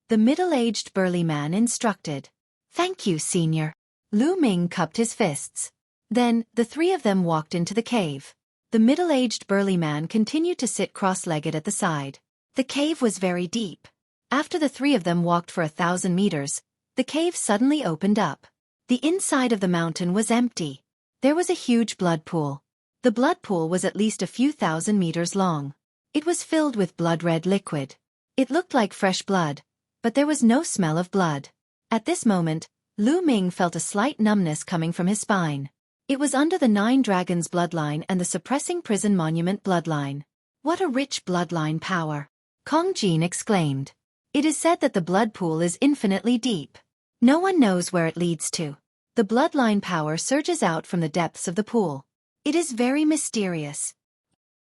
The middle-aged burly man instructed. Thank you, senior. Lu Ming cupped his fists. Then, the 3 of them walked into the cave. The middle-aged burly man continued to sit cross-legged at the side. The cave was very deep. After the 3 of them walked for 1,000 meters, the cave suddenly opened up. The inside of the mountain was empty. There was a huge blood pool. The blood pool was at least a few thousand meters long. It was filled with blood-red liquid. It looked like fresh blood, but there was no smell of blood. At this moment, Lu Ming felt a slight numbness coming from his spine. It was under the 9 Dragons bloodline and the suppressing prison monument bloodline. What a rich bloodline power! Kong Jin exclaimed. It is said that the blood pool is infinitely deep. No one knows where it leads to. The bloodline power surges out from the depths of the pool. It is very mysterious.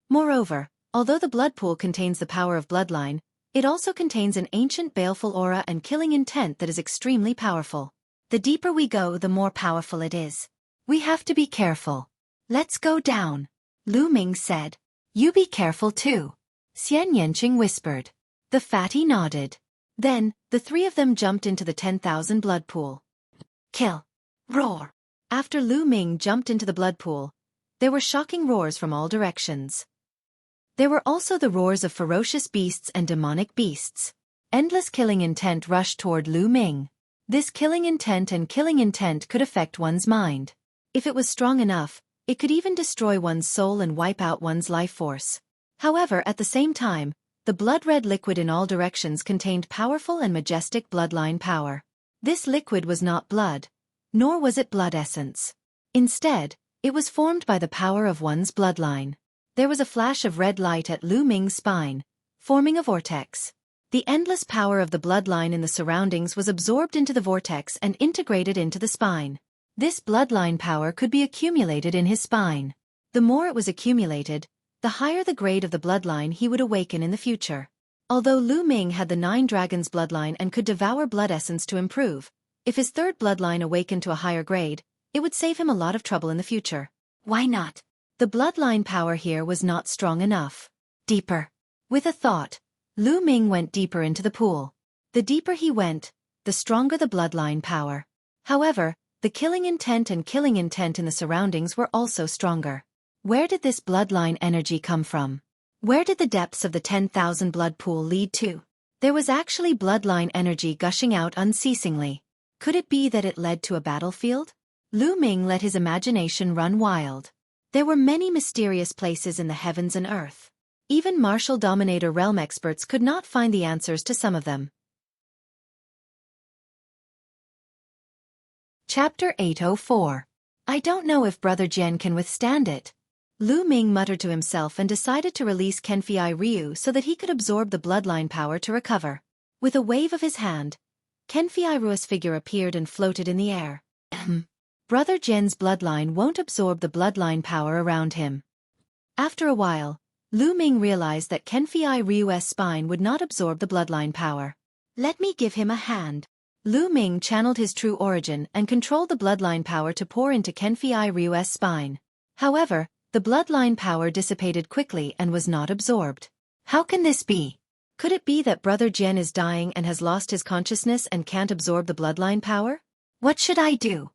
Moreover, although the blood pool contains the power of bloodline, it also contains an ancient baleful aura and killing intent that is extremely powerful. The deeper we go, the more powerful it is. We have to be careful. Let's go down. Lu Ming said. You be careful too. Xian Yanqing whispered. The fatty nodded. Then, the 3 of them jumped into the 10,000 blood pool. Kill. Roar. After Lu Ming jumped into the blood pool, there were shocking roars from all directions. There were also the roars of ferocious beasts and demonic beasts. Endless killing intent rushed toward Lu Ming. This killing intent could affect one's mind. If it was strong enough, it could even destroy one's soul and wipe out one's life force. However, at the same time, the blood-red liquid in all directions contained powerful and majestic bloodline power. This liquid was not blood, nor was it blood essence. Instead, it was formed by the power of one's bloodline. There was a flash of red light at Lu Ming's spine, forming a vortex. The endless power of the bloodline in the surroundings was absorbed into the vortex and integrated into the spine. This bloodline power could be accumulated in his spine. The more it was accumulated, the higher the grade of the bloodline he would awaken in the future. Although Lu Ming had the 9 dragons bloodline and could devour blood essence to improve, if his third bloodline awakened to a higher grade, it would save him a lot of trouble in the future. Why not? The bloodline power here was not strong enough. Deeper. With a thought, Lu Ming went deeper into the pool. The deeper he went, the stronger the bloodline power. However, the killing intent in the surroundings were also stronger. Where did this bloodline energy come from? Where did the depths of the 10,000 blood pool lead to? There was actually bloodline energy gushing out unceasingly. Could it be that it led to a battlefield? Lu Ming let his imagination run wild. There were many mysterious places in the heavens and earth. Even martial dominator realm experts could not find the answers to some of them. Chapter 804. I don't know if Brother Jian can withstand it. Lu Ming muttered to himself and decided to release Kenfei Ryu so that he could absorb the bloodline power to recover. With a wave of his hand, Kenfei Ryu's figure appeared and floated in the air. Brother Jian's bloodline won't absorb the bloodline power around him. After a while, Lu Ming realized that Kenfei Ryu's spine would not absorb the bloodline power. Let me give him a hand. Lu Ming channeled his true origin and controlled the bloodline power to pour into Kenfei Ryu's spine. However, the bloodline power dissipated quickly and was not absorbed. How can this be? Could it be that Brother Jian is dying and has lost his consciousness and can't absorb the bloodline power? What should I do?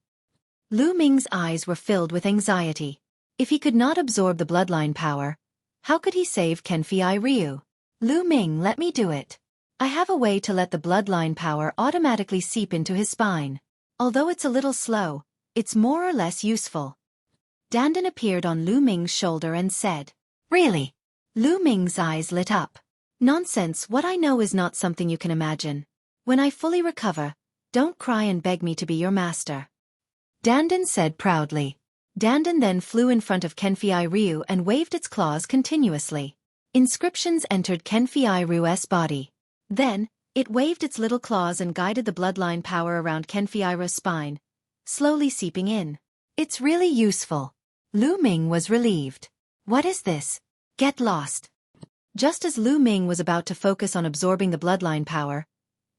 Lu Ming's eyes were filled with anxiety. If he could not absorb the bloodline power, how could he save Kenfei Ryu? Lu Ming, let me do it. I have a way to let the bloodline power automatically seep into his spine. Although it's a little slow, it's more or less useful. Dandan appeared on Lu Ming's shoulder and said, Really? Lu Ming's eyes lit up. Nonsense, what I know is not something you can imagine. When I fully recover, don't cry and beg me to be your master. Dandan said proudly. Dandan then flew in front of Kenfei Ryu and waved its claws continuously. Inscriptions entered Kenfei Ryu's body. Then, it waved its little claws and guided the bloodline power around Kenfei Ryu's spine, slowly seeping in. It's really useful. Lu Ming was relieved. What is this? Get lost. Just as Lu Ming was about to focus on absorbing the bloodline power,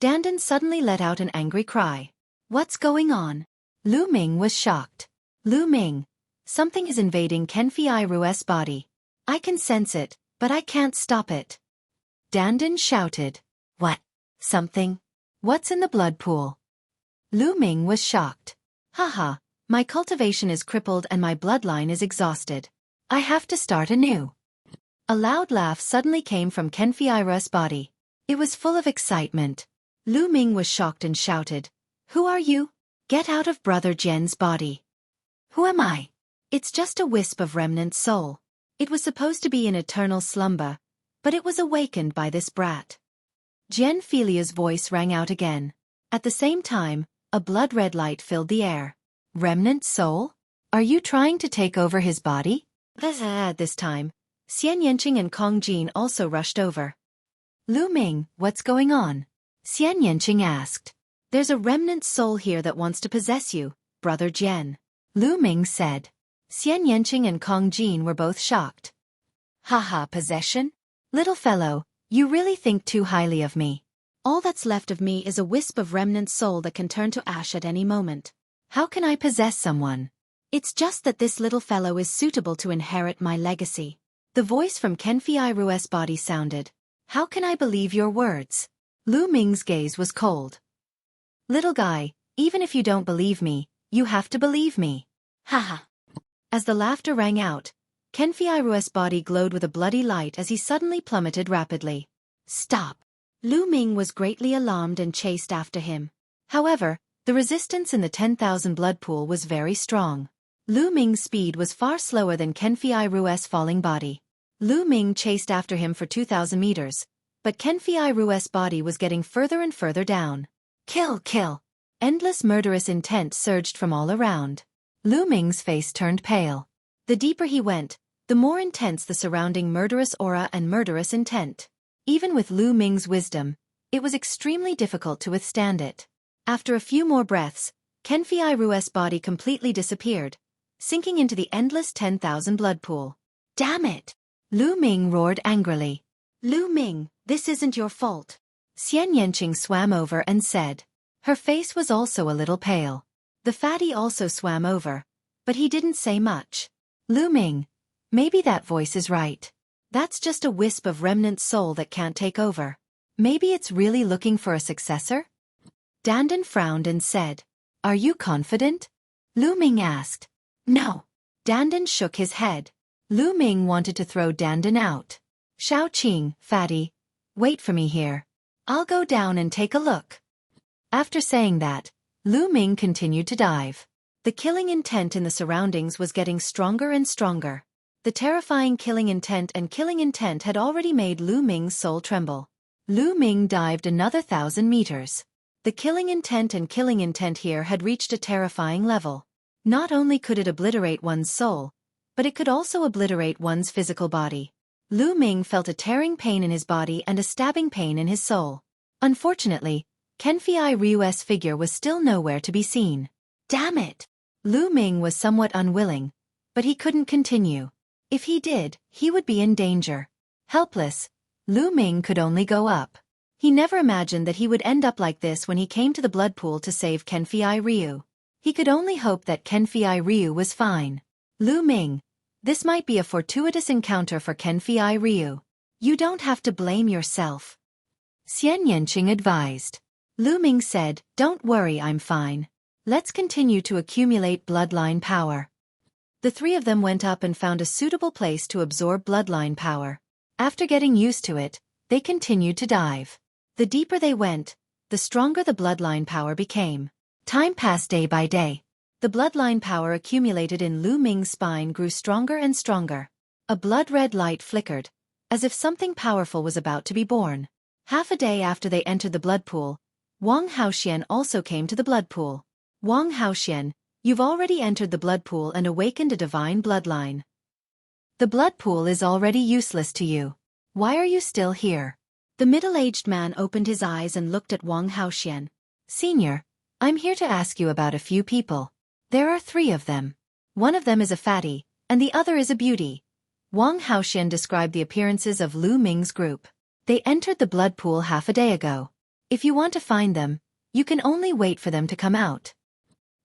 Dandan suddenly let out an angry cry. What's going on? Lu Ming was shocked. Lu Ming, something is invading Kenfei Ryu's body. I can sense it, but I can't stop it. Dandan shouted. What? Something? What's in the blood pool? Lu Ming was shocked. Haha, my cultivation is crippled and my bloodline is exhausted. I have to start anew. A loud laugh suddenly came from Kenfei Ryu's body. It was full of excitement. Lu Ming was shocked and shouted, Who are you? Get out of Brother Jian's body. Who am I? It's just a wisp of remnant soul. It was supposed to be in eternal slumber, but it was awakened by this brat. Jian Filia's voice rang out again. At the same time, a blood-red light filled the air. Remnant soul? Are you trying to take over his body? At this time, Xian Yanqing and Kong Jin also rushed over. Lu Ming, what's going on? Xian Yanqing asked. There's a remnant soul here that wants to possess you, Brother Jian. Lu Ming said. Xian Yanqing and Kong Jin were both shocked. Haha, possession? Little fellow, you really think too highly of me. All that's left of me is a wisp of remnant soul that can turn to ash at any moment. How can I possess someone? It's just that this little fellow is suitable to inherit my legacy. The voice from Kenfei Ryu's body sounded. How can I believe your words? Lu Ming's gaze was cold. Little guy, even if you don't believe me, you have to believe me. Haha. As the laughter rang out, Kenfei Ryu's body glowed with a bloody light as he suddenly plummeted rapidly. Stop. Lu Ming was greatly alarmed and chased after him. However, the resistance in the 10,000 blood pool was very strong. Lu Ming's speed was far slower than Kenfei Ryu's falling body. Lu Ming chased after him for 2,000 meters, but Kenfei Ryu's body was getting further and further down. Kill, kill. Endless murderous intent surged from all around. Lu Ming's face turned pale. The deeper he went, the more intense the surrounding murderous aura and murderous intent. Even with Lu Ming's wisdom, it was extremely difficult to withstand it. After a few more breaths, Kenfei Rue's body completely disappeared, sinking into the endless 10,000 blood pool. Damn it! Lu Ming roared angrily. Lu Ming, this isn't your fault. Xian Yanqing swam over and said. Her face was also a little pale. The fatty also swam over, but he didn't say much. Lu Ming, maybe that voice is right. That's just a wisp of remnant soul that can't take over. Maybe it's really looking for a successor? Dandan frowned and said. Are you confident? Lu Ming asked. No. Dandan shook his head. Lu Ming wanted to throw Dandan out. Shao Qing, fatty, wait for me here. I'll go down and take a look. After saying that, Lu Ming continued to dive. The killing intent in the surroundings was getting stronger and stronger. The terrifying killing intent had already made Lu Ming's soul tremble. Lu Ming dived another 1,000 meters. The killing intent here had reached a terrifying level. Not only could it obliterate one's soul, but it could also obliterate one's physical body. Lu Ming felt a tearing pain in his body and a stabbing pain in his soul. Unfortunately, Kenfei Rue's figure was still nowhere to be seen. Damn it! Lu Ming was somewhat unwilling, but he couldn't continue. If he did, he would be in danger. Helpless, Lu Ming could only go up. He never imagined that he would end up like this when he came to the blood pool to save Kenfei Ryu. He could only hope that Kenfei Ryu was fine. Lu Ming, this might be a fortuitous encounter for Kenfei Ryu. You don't have to blame yourself. Xian Yanqing advised. Lu Ming said, don't worry, I'm fine. Let's continue to accumulate bloodline power. The three of them went up and found a suitable place to absorb bloodline power. After getting used to it, they continued to dive. The deeper they went, the stronger the bloodline power became. Time passed day by day. The bloodline power accumulated in Lu Ming's spine grew stronger and stronger. A blood-red light flickered, as if something powerful was about to be born. Half a day after they entered the blood pool, Wang Haoxian also came to the blood pool. Wang Haoxian, you've already entered the blood pool and awakened a divine bloodline. The blood pool is already useless to you. Why are you still here? The middle-aged man opened his eyes and looked at Wang Haoxian. Senior, I'm here to ask you about a few people. There are 3 of them. One of them is a fatty, and the other is a beauty. Wang Haoxian described the appearances of Lu Ming's group. They entered the blood pool half a day ago. If you want to find them, you can only wait for them to come out.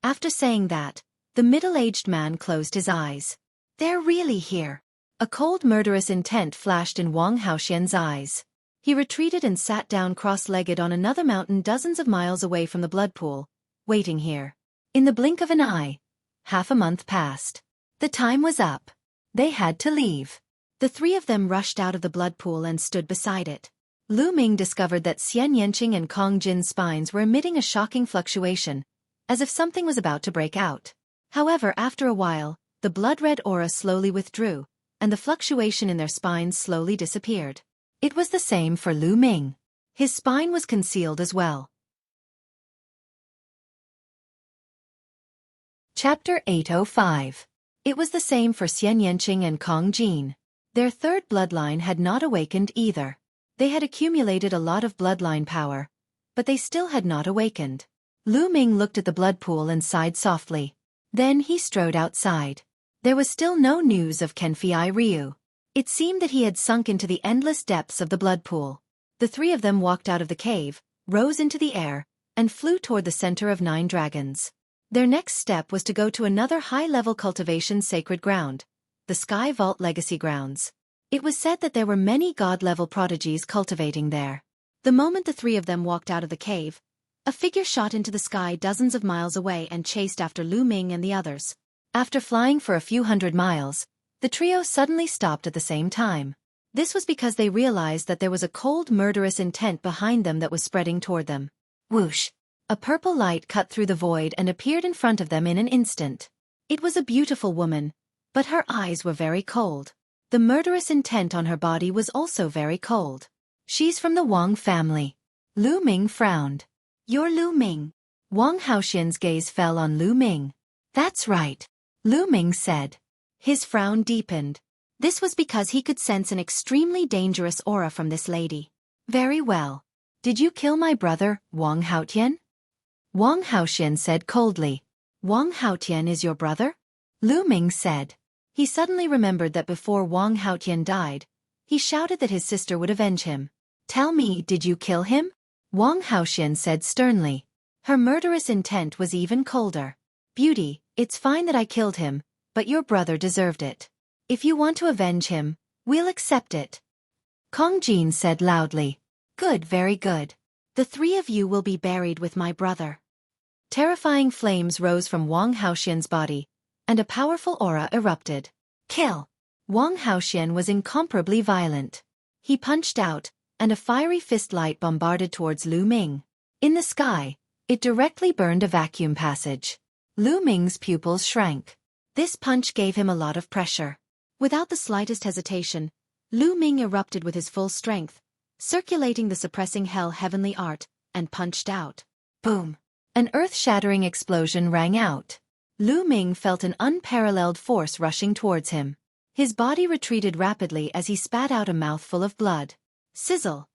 After saying that, the middle-aged man closed his eyes. They're really here. A cold murderous intent flashed in Wang Haoxian's eyes. He retreated and sat down cross-legged on another mountain dozens of miles away from the blood pool, waiting here. In the blink of an eye, half a month passed. The time was up. They had to leave. The 3 of them rushed out of the blood pool and stood beside it. Lu Ming discovered that Xian Yanqing and Kong Jin's spines were emitting a shocking fluctuation, as if something was about to break out. However, after a while, the blood-red aura slowly withdrew, and the fluctuation in their spines slowly disappeared. It was the same for Lu Ming. His spine was concealed as well. Chapter 805. It was the same for Xian Yanqing and Kong Jin. Their third bloodline had not awakened either. They had accumulated a lot of bloodline power, but they still had not awakened. Lu Ming looked at the blood pool and sighed softly. Then he strode outside. There was still no news of Kenfei Ryu. It seemed that he had sunk into the endless depths of the blood pool. The 3 of them walked out of the cave, rose into the air, and flew toward the center of 9 dragons. Their next step was to go to another high-level cultivation sacred ground, the Sky Vault Legacy Grounds. It was said that there were many god-level prodigies cultivating there. The moment the 3 of them walked out of the cave, a figure shot into the sky dozens of miles away and chased after Lu Ming and the others. After flying for a few hundred miles, the trio suddenly stopped at the same time. This was because they realized that there was a cold murderous intent behind them that was spreading toward them. Whoosh! A purple light cut through the void and appeared in front of them in an instant. It was a beautiful woman, but her eyes were very cold. The murderous intent on her body was also very cold. She's from the Wang family. Lu Ming frowned. You're Lu Ming. Wang Haoxian's gaze fell on Lu Ming. That's right, Lu Ming said. His frown deepened. This was because he could sense an extremely dangerous aura from this lady. Very well. Did you kill my brother, Wang Haotian? Wang Haotian said coldly. Wang Haotian is your brother? Lu Ming said. He suddenly remembered that before Wang Haotian died, he shouted that his sister would avenge him. Tell me, did you kill him? Wang Haotian said sternly. Her murderous intent was even colder. Beauty, it's fine that I killed him, but your brother deserved it. If you want to avenge him, we'll accept it. Kong Jin said loudly. Good, very good. The three of you will be buried with my brother. Terrifying flames rose from Wang Haotian's body, and a powerful aura erupted. Kill! Wang Haotian was incomparably violent. He punched out, and a fiery fist light bombarded towards Lu Ming. In the sky, it directly burned a vacuum passage. Lu Ming's pupils shrank. This punch gave him a lot of pressure. Without the slightest hesitation, Lu Ming erupted with his full strength, circulating the suppressing hell heavenly art, and punched out. Boom! An earth-shattering explosion rang out. Lu Ming felt an unparalleled force rushing towards him. His body retreated rapidly as he spat out a mouthful of blood. Sizzle!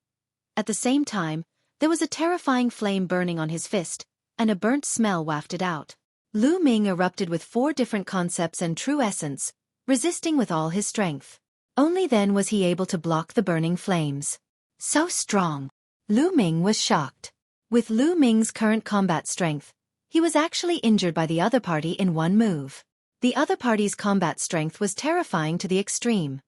At the same time, there was a terrifying flame burning on his fist, and a burnt smell wafted out. Lu Ming erupted with 4 different concepts and true essence, resisting with all his strength. Only then was he able to block the burning flames. So strong! Lu Ming was shocked. With Lu Ming's current combat strength, he was actually injured by the other party in one move. The other party's combat strength was terrifying to the extreme.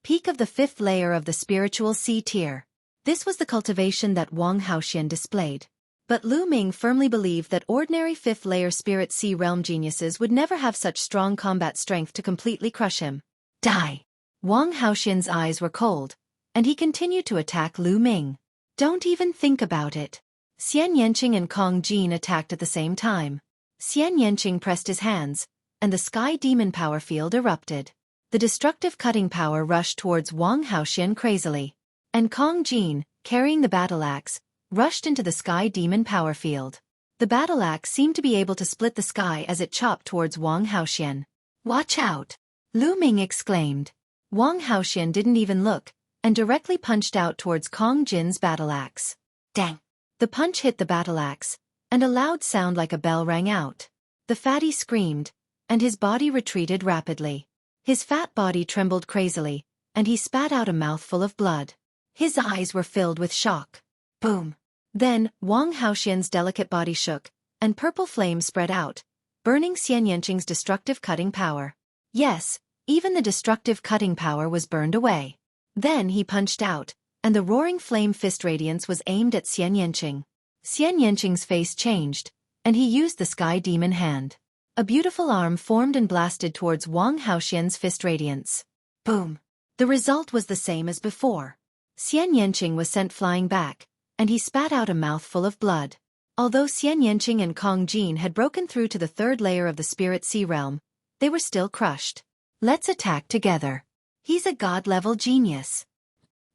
Peak of the 5th layer of the spiritual C tier. This was the cultivation that Wang Haotian displayed. But Lu Ming firmly believed that ordinary 5th layer spirit C realm geniuses would never have such strong combat strength to completely crush him. Die! Wang Haotian's eyes were cold, and he continued to attack Lu Ming. Don't even think about it. Xian Yanqing and Kong Jin attacked at the same time. Xian Yanqing pressed his hands, and the sky demon power field erupted. The destructive cutting power rushed towards Wang Haotian crazily. And Kong Jin, carrying the battle axe, rushed into the sky demon power field. The battle axe seemed to be able to split the sky as it chopped towards Wang Haotian. Watch out! Lu Ming exclaimed. Wang Haotian didn't even look, and directly punched out towards Kong Jin's battle axe. Dang! The punch hit the battle axe, and a loud sound like a bell rang out. The fatty screamed, and his body retreated rapidly. His fat body trembled crazily, and he spat out a mouthful of blood. His eyes were filled with shock. Boom! Then, Wang Haotian's delicate body shook, and purple flames spread out, burning Xian Yanqing's destructive cutting power. Yes, even the destructive cutting power was burned away. Then he punched out, and the roaring flame fist radiance was aimed at Xian Yanqing. Xian Yanqing's face changed, and he used the sky demon hand. A beautiful arm formed and blasted towards Wang Haotian's fist radiance. Boom! The result was the same as before. Xian Yanqing was sent flying back, and he spat out a mouthful of blood. Although Xian Yanqing and Kong Jin had broken through to the 3rd layer of the spirit sea realm, they were still crushed. Let's attack together. He's a god-level genius.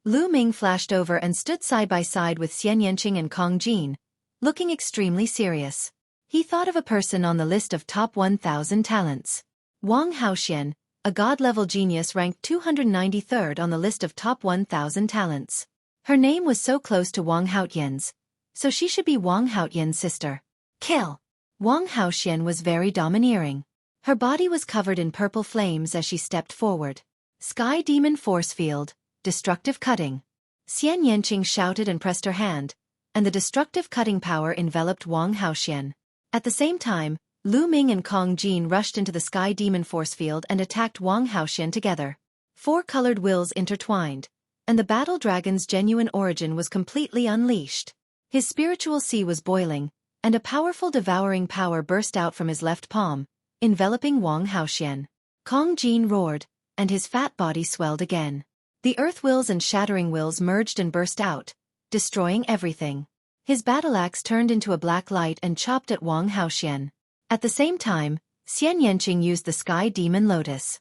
Lu Ming flashed over and stood side by side with Xian Yanqing and Kong Jin, looking extremely serious. He thought of a person on the list of top 1,000 talents. Wang Haotian, a god-level genius ranked 293rd on the list of top 1,000 talents. Her name was so close to Wang Haotian's, so she should be Wang Haotian's sister. Kill! Wang Haotian was very domineering. Her body was covered in purple flames as she stepped forward. Sky Demon Force Field, Destructive Cutting. Xian Yanqing shouted and pressed her hand, and the destructive cutting power enveloped Wang Haotian. At the same time, Lu Ming and Kong Jin rushed into the Sky Demon Force Field and attacked Wang Haotian together. 4 colored wills intertwined, and the battle dragon's genuine origin was completely unleashed. His spiritual sea was boiling, and a powerful devouring power burst out from his left palm, enveloping Wang Haotian. Kong Jin roared, and his fat body swelled again. The earth wills and shattering wills merged and burst out, destroying everything. His battle axe turned into a black light and chopped at Wang Haotian. At the same time, Xian Yanqing used the Sky Demon Lotus.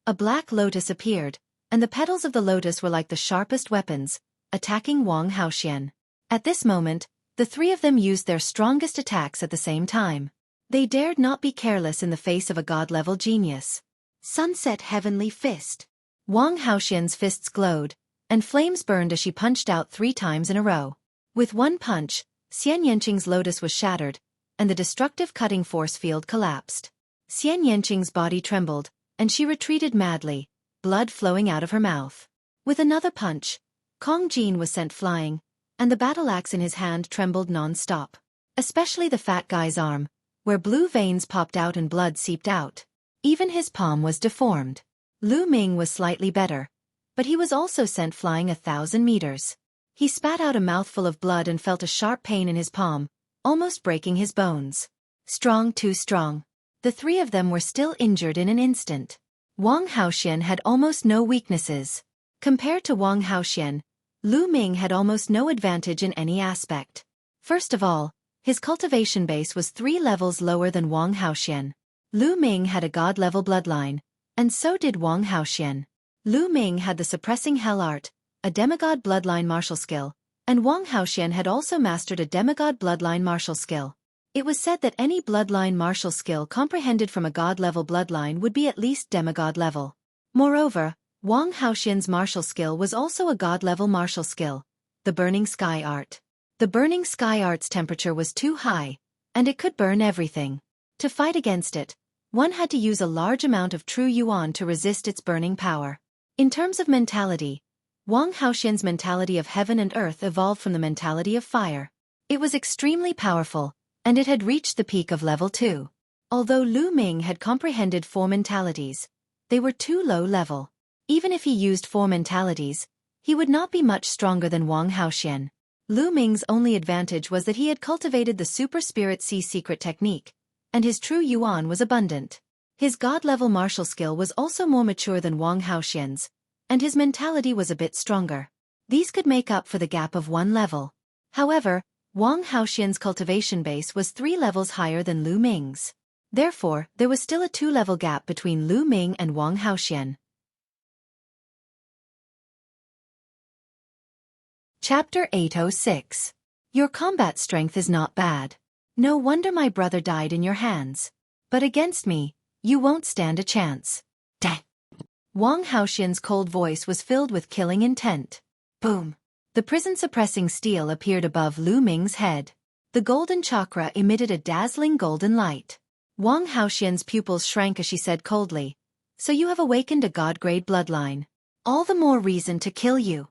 A black lotus appeared, and the petals of the lotus were like the sharpest weapons, attacking Wang Haotian. At this moment, the 3 of them used their strongest attacks at the same time. They dared not be careless in the face of a god-level genius. Sunset Heavenly Fist. Wang Haoxian's fists glowed, and flames burned as she punched out 3 times in a row. With one punch, Xian Yanqing's lotus was shattered, and the destructive cutting force field collapsed. Xian Yanqing's body trembled, and she retreated madly, blood flowing out of her mouth. With another punch, Kong Jin was sent flying, and the battle axe in his hand trembled non-stop. Especially the fat guy's arm, where blue veins popped out and blood seeped out. Even his palm was deformed. Lu Ming was slightly better, but he was also sent flying 1,000 meters. He spat out a mouthful of blood and felt a sharp pain in his palm, almost breaking his bones. Strong, too strong. The 3 of them were still injured in an instant. Wang Haoxian had almost no weaknesses. Compared to Wang Haoxian, Lu Ming had almost no advantage in any aspect. First of all, his cultivation base was 3 levels lower than Wang Haoxian. Lu Ming had a god-level bloodline, and so did Wang Haoxian. Lu Ming had the suppressing hell art, a demigod bloodline martial skill, and Wang Haoxian had also mastered a demigod bloodline martial skill. It was said that any bloodline martial skill comprehended from a god-level bloodline would be at least demigod level. Moreover, Wang Haoxian's martial skill was also a god-level martial skill, the Burning Sky art. The Burning Sky art's temperature was too high, and it could burn everything. To fight against it, one had to use a large amount of true yuan to resist its burning power. In terms of mentality, Wang Haoxian's mentality of heaven and earth evolved from the mentality of fire. It was extremely powerful, and it had reached the peak of level 2. Although Lu Ming had comprehended 4 mentalities, they were too low level. Even if he used 4 mentalities, he would not be much stronger than Wang Haoxian. Lu Ming's only advantage was that he had cultivated the Super Spirit Sea secret technique, and his true yuan was abundant. His god-level martial skill was also more mature than Wang Haoxian's, and his mentality was a bit stronger. These could make up for the gap of 1 level. However, Wang Haoxian's cultivation base was 3 levels higher than Lu Ming's. Therefore, there was still a 2-level gap between Lu Ming and Wang Haoxian. Chapter 806. Your combat strength is not bad. No wonder my brother died in your hands. But against me, you won't stand a chance. Dang. Wang Haoxian's cold voice was filled with killing intent. Boom. The prison-suppressing steel appeared above Lu Ming's head. The golden chakra emitted a dazzling golden light. Wang Haoxian's pupils shrank as she said coldly, "So you have awakened a god-grade bloodline. All the more reason to kill you."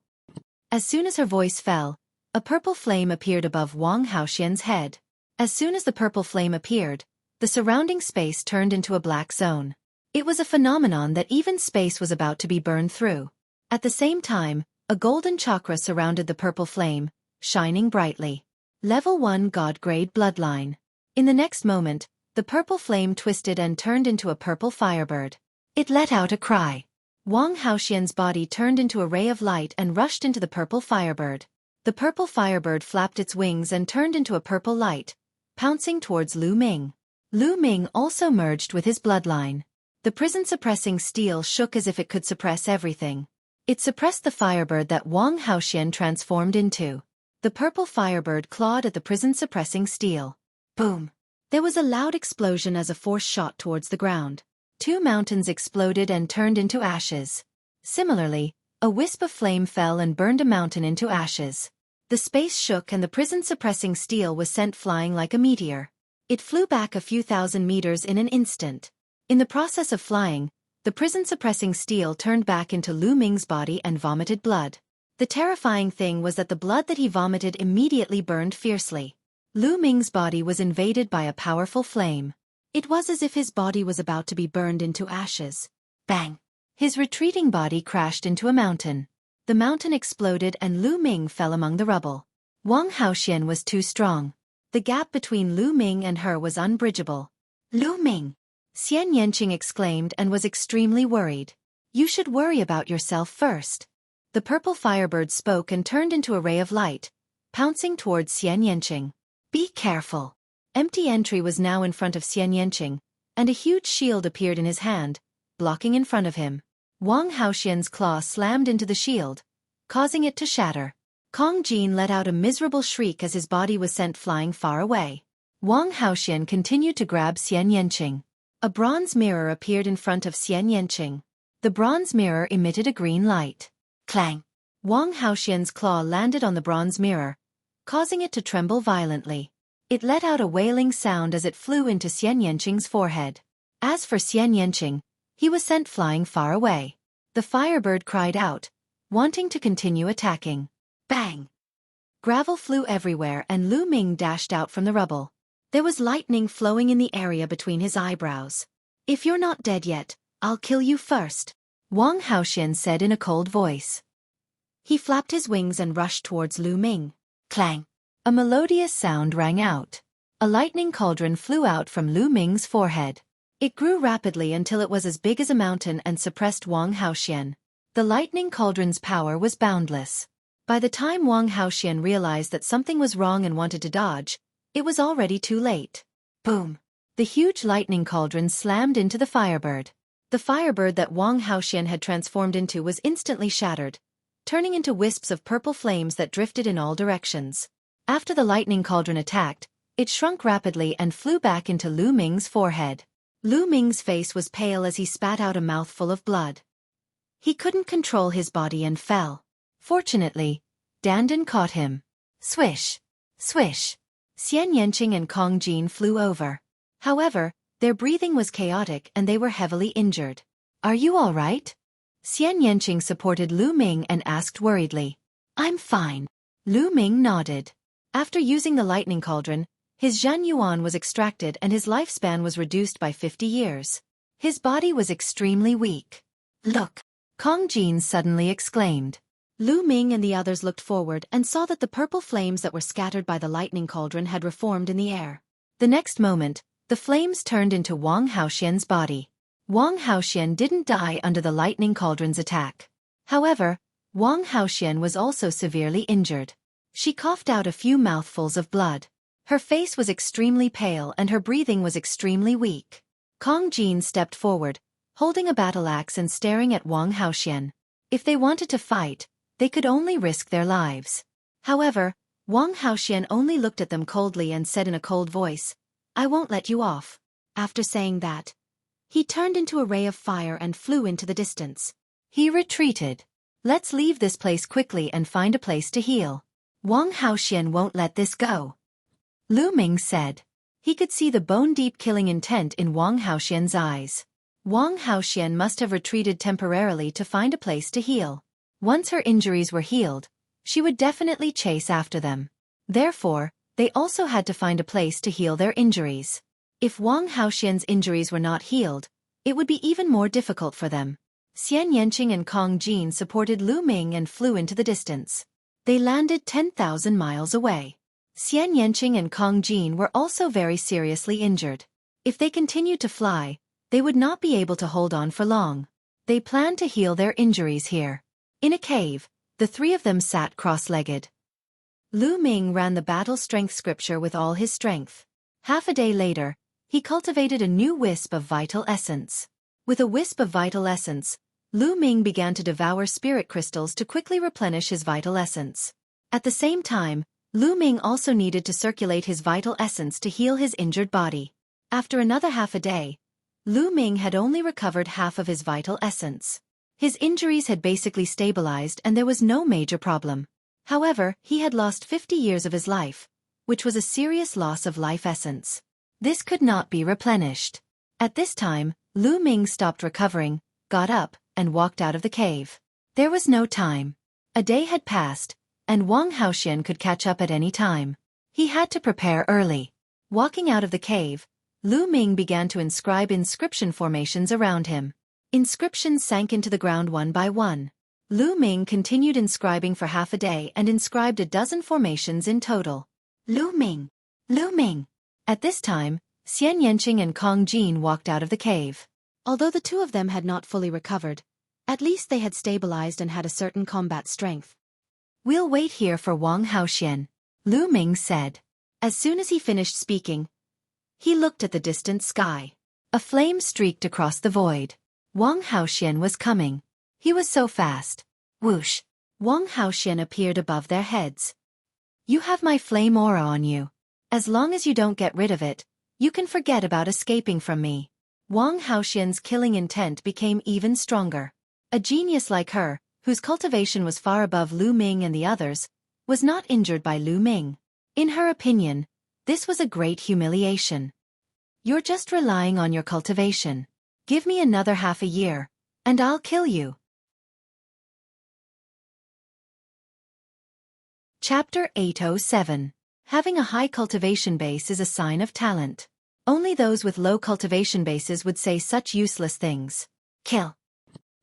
As soon as her voice fell, a purple flame appeared above Wang Haoxian's head. As soon as the purple flame appeared, the surrounding space turned into a black zone. It was a phenomenon that even space was about to be burned through. At the same time, a golden chakra surrounded the purple flame, shining brightly. Level 1 God-grade bloodline. In the next moment, the purple flame twisted and turned into a purple firebird. It let out a cry. Wang Haoxian's body turned into a ray of light and rushed into the purple firebird. The purple firebird flapped its wings and turned into a purple light, pouncing towards Lu Ming. Lu Ming also merged with his bloodline. The prison-suppressing steel shook as if it could suppress everything. It suppressed the firebird that Wang Haoxian transformed into. The purple firebird clawed at the prison-suppressing steel. Boom! There was a loud explosion as a force shot towards the ground. 2 mountains exploded and turned into ashes. Similarly, a wisp of flame fell and burned a mountain into ashes. The space shook and the prison-suppressing steel was sent flying like a meteor. It flew back a few thousand meters in an instant. In the process of flying, the prison-suppressing steel turned back into Lu Ming's body and vomited blood. The terrifying thing was that the blood that he vomited immediately burned fiercely. Lu Ming's body was invaded by a powerful flame. It was as if his body was about to be burned into ashes. Bang! His retreating body crashed into a mountain. The mountain exploded and Lu Ming fell among the rubble. Wang Haoxian was too strong. The gap between Lu Ming and her was unbridgeable. Lu Ming! Xian Yanqing exclaimed and was extremely worried. You should worry about yourself first. The purple firebird spoke and turned into a ray of light, pouncing towards Xian Yanqing. Be careful. Empty entry was now in front of Xian Yanqing, and a huge shield appeared in his hand, blocking in front of him. Wang Haoxian's claw slammed into the shield, causing it to shatter. Kong Jin let out a miserable shriek as his body was sent flying far away. Wang Haoxian continued to grab Xian Yanqing. A bronze mirror appeared in front of Xian Yanqing. The bronze mirror emitted a green light. Clang! Wang Haoxian's claw landed on the bronze mirror, causing it to tremble violently. It let out a wailing sound as it flew into Xian Yanqing's forehead. As for Xian Yanqing, he was sent flying far away. The firebird cried out, wanting to continue attacking. Bang! Gravel flew everywhere and Lu Ming dashed out from the rubble. There was lightning flowing in the area between his eyebrows. "If you're not dead yet, I'll kill you first," Wang Haoxian said in a cold voice. He flapped his wings and rushed towards Lu Ming. Clang! A melodious sound rang out. A lightning cauldron flew out from Lu Ming's forehead. It grew rapidly until it was as big as a mountain and suppressed Wang Haoxian. The lightning cauldron's power was boundless. By the time Wang Haoxian realized that something was wrong and wanted to dodge, it was already too late. Boom! The huge lightning cauldron slammed into the firebird. The firebird that Wang Haoxian had transformed into was instantly shattered, turning into wisps of purple flames that drifted in all directions. After the lightning cauldron attacked, it shrunk rapidly and flew back into Lu Ming's forehead. Lu Ming's face was pale as he spat out a mouthful of blood. He couldn't control his body and fell. Fortunately, Dandan caught him. Swish! Swish! Xian Yanqing and Kong Jin flew over. However, their breathing was chaotic and they were heavily injured. "Are you all right?" Xian Yanqing supported Lu Ming and asked worriedly. "I'm fine." Lu Ming nodded. After using the lightning cauldron, his Zhan Yuan was extracted and his lifespan was reduced by 50 years. His body was extremely weak. "Look!" Kong Jin suddenly exclaimed. Lu Ming and the others looked forward and saw that the purple flames that were scattered by the lightning cauldron had reformed in the air. The next moment, the flames turned into Wang Haoxian's body. Wang Haoxian didn't die under the lightning cauldron's attack. However, Wang Haoxian was also severely injured. She coughed out a few mouthfuls of blood. Her face was extremely pale and her breathing was extremely weak. Kong Jin stepped forward, holding a battle axe and staring at Wang Haoxian. If they wanted to fight, they could only risk their lives. However, Wang Haoxian only looked at them coldly and said in a cold voice, "I won't let you off." After saying that, he turned into a ray of fire and flew into the distance. He retreated. "Let's leave this place quickly and find a place to heal. Wang Haoxian won't let this go," Lu Ming said. He could see the bone-deep killing intent in Wang Haoxian's eyes. Wang Haoxian must have retreated temporarily to find a place to heal. Once her injuries were healed, she would definitely chase after them. Therefore, they also had to find a place to heal their injuries. If Wang Haoxian's injuries were not healed, it would be even more difficult for them. Xian Yanqing and Kong Jin supported Lu Ming and flew into the distance. They landed 10,000 miles away. Xian Yanqing and Kong Jin were also very seriously injured. If they continued to fly, they would not be able to hold on for long. They planned to heal their injuries here. In a cave, the three of them sat cross-legged. Lu Ming ran the battle strength scripture with all his strength. Half a day later, he cultivated a new wisp of vital essence. With a wisp of vital essence, Lu Ming began to devour spirit crystals to quickly replenish his vital essence. At the same time, Lu Ming also needed to circulate his vital essence to heal his injured body. After another half a day, Lu Ming had only recovered half of his vital essence. His injuries had basically stabilized and there was no major problem. However, he had lost 50 years of his life, which was a serious loss of life essence. This could not be replenished. At this time, Lu Ming stopped recovering, got up, and walked out of the cave. There was no time. A day had passed, and Wang Haoxian could catch up at any time. He had to prepare early. Walking out of the cave, Lu Ming began to inscribe inscription formations around him. Inscriptions sank into the ground one by one. Lu Ming continued inscribing for half a day and inscribed a dozen formations in total. Lu Ming! Lu Ming! At this time, Xian Yanqing and Kong Jin walked out of the cave. Although the two of them had not fully recovered, at least they had stabilized and had a certain combat strength. "We'll wait here for Wang Haoxian," Lu Ming said. As soon as he finished speaking, he looked at the distant sky. A flame streaked across the void. Wang Haoxian was coming. He was so fast. Whoosh! Wang Haoxian appeared above their heads. "You have my flame aura on you. As long as you don't get rid of it, you can forget about escaping from me." Wang Haoxian's killing intent became even stronger. A genius like her, whose cultivation was far above Lu Ming and the others, was not injured by Lu Ming. In her opinion, this was a great humiliation. You're just relying on your cultivation. Give me another half a year, and I'll kill you. Chapter 807. Having a high cultivation base is a sign of talent. Only those with low cultivation bases would say such useless things. Kill.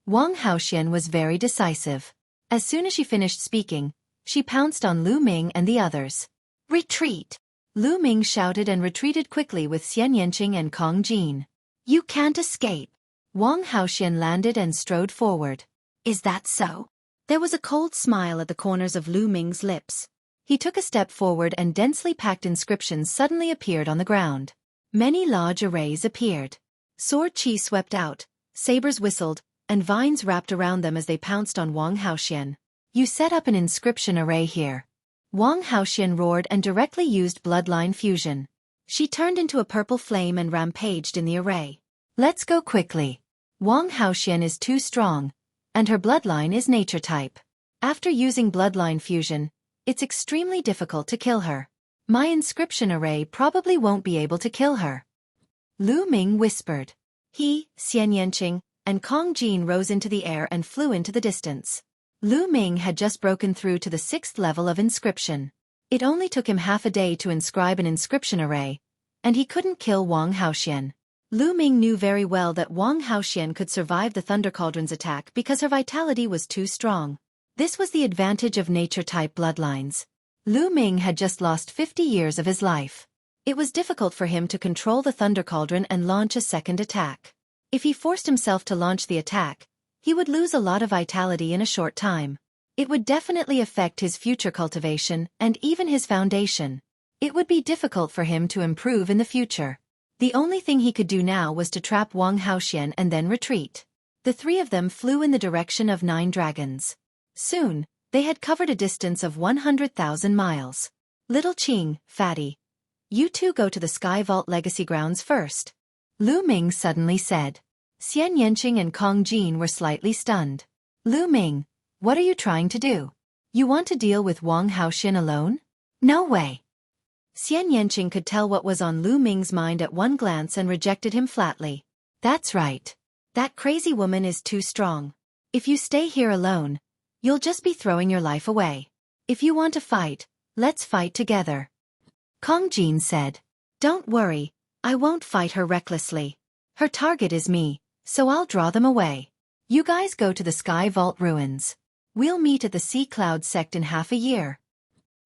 Wang Haoxian was very decisive. As soon as she finished speaking, she pounced on Lu Ming and the others. Retreat! Lu Ming shouted and retreated quickly with Xian Yanqing and Kong Jin. You can't escape. Wang Haoxian landed and strode forward. Is that so? There was a cold smile at the corners of Lu Ming's lips. He took a step forward and densely packed inscriptions suddenly appeared on the ground. Many large arrays appeared. Sword chi swept out, sabers whistled, and vines wrapped around them as they pounced on Wang Haoxian. You set up an inscription array here. Wang Haoxian roared and directly used bloodline fusion. She turned into a purple flame and rampaged in the array. Let's go quickly. Wang Haoxian is too strong, and her bloodline is nature type. After using bloodline fusion, it's extremely difficult to kill her. My inscription array probably won't be able to kill her. Lu Ming whispered. He, Xian Yanqing, and Kong Jin rose into the air and flew into the distance. Lu Ming had just broken through to the 6th level of inscription. It only took him half a day to inscribe an inscription array, and he couldn't kill Wang Haoxian. Lu Ming knew very well that Wang Haoxian could survive the Thunder Cauldron's attack because her vitality was too strong. This was the advantage of nature-type bloodlines. Lu Ming had just lost 50 years of his life. It was difficult for him to control the Thunder Cauldron and launch a second attack. If he forced himself to launch the attack, he would lose a lot of vitality in a short time. It would definitely affect his future cultivation and even his foundation. It would be difficult for him to improve in the future. The only thing he could do now was to trap Wang Haoxian and then retreat. The three of them flew in the direction of 9 dragons. Soon, they had covered a distance of 100,000 miles. Little Qing, Fatty, you two go to the Sky Vault Legacy Grounds first. Lu Ming suddenly said. Xian Yanqing and Kong Jin were slightly stunned. Lu Ming, what are you trying to do? You want to deal with Wang Haoxian alone? No way. Xian Yanqing could tell what was on Lu Ming's mind at one glance and rejected him flatly. That's right. That crazy woman is too strong. If you stay here alone, you'll just be throwing your life away. If you want to fight, let's fight together. Kong Jin said. Don't worry, I won't fight her recklessly. Her target is me, so I'll draw them away. You guys go to the Sky Vault ruins. We'll meet at the Sea Cloud sect in half a year.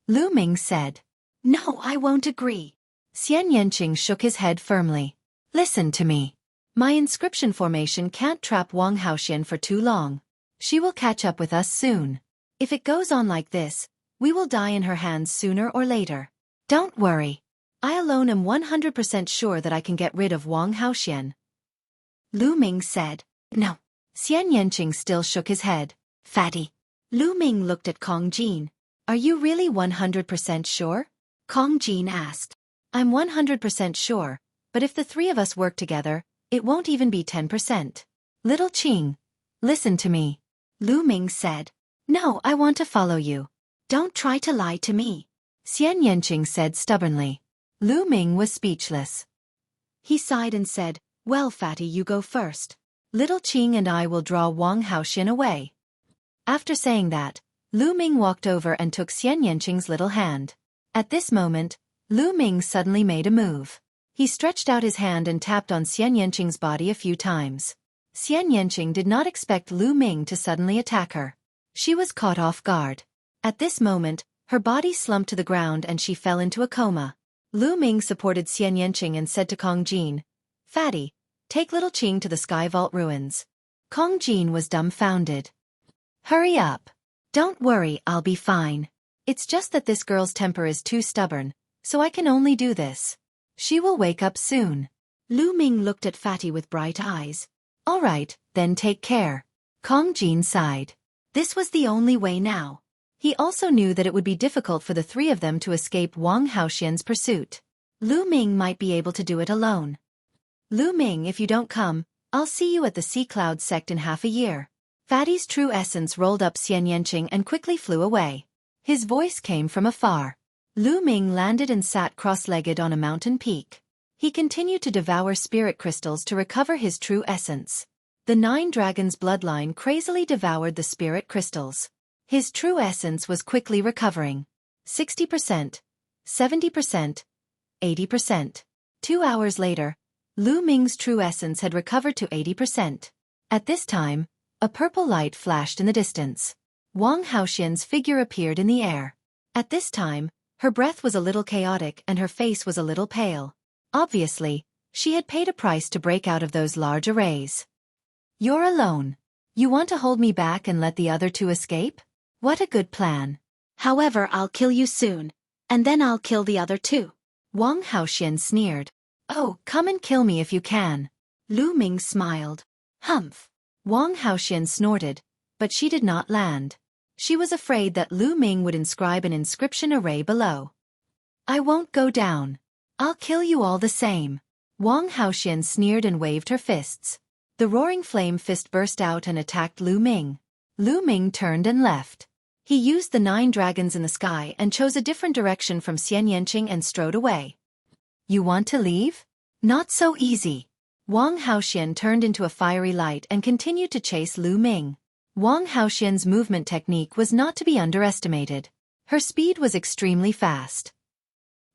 Lu Ming said. No, I won't agree. Xian Yanqing shook his head firmly. Listen to me. My inscription formation can't trap Wang Haoxian for too long. She will catch up with us soon. If it goes on like this, we will die in her hands sooner or later. Don't worry. I alone am 100% sure that I can get rid of Wang Haoxian. Lu Ming said. No. Xian Yanqing still shook his head. Fatty. Lu Ming looked at Kong Jin. Are you really 100% sure? Kong Jin asked. I'm 100% sure, but if the three of us work together, it won't even be 10%. Little Qing, listen to me. Lu Ming said. No, I want to follow you. Don't try to lie to me. Xian Yanqing said stubbornly. Lu Ming was speechless. He sighed and said, well, Fatty, you go first. Little Qing and I will draw Wang Haoxian away. After saying that, Lu Ming walked over and took Xian Yanqing's little hand. At this moment, Lu Ming suddenly made a move. He stretched out his hand and tapped on Xian Yanqing's body a few times. Xian Yanqing did not expect Lu Ming to suddenly attack her. She was caught off guard. At this moment, her body slumped to the ground and she fell into a coma. Lu Ming supported Xian Yanqing and said to Kong Jin, Fatty, take little Qing to the Sky Vault ruins. Kong Jin was dumbfounded. Hurry up. Don't worry, I'll be fine. It's just that this girl's temper is too stubborn, so I can only do this. She will wake up soon. Lu Ming looked at Fatty with bright eyes. All right, then take care. Kong Jin sighed. This was the only way now. He also knew that it would be difficult for the three of them to escape Wang Haoxian's pursuit. Lu Ming might be able to do it alone. Lu Ming, if you don't come, I'll see you at the Sea Cloud sect in half a year. Fatty's true essence rolled up Xian Yanqing and quickly flew away. His voice came from afar. Lu Ming landed and sat cross-legged on a mountain peak. He continued to devour spirit crystals to recover his true essence. The 9 dragons' bloodline crazily devoured the spirit crystals. His true essence was quickly recovering. 60%, 70%, 80%. 2 hours later, Lu Ming's true essence had recovered to 80%. At this time, a purple light flashed in the distance. Wang Haoxian's figure appeared in the air. At this time, her breath was a little chaotic and her face was a little pale. Obviously, she had paid a price to break out of those large arrays. You're alone. You want to hold me back and let the other 2 escape? What a good plan. However, I'll kill you soon, and then I'll kill the other 2. Wang Haoxian sneered. Oh, come and kill me if you can. Lu Ming smiled. Humph. Wang Haoxian snorted, but she did not land. She was afraid that Lu Ming would inscribe an inscription array below. I won't go down. I'll kill you all the same. Wang Haoxian sneered and waved her fists. The roaring flame fist burst out and attacked Lu Ming. Lu Ming turned and left. He used the 9 dragons in the sky and chose a different direction from Xian Yanqing and strode away. You want to leave? Not so easy. Wang Haoxian turned into a fiery light and continued to chase Lu Ming. Wang Haoxian's movement technique was not to be underestimated. Her speed was extremely fast.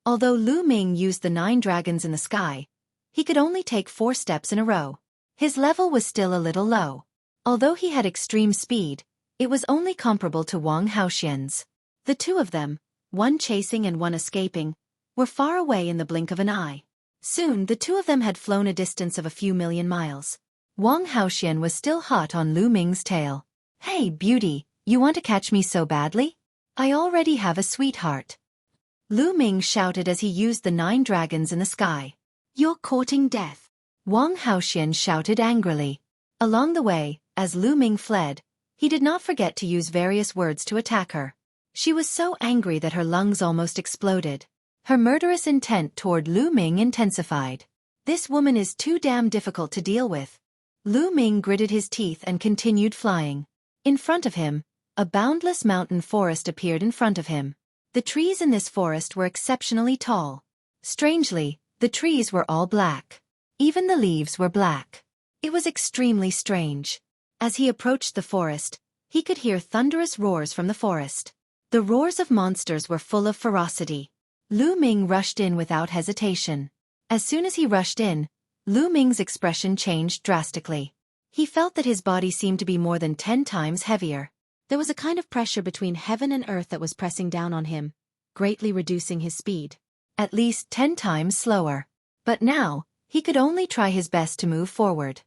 Although Lu Ming used the 9 dragons in the sky, he could only take 4 steps in a row. His level was still a little low. Although he had extreme speed, it was only comparable to Wang Haoxian's. The 2 of them, one chasing and one escaping, were far away in the blink of an eye. Soon the 2 of them had flown a distance of a few million miles. Wang Haoxian was still hot on Lu Ming's tail. Hey, beauty, you want to catch me so badly? I already have a sweetheart. Lu Ming shouted as he used the 9 dragons in the sky. You're courting death. Wang Haoxian shouted angrily. Along the way, as Lu Ming fled, he did not forget to use various words to attack her. She was so angry that her lungs almost exploded. Her murderous intent toward Lu Ming intensified. This woman is too damn difficult to deal with. Lu Ming gritted his teeth and continued flying. In front of him, a boundless mountain forest appeared in front of him. The trees in this forest were exceptionally tall. Strangely, the trees were all black. Even the leaves were black. It was extremely strange. As he approached the forest, he could hear thunderous roars from the forest. The roars of monsters were full of ferocity. Lu Ming rushed in without hesitation. As soon as he rushed in, Lu Ming's expression changed drastically. He felt that his body seemed to be more than 10 times heavier. There was a kind of pressure between heaven and earth that was pressing down on him, greatly reducing his speed. At least 10 times slower. But now, he could only try his best to move forward.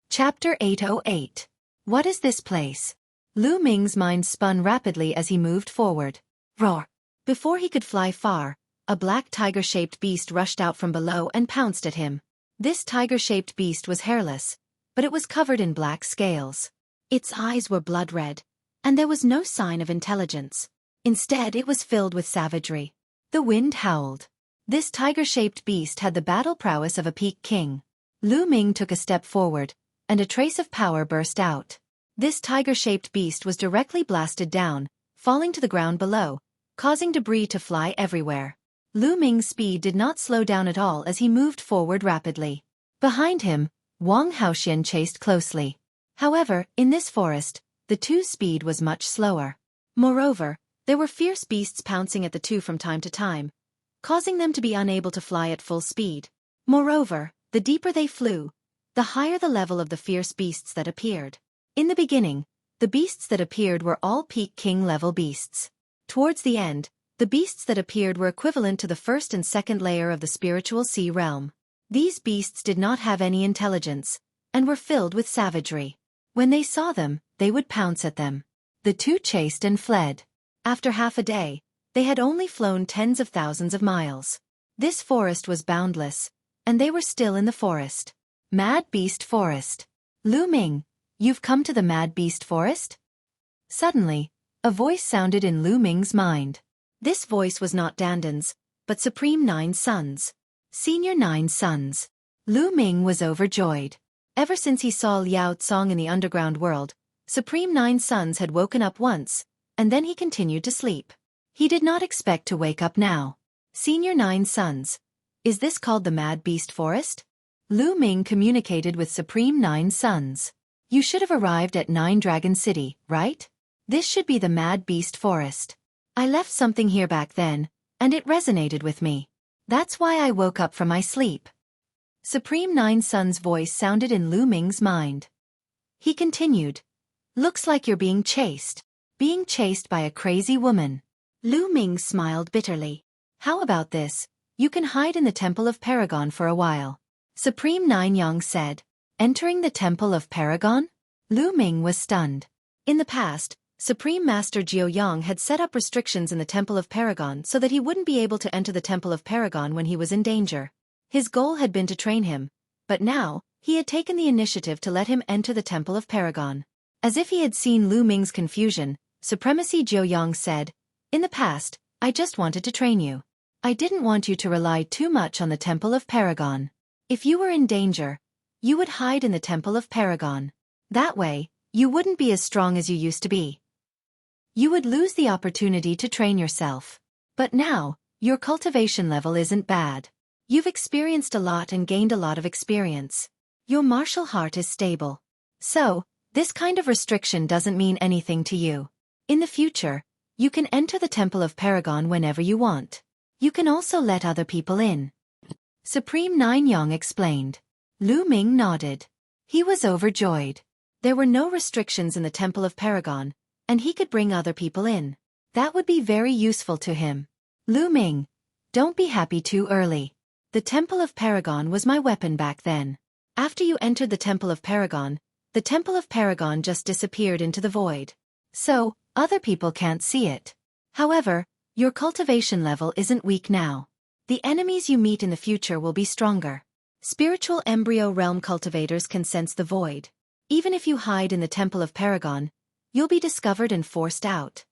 Chapter 808. What is this place? Lu Ming's mind spun rapidly as he moved forward. Roar! Before he could fly far, a black tiger-shaped beast rushed out from below and pounced at him. This tiger-shaped beast was hairless, but it was covered in black scales. Its eyes were blood-red, and there was no sign of intelligence. Instead, it was filled with savagery. The wind howled. This tiger-shaped beast had the battle prowess of a peak king. Lu Ming took a step forward, and a trace of power burst out. This tiger-shaped beast was directly blasted down, falling to the ground below, causing debris to fly everywhere. Lu Ming's speed did not slow down at all as he moved forward rapidly. Behind him, Wang Haoxian chased closely. However, in this forest, the 2's speed was much slower. Moreover, there were fierce beasts pouncing at the 2 from time to time, causing them to be unable to fly at full speed. Moreover, the deeper they flew, the higher the level of the fierce beasts that appeared. In the beginning, the beasts that appeared were all peak king level beasts. Towards the end, the beasts that appeared were equivalent to the first and second layer of the spiritual sea realm. These beasts did not have any intelligence, and were filled with savagery. When they saw them, they would pounce at them. The 2 chased and fled. After half a day, they had only flown tens of thousands of miles. This forest was boundless, and they were still in the forest. Mad Beast Forest. Lu Ming, you've come to the Mad Beast Forest? Suddenly, a voice sounded in Lu Ming's mind. This voice was not Dandan's, but but Supreme 9 Sons. Senior 9 Sons. Lu Ming was overjoyed. Ever since he saw Liao Tsong in the underground world, Supreme 9 Sons had woken up once, and then he continued to sleep. He did not expect to wake up now. Senior 9 Sons. Is this called the Mad Beast Forest? Lu Ming communicated with Supreme 9 Sons. You should have arrived at 9 Dragon City, right? This should be the Mad Beast Forest. I left something here back then, and it resonated with me. That's why I woke up from my sleep. Supreme 9 Sons' voice sounded in Lu Ming's mind. He continued. Looks like you're being chased. Being chased by a crazy woman. Lu Ming smiled bitterly. How about this? You can hide in the Temple of Paragon for a while. Supreme 9 Yang said. Entering the Temple of Paragon? Lu Ming was stunned. In the past, Supreme Master Jiao Yang had set up restrictions in the Temple of Paragon so that he wouldn't be able to enter the Temple of Paragon when he was in danger. His goal had been to train him, but now, he had taken the initiative to let him enter the Temple of Paragon. As if he had seen Lu Ming's confusion, Supremacy Jiao Yang said, In the past, I just wanted to train you. I didn't want you to rely too much on the Temple of Paragon. If you were in danger, you would hide in the Temple of Paragon. That way, you wouldn't be as strong as you used to be. You would lose the opportunity to train yourself. But now, your cultivation level isn't bad. You've experienced a lot and gained a lot of experience. Your martial heart is stable. So, this kind of restriction doesn't mean anything to you. In the future, you can enter the Temple of Paragon whenever you want. You can also let other people in. Supreme 9 Yang explained. Lu Ming nodded. He was overjoyed. There were no restrictions in the Temple of Paragon, and he could bring other people in. That would be very useful to him. Lu Ming, don't be happy too early. The Temple of Paragon was my weapon back then. After you entered the Temple of Paragon, the Temple of Paragon just disappeared into the void. So, other people can't see it. However, your cultivation level isn't weak now. The enemies you meet in the future will be stronger. Spiritual embryo realm cultivators can sense the void. Even if you hide in the Temple of Paragon, you'll be discovered and forced out.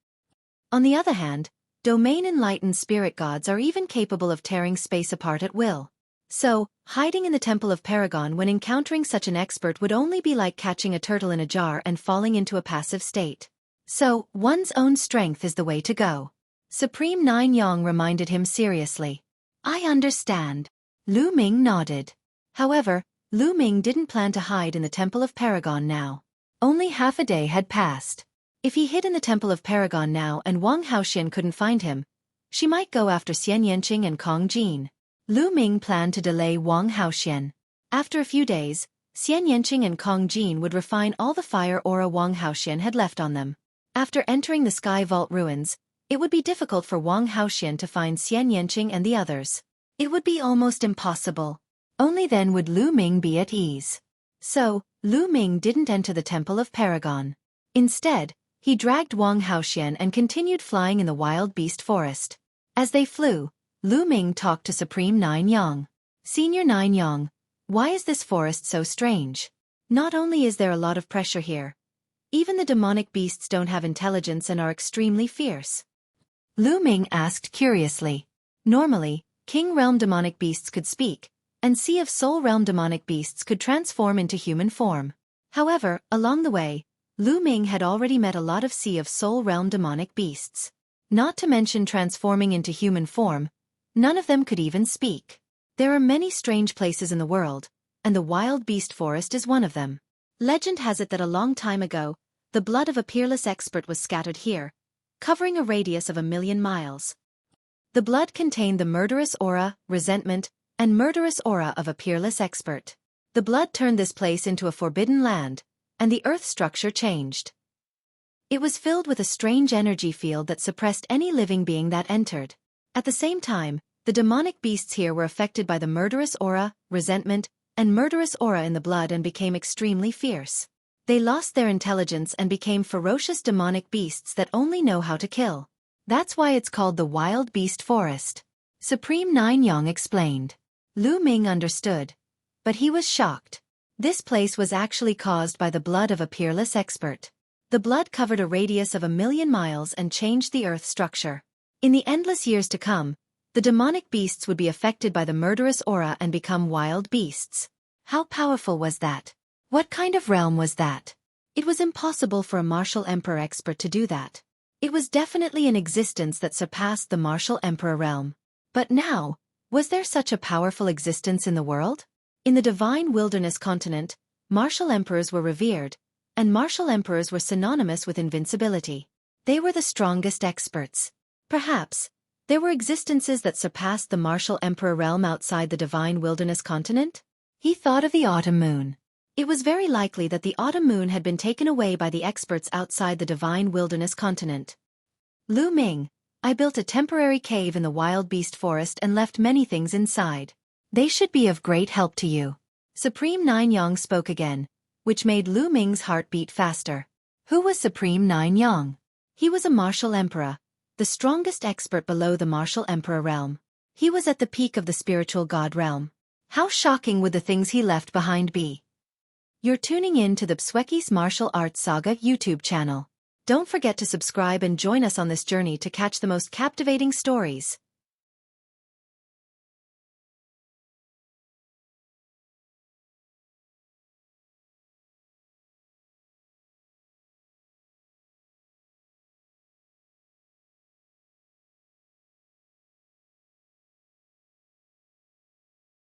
On the other hand, domain-enlightened spirit gods are even capable of tearing space apart at will. So, hiding in the Temple of Paragon when encountering such an expert would only be like catching a turtle in a jar and falling into a passive state. So, one's own strength is the way to go. Supreme 9 Yang reminded him seriously. I understand. Lu Ming nodded. However, Lu Ming didn't plan to hide in the Temple of Paragon now. Only half a day had passed. If he hid in the Temple of Paragon now and Wang Haoxian couldn't find him, she might go after Xian Yanqing and Kong Jin. Lu Ming planned to delay Wang Haoxian. After a few days, Xian Yanqing and Kong Jin would refine all the fire aura Wang Haoxian had left on them. After entering the Sky Vault ruins, it would be difficult for Wang Haoxian to find Xian Yanqing and the others. It would be almost impossible. Only then would Lu Ming be at ease. So, Lu Ming didn't enter the Temple of Paragon. Instead, he dragged Wang Haoxian and continued flying in the wild beast forest. As they flew, Lu Ming talked to Supreme 9 Yang. Senior 9 Yang, why is this forest so strange? Not only is there a lot of pressure here, even the demonic beasts don't have intelligence and are extremely fierce. Lu Ming asked curiously. Normally, King Realm demonic beasts could speak, and Sea of Soul Realm demonic beasts could transform into human form. However, along the way, Lu Ming had already met a lot of Sea of Soul Realm demonic beasts. Not to mention transforming into human form, none of them could even speak. There are many strange places in the world, and the wild beast forest is one of them. Legend has it that a long time ago, the blood of a peerless expert was scattered here, covering a radius of 1,000,000 miles. The blood contained the murderous aura, resentment, and murderous aura of a peerless expert. The blood turned this place into a forbidden land, and the earth structure changed. It was filled with a strange energy field that suppressed any living being that entered. At the same time, the demonic beasts here were affected by the murderous aura, resentment, and murderous aura in the blood and became extremely fierce. They lost their intelligence and became ferocious demonic beasts that only know how to kill. That's why it's called the Wild Beast Forest. Supreme 9 Yang explained. Lu Ming understood. But he was shocked. This place was actually caused by the blood of a peerless expert. The blood covered a radius of 1,000,000 miles and changed the earth structure. In the endless years to come, The demonic beasts would be affected by the murderous aura and become wild beasts. How powerful was that? What kind of realm was that? It was impossible for a martial emperor expert to do that. It was definitely an existence that surpassed the martial emperor realm. But now, was there such a powerful existence in the world? In the divine wilderness continent, martial emperors were revered, and martial emperors were synonymous with invincibility. They were the strongest experts. Perhaps, there were existences that surpassed the martial emperor realm outside the divine wilderness continent? He thought of the autumn moon. It was very likely that the autumn moon had been taken away by the experts outside the divine wilderness continent. Lu Ming, I built a temporary cave in the wild beast forest and left many things inside. They should be of great help to you. Supreme Nine Yang spoke again, which made Lu Ming's heart beat faster. Who was Supreme Nine Yang? He was a martial emperor, the strongest expert below the martial emperor realm. He was at the peak of the spiritual god realm. How shocking would the things he left behind be? You're tuning in to the Xueqi's Martial Arts Saga YouTube channel. Don't forget to subscribe and join us on this journey to catch the most captivating stories.